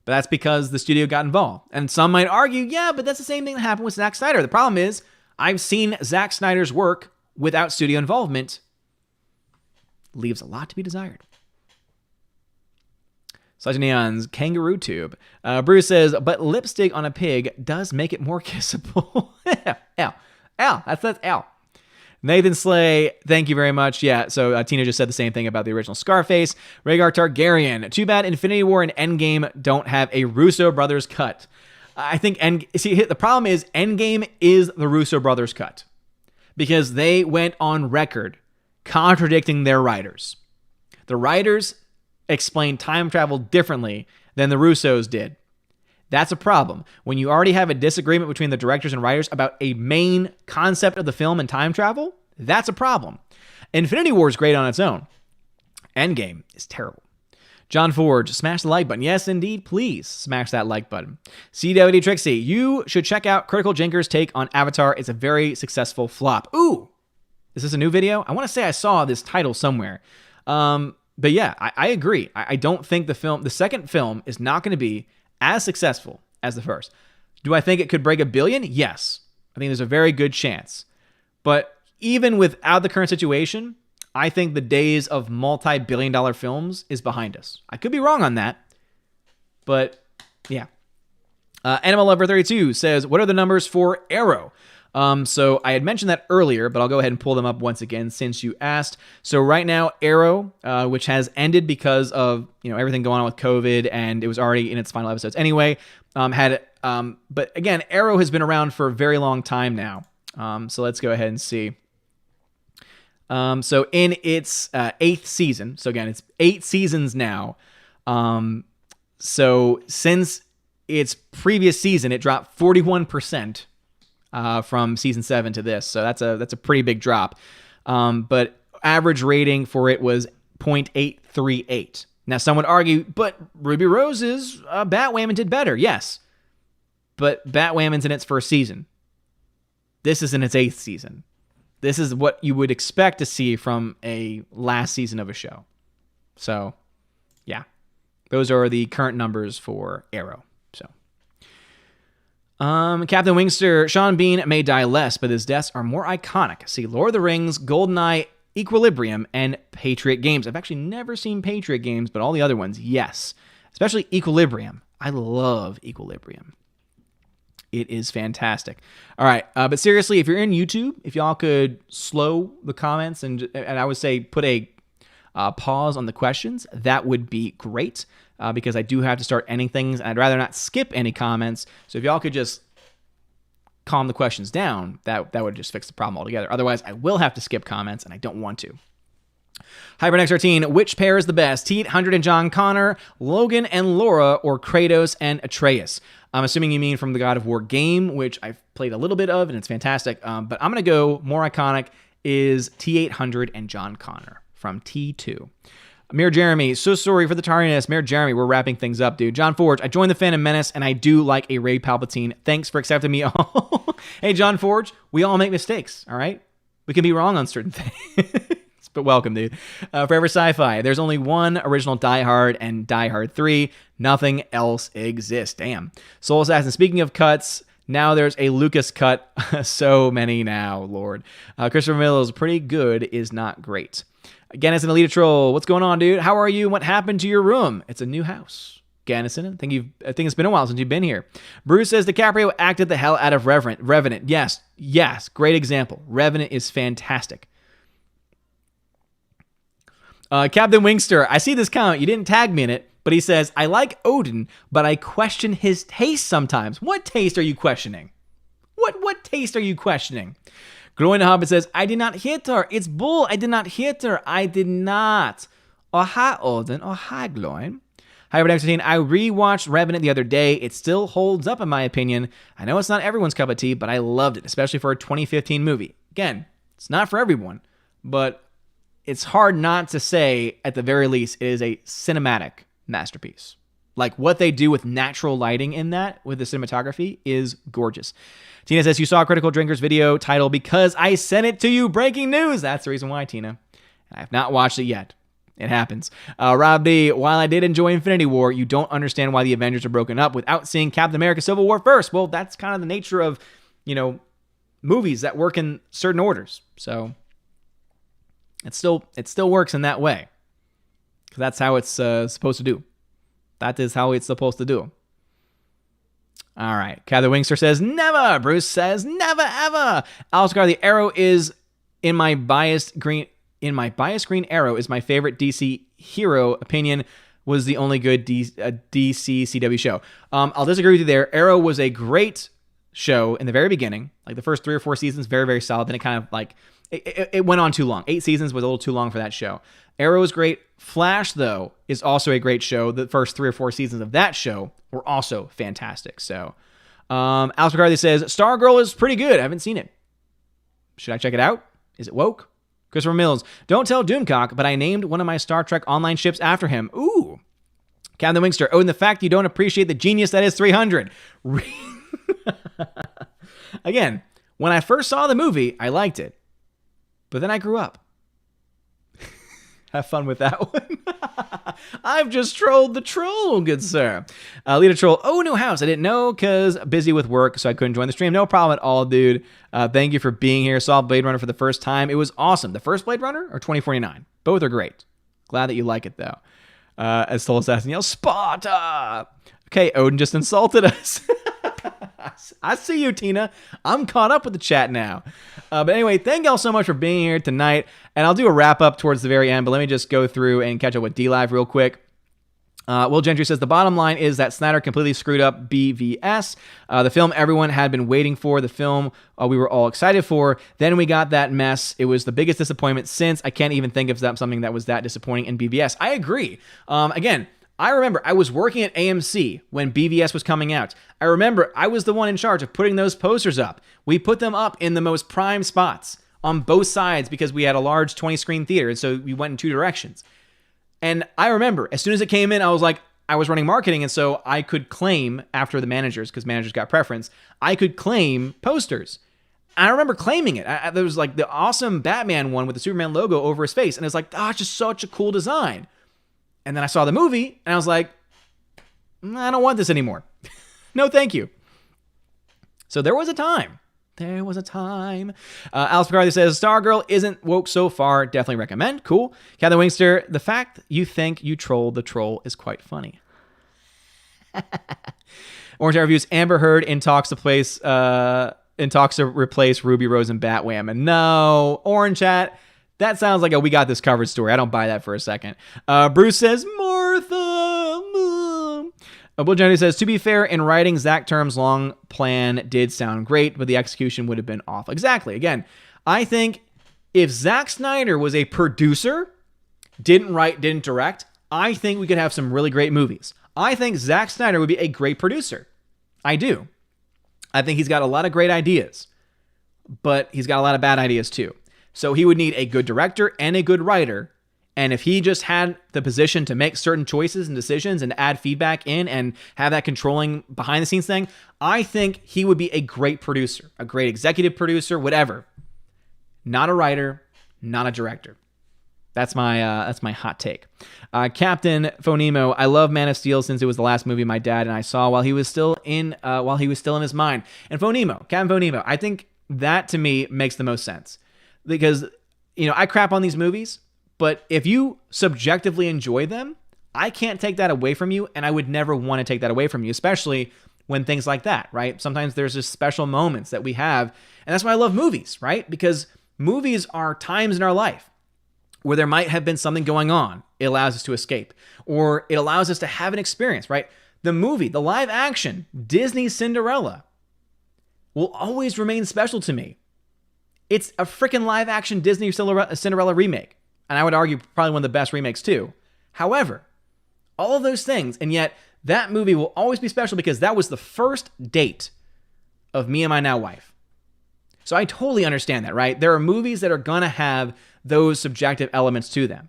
But that's because the studio got involved. And some might argue, yeah, but that's the same thing that happened with Zack Snyder. The problem is, I've seen Zack Snyder's work without studio involvement. Leaves a lot to be desired. Such Neon's Kangaroo Tube. Bruce says, but lipstick on a pig does make it more kissable. Ow. That's Ow. Nathan Slay, thank you very much. Yeah, so Tina just said the same thing about the original Scarface. Rhaegar Targaryen, too bad Infinity War and Endgame don't have a Russo brothers cut. I think, the problem is Endgame is the Russo brothers cut because they went on record contradicting their writers. The writers explained time travel differently than the Russos did. That's a problem. When you already have a disagreement between the directors and writers about a main concept of the film and time travel, that's a problem. Infinity War is great on its own. Endgame is terrible. John Forge, smash the like button. Yes, indeed, please smash that like button. CWD Trixie, you should check out Critical Jinker's take on Avatar. It's a very successful flop. Ooh, is this a new video? I want to say I saw this title somewhere. But yeah, I agree. I don't think the second film is not going to be as successful as the first. Do I think it could break $1 billion? Yes. I think there's a very good chance. But even without the current situation, I think the days of multi-billion-dollar films is behind us. I could be wrong on that, but yeah. Animal Lover 32 says, what are the numbers for Arrow? So I had mentioned that earlier, but I'll go ahead and pull them up once again since you asked. So right now, Arrow, which has ended because of everything going on with COVID, and it was already in its final episodes anyway, but again, Arrow has been around for a very long time now. So let's go ahead and see. So in its 8th season, so again, it's 8 seasons now. So since its previous season, it dropped 41%. From season 7 to this. So that's a pretty big drop. But average rating for it was 0.838. Now, some would argue, but Ruby Rose's Batwoman did better. Yes. But Batwoman's in its first season. This is in its 8th season. This is what you would expect to see from a last season of a show. So, yeah. Those are the current numbers for Arrow. Captain Wingster, Sean Bean may die less, but his deaths are more iconic. See Lord of the Rings, GoldenEye, Equilibrium, and Patriot Games. I've actually never seen Patriot Games, but all the other ones, yes. Especially Equilibrium. I love Equilibrium. It is fantastic. All right, but seriously, if you're in YouTube, if y'all could slow the comments and I would say put a pause on the questions, that would be great. Because I do have to start ending things, and I'd rather not skip any comments. So if y'all could just calm the questions down, that would just fix the problem altogether. Otherwise, I will have to skip comments, and I don't want to. HyperNex13, which pair is the best? T-800 and John Connor, Logan and Laura, or Kratos and Atreus? I'm assuming you mean from the God of War game, which I've played a little bit of, and it's fantastic. But I'm going to go more iconic is T-800 and John Connor from T2. Mayor Jeremy, so sorry for the tardiness. Mayor Jeremy, we're wrapping things up, dude. John Forge, I joined the Phantom Menace, and I do like a Rey Palpatine. Thanks for accepting me all. Hey, John Forge, we all make mistakes, all right? We can be wrong on certain things. But welcome, dude. Forever Sci-Fi, there's only one original Die Hard and Die Hard 3. Nothing else exists. Damn. Soul Assassin, speaking of cuts, now there's a Lucas cut. So many now, Lord. Christopher Miller's pretty good is not great. Again, it's an Elite Troll. What's going on, dude? How are you? What happened to your room? It's a new house. Gannison, I think it's been a while since you've been here. Bruce says DiCaprio acted the hell out of Revenant. Yes, great example. Revenant is fantastic. Captain Wingster, I see this comment. You didn't tag me in it, But he says, I like Odin, but I question his taste sometimes. What taste are you questioning? What taste are you questioning? Growing Hobbit says, I did not hit her. It's bull. I did not hit her. I did not. Oh, hi, Odin. Oh, hi, Gloin. Hi, Red I rewatched Revenant the other day. It still holds up, in my opinion. I know it's not everyone's cup of tea, but I loved it, especially for a 2015 movie. Again, it's not for everyone, but it's hard not to say, at the very least, it is a cinematic masterpiece. Like, what they do with natural lighting in that, with the cinematography, is gorgeous. Tina says, you saw Critical Drinkers video title because I sent it to you. Breaking news. That's the reason why, Tina. I have not watched it yet. It happens. Rob D, while I did enjoy Infinity War, you don't understand why the Avengers are broken up without seeing Captain America Civil War first. Well, that's kind of the nature of, movies that work in certain orders. So it still works in that way. Because that's how it's supposed to do. That is how it's supposed to do. All right. Cather Wingster says, never. Bruce says, never, ever. Oscar, the arrow is in my biased green Arrow is my favorite DC hero. Opinion was the only good DC CW show. I'll disagree with you there. Arrow was a great show in the very beginning, like the first 3 or 4 seasons, very, very solid. Then it kind of it went on too long. 8 seasons was a little too long for that show. Arrow is great. Flash, though, is also a great show. The first 3 or 4 seasons of that show were also fantastic. So, Alex McCarthy says, Stargirl is pretty good. I haven't seen it. Should I check it out? Is it woke? Christopher Mills, don't tell Doomcock, but I named one of my Star Trek online ships after him. Ooh. Captain Wingster, and the fact you don't appreciate the genius that is 300. Again, when I first saw the movie, I liked it. But then I grew up. Have fun with that one. I've just trolled the troll, good sir. Lita Troll, new house. I didn't know because busy with work, so I couldn't join the stream. No problem at all, dude. Thank you for being here. Saw Blade Runner for the first time. It was awesome. The first Blade Runner or 2049? Both are great. Glad that you like it, though. As Soul Assassin yells, Sparta! Okay, Odin just insulted us. I see you, Tina. I'm caught up with the chat now. But anyway, thank y'all so much for being here tonight. And I'll do a wrap up towards the very end, but let me just go through and catch up with D-Live real quick. Will Gentry says, the bottom line is that Snyder completely screwed up BVS. The film everyone had been waiting for, the film we were all excited for. Then we got that mess. It was the biggest disappointment since. I can't even think of something that was that disappointing in BVS. I agree. Again, I remember I was working at AMC when BVS was coming out. I remember I was the one in charge of putting those posters up. We put them up in the most prime spots on both sides because we had a large 20-screen theater, and so we went in 2 directions. And I remember as soon as it came in, I was running marketing, and so I could claim after the managers, because managers got preference, I could claim posters. And I remember claiming it. There was like the awesome Batman one with the Superman logo over his face, and it was like, it's just such a cool design. And then I saw the movie, and I was like, I don't want this anymore. No, thank you. So there was a time. Alice McCarthy says, Stargirl isn't woke so far. Definitely recommend. Cool. Catherine Wingster, the fact you think you trolled the troll is quite funny. Orange Reviews, Amber Heard in talks to replace Ruby Rose and Batwoman. No, Orange Chat. That sounds like a we got this covered story. I don't buy that for a second. Bruce says, Martha. Will Johnny says, to be fair, in writing, Zach Term's long plan did sound great, but the execution would have been off. Exactly. Again, I think if Zack Snyder was a producer, didn't write, didn't direct, I think we could have some really great movies. I think Zack Snyder would be a great producer. I do. I think he's got a lot of great ideas, but he's got a lot of bad ideas too. So he would need a good director and a good writer. And if he just had the position to make certain choices and decisions and add feedback in and have that controlling behind the scenes thing, I think he would be a great producer, a great executive producer, whatever. Not a writer, not a director. That's my hot take. Captain Phonemo, I love Man of Steel since it was the last movie my dad and I saw while he was still in his mind. And Captain Phonemo, I think that to me makes the most sense. Because, I crap on these movies, but if you subjectively enjoy them, I can't take that away from you, and I would never want to take that away from you, especially when things like that, right? Sometimes there's just special moments that we have, and that's why I love movies, right? Because movies are times in our life where there might have been something going on. It allows us to escape, or it allows us to have an experience, right? The movie, the live action Disney Cinderella will always remain special to me. It's a freaking live action Disney Cinderella remake. And I would argue probably one of the best remakes too. However, all of those things, and yet that movie will always be special because that was the first date of me and my now wife. So I totally understand that, right? There are movies that are going to have those subjective elements to them.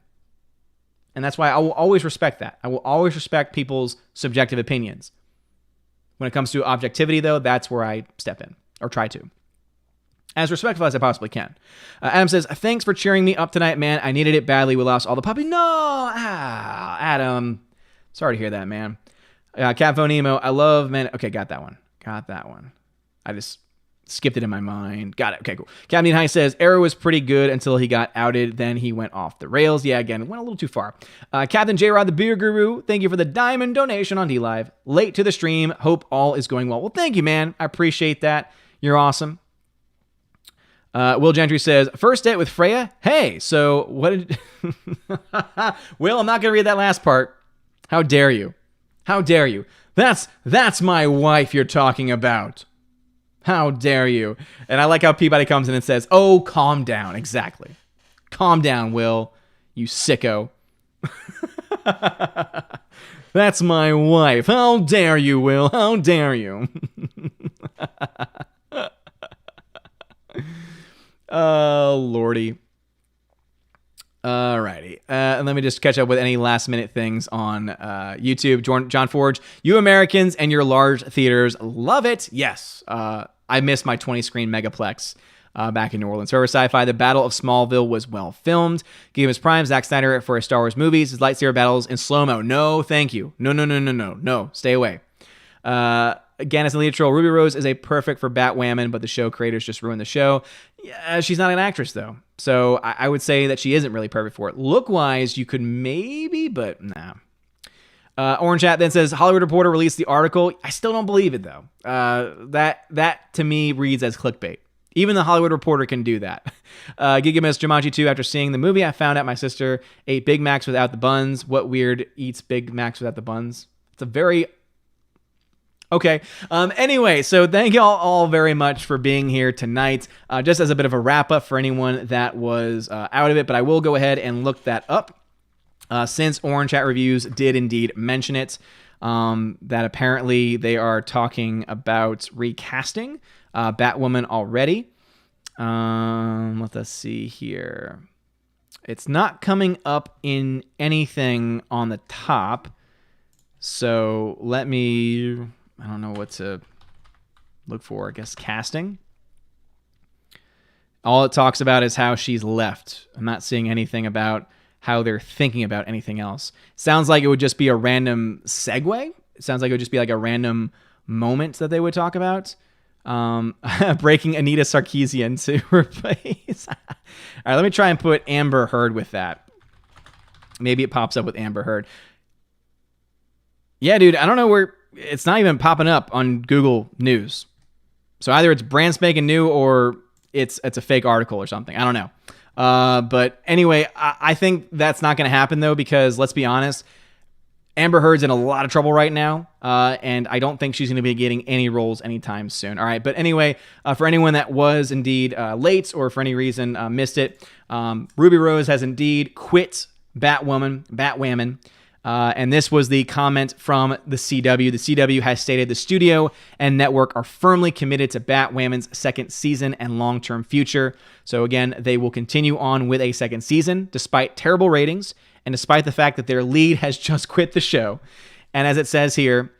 And that's why I will always respect that. I will always respect people's subjective opinions. When it comes to objectivity, though, that's where I step in, or try to. As respectful as I possibly can. Adam says, thanks for cheering me up tonight, man. I needed it badly. We lost all the puppy. No! Adam. Sorry to hear that, man. Cat Phone Emo. I love, man. Okay, got that one. I just skipped it in my mind. Got it. Okay, cool. Captain High says, Arrow was pretty good until he got outed. Then he went off the rails. Yeah, again, went a little too far. Captain J-Rod, the beer guru. Thank you for the diamond donation on D-Live. Late to the stream. Hope all is going well. Well, thank you, man. I appreciate that. You're awesome. Will Gentry says, first date with Freya? Hey, so what did... Will, I'm not going to read that last part. How dare you? How dare you? That's my wife you're talking about. How dare you? And I like how Peabody comes in and says, oh, calm down. Exactly. Calm down, Will, you sicko. That's my wife. How dare you, Will? How dare you? Oh, Lordy. Alrighty. And let me just catch up with any last minute things on YouTube. John Forge, you Americans and your large theaters love it. Yes. I miss my 20 screen megaplex back in New Orleans. Horror Sci-Fi, the Battle of Smallville was well filmed. Game is Prime, Zack Snyder for his Star Wars movies, his lightsaber battles in slow-mo. No, thank you. No, stay away. Gannis and Leotroll, Ruby Rose is a perfect for Batwoman, but the show creators just ruined the show. Yeah, she's not an actress, though. So I would say that she isn't really perfect for it. Look-wise, you could maybe, but nah. Orange Hat then says, Hollywood Reporter released the article. I still don't believe it, though. That to me reads as clickbait. Even the Hollywood Reporter can do that. Gigamus Jumanji 2, after seeing the movie, I found out my sister ate Big Macs without the buns. What weird eats Big Macs without the buns? It's a very... Okay. Anyway, so thank y'all all very much for being here tonight. Just as a bit of a wrap-up for anyone that was out of it, but I will go ahead and look that up. Since Orange Hat Reviews did indeed mention it, that apparently they are talking about recasting Batwoman already. Let us see here. It's not coming up in anything on the top, so let me... I don't know what to look for. I guess casting. All it talks about is how she's left. I'm not seeing anything about how they're thinking about anything else. Sounds like it would just be a random segue. It sounds like it would just be like a random moment that they would talk about. Breaking Anita Sarkeesian to replace. All right, let me try and put Amber Heard with that. Maybe it pops up with Amber Heard. Yeah, dude, I don't know where... It's not even popping up on Google News. So either it's brand spanking new or it's a fake article or something. I don't know. But anyway, I think that's not going to happen, though, because let's be honest, Amber Heard's in a lot of trouble right now, and I don't think she's going to be getting any roles anytime soon. All right, but anyway, for anyone that was indeed late or for any reason missed it, Ruby Rose has indeed quit Batwoman. And this was the comment from the CW. The CW has stated the studio and network are firmly committed to Batwoman's second season and long-term future. So again, they will continue on with a second season despite terrible ratings and despite the fact that their lead has just quit the show. And as it says here,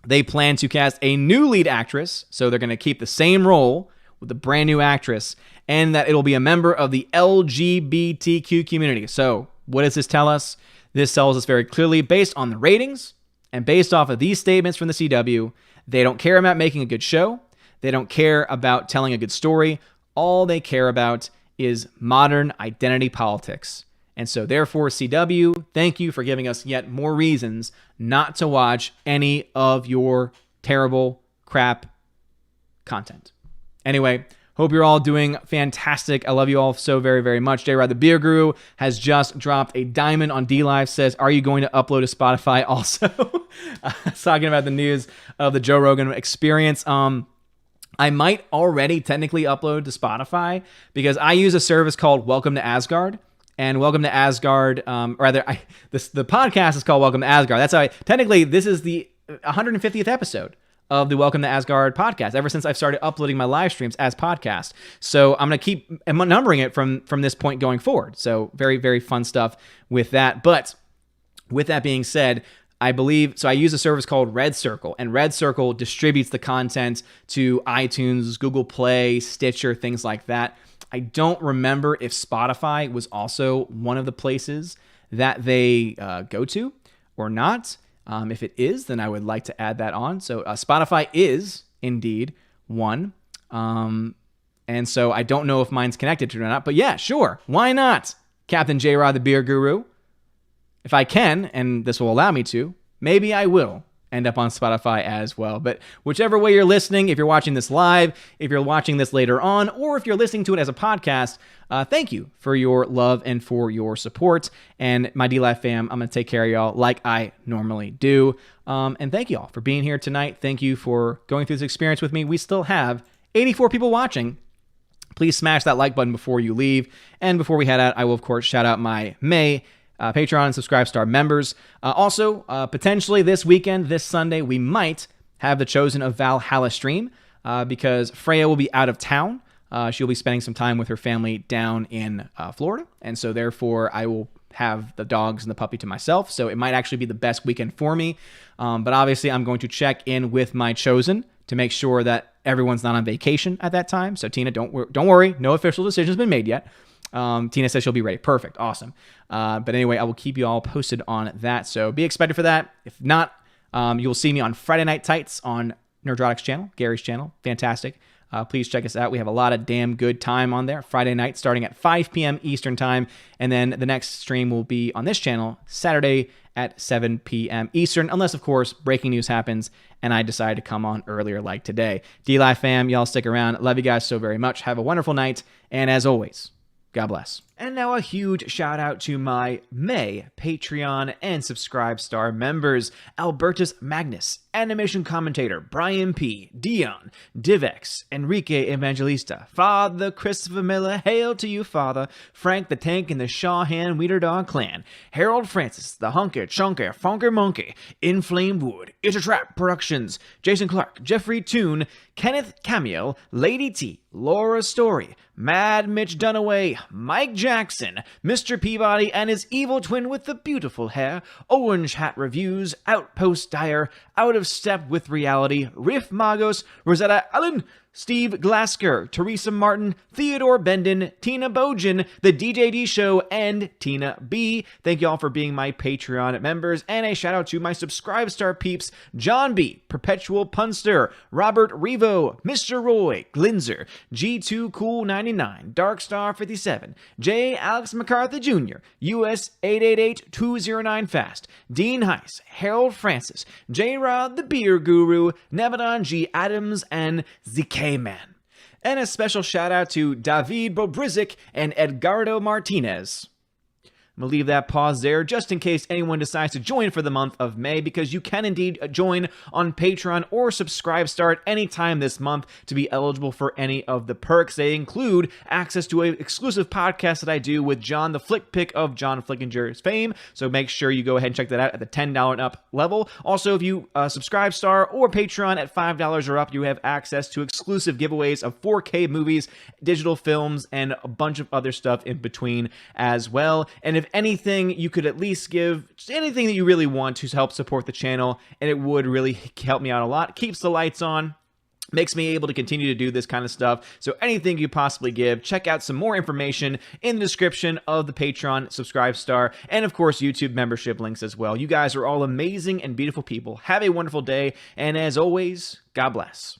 they plan to cast a new lead actress. So they're going to keep the same role with a brand new actress, and that it'll be a member of the LGBTQ community. So what does this tell us? This tells us very clearly, based on the ratings and based off of these statements from the CW, they don't care about making a good show. They don't care about telling a good story. All they care about is modern identity politics. And so therefore, CW, thank you for giving us yet more reasons not to watch any of your terrible crap content. Anyway, Hope you're all doing fantastic. I love you all so very, very much. J-Rod the Beer Guru has just dropped a diamond on D-Live, says, are you going to upload to Spotify also? Talking about the news of the Joe Rogan Experience. I might already technically upload to Spotify because I use a service called Welcome to Asgard. And Welcome to Asgard, the podcast is called Welcome to Asgard. That's how technically, this is the 150th episode of the Welcome to Asgard podcast, ever since I've started uploading my live streams as podcasts. So I'm going to keep numbering it from this point going forward. So very, very fun stuff with that. But with that being said, I use a service called Red Circle, and Red Circle distributes the content to iTunes, Google Play, Stitcher, things like that. I don't remember if Spotify was also one of the places that they go to or not. If it is, then I would like to add that on. So Spotify is indeed one. And so I don't know if mine's connected to it or not. But yeah, sure. Why not? Captain J-Rod the Beer Guru. If I can, and this will allow me to, maybe I will end up on Spotify as well. But whichever way you're listening, if you're watching this live, if you're watching this later on, or if you're listening to it as a podcast, thank you for your love and for your support. And my D-Live fam, I'm going to take care of y'all like I normally do. And thank you all for being here tonight. Thank you for going through this experience with me. We still have 84 people watching. Please smash that like button before you leave. And before we head out, I will, of course, shout out my May Patreon and Subscribe Star members. Also, potentially this weekend, this Sunday, we might have the Chosen of Valhalla stream because Freya will be out of town. She'll be spending some time with her family down in Florida. And so therefore, I will have the dogs and the puppy to myself. So it might actually be the best weekend for me. But obviously, I'm going to check in with my Chosen to make sure that everyone's not on vacation at that time. So Tina, don't worry. No official decision has been made yet. Tina says she'll be ready. Perfect. Awesome. But anyway, I will keep you all posted on that. So be excited for that. If not, you'll see me on Friday Night Tights on Nerdrotic's channel, Gary's channel. Fantastic. Please check us out. We have a lot of damn good time on there. Friday night starting at 5 p.m. Eastern time. And then the next stream will be on this channel Saturday at 7 p.m. Eastern. Unless, of course, breaking news happens and I decide to come on earlier like today. D-Live fam, y'all stick around. Love you guys so very much. Have a wonderful night. And as always, God bless. And now a huge shout out to my May Patreon and Subscribe Star members: Albertus Magnus, Animation Commentator Brian P., Dion, Divex, Enrique Evangelista, Father Christopher Miller, hail to you, Father, Frank the Tank and the Shawhan Weeder Dog Clan, Harold Francis, the Hunker Chunker Funker Monkey, Inflamed Wood, It's a Trap Productions, Jason Clark, Jeffrey Toon, Kenneth Camiel, Lady T, Laura Story, Mad Mitch Dunaway, Mike Jackson, Mr. Peabody and his evil twin with the beautiful hair, Orange Hat Reviews, Outpost Dyer, Out of Step with Reality, Riff Magos, Rosetta Allen, Steve Glasker, Teresa Martin, Theodore Bendon, Tina Bojan, The DJD Show, and Tina B. Thank you all for being my Patreon members, and a shout out to my Subscribe Star peeps: John B., Perpetual Punster, Robert Revo, Mr. Roy, Glinzer, G2 Cool 99, Darkstar 57, J. Alex MacArthur Jr., US 888209 Fast, Dean Heiss, Harold Francis, J-Rod the Beer Guru, Nevadon G. Adams, and ZK Man. And a special shout out to David Bobrizik and Edgardo Martinez. I'm going to leave that pause there just in case anyone decides to join for the month of May, because you can indeed join on Patreon or Subscribe Star at any time this month to be eligible for any of the perks. They include access to an exclusive podcast that I do with John, the Flick Pick of John Flickinger's fame. So make sure you go ahead and check that out at the $10 and up level. Also, if you Subscribe Star or Patreon at $5 or up, you have access to exclusive giveaways of 4K movies, digital films, and a bunch of other stuff in between as well. And if anything, you could at least give just anything that you really want to help support the channel, and it would really help me out a lot. Keeps the lights on, makes me able to continue to do this kind of stuff. So anything you possibly give, check out some more information in the description of the Patreon, Subscribe Star, and of course YouTube membership links as well. You guys are all amazing and beautiful people. Have a wonderful day, and as always, God bless.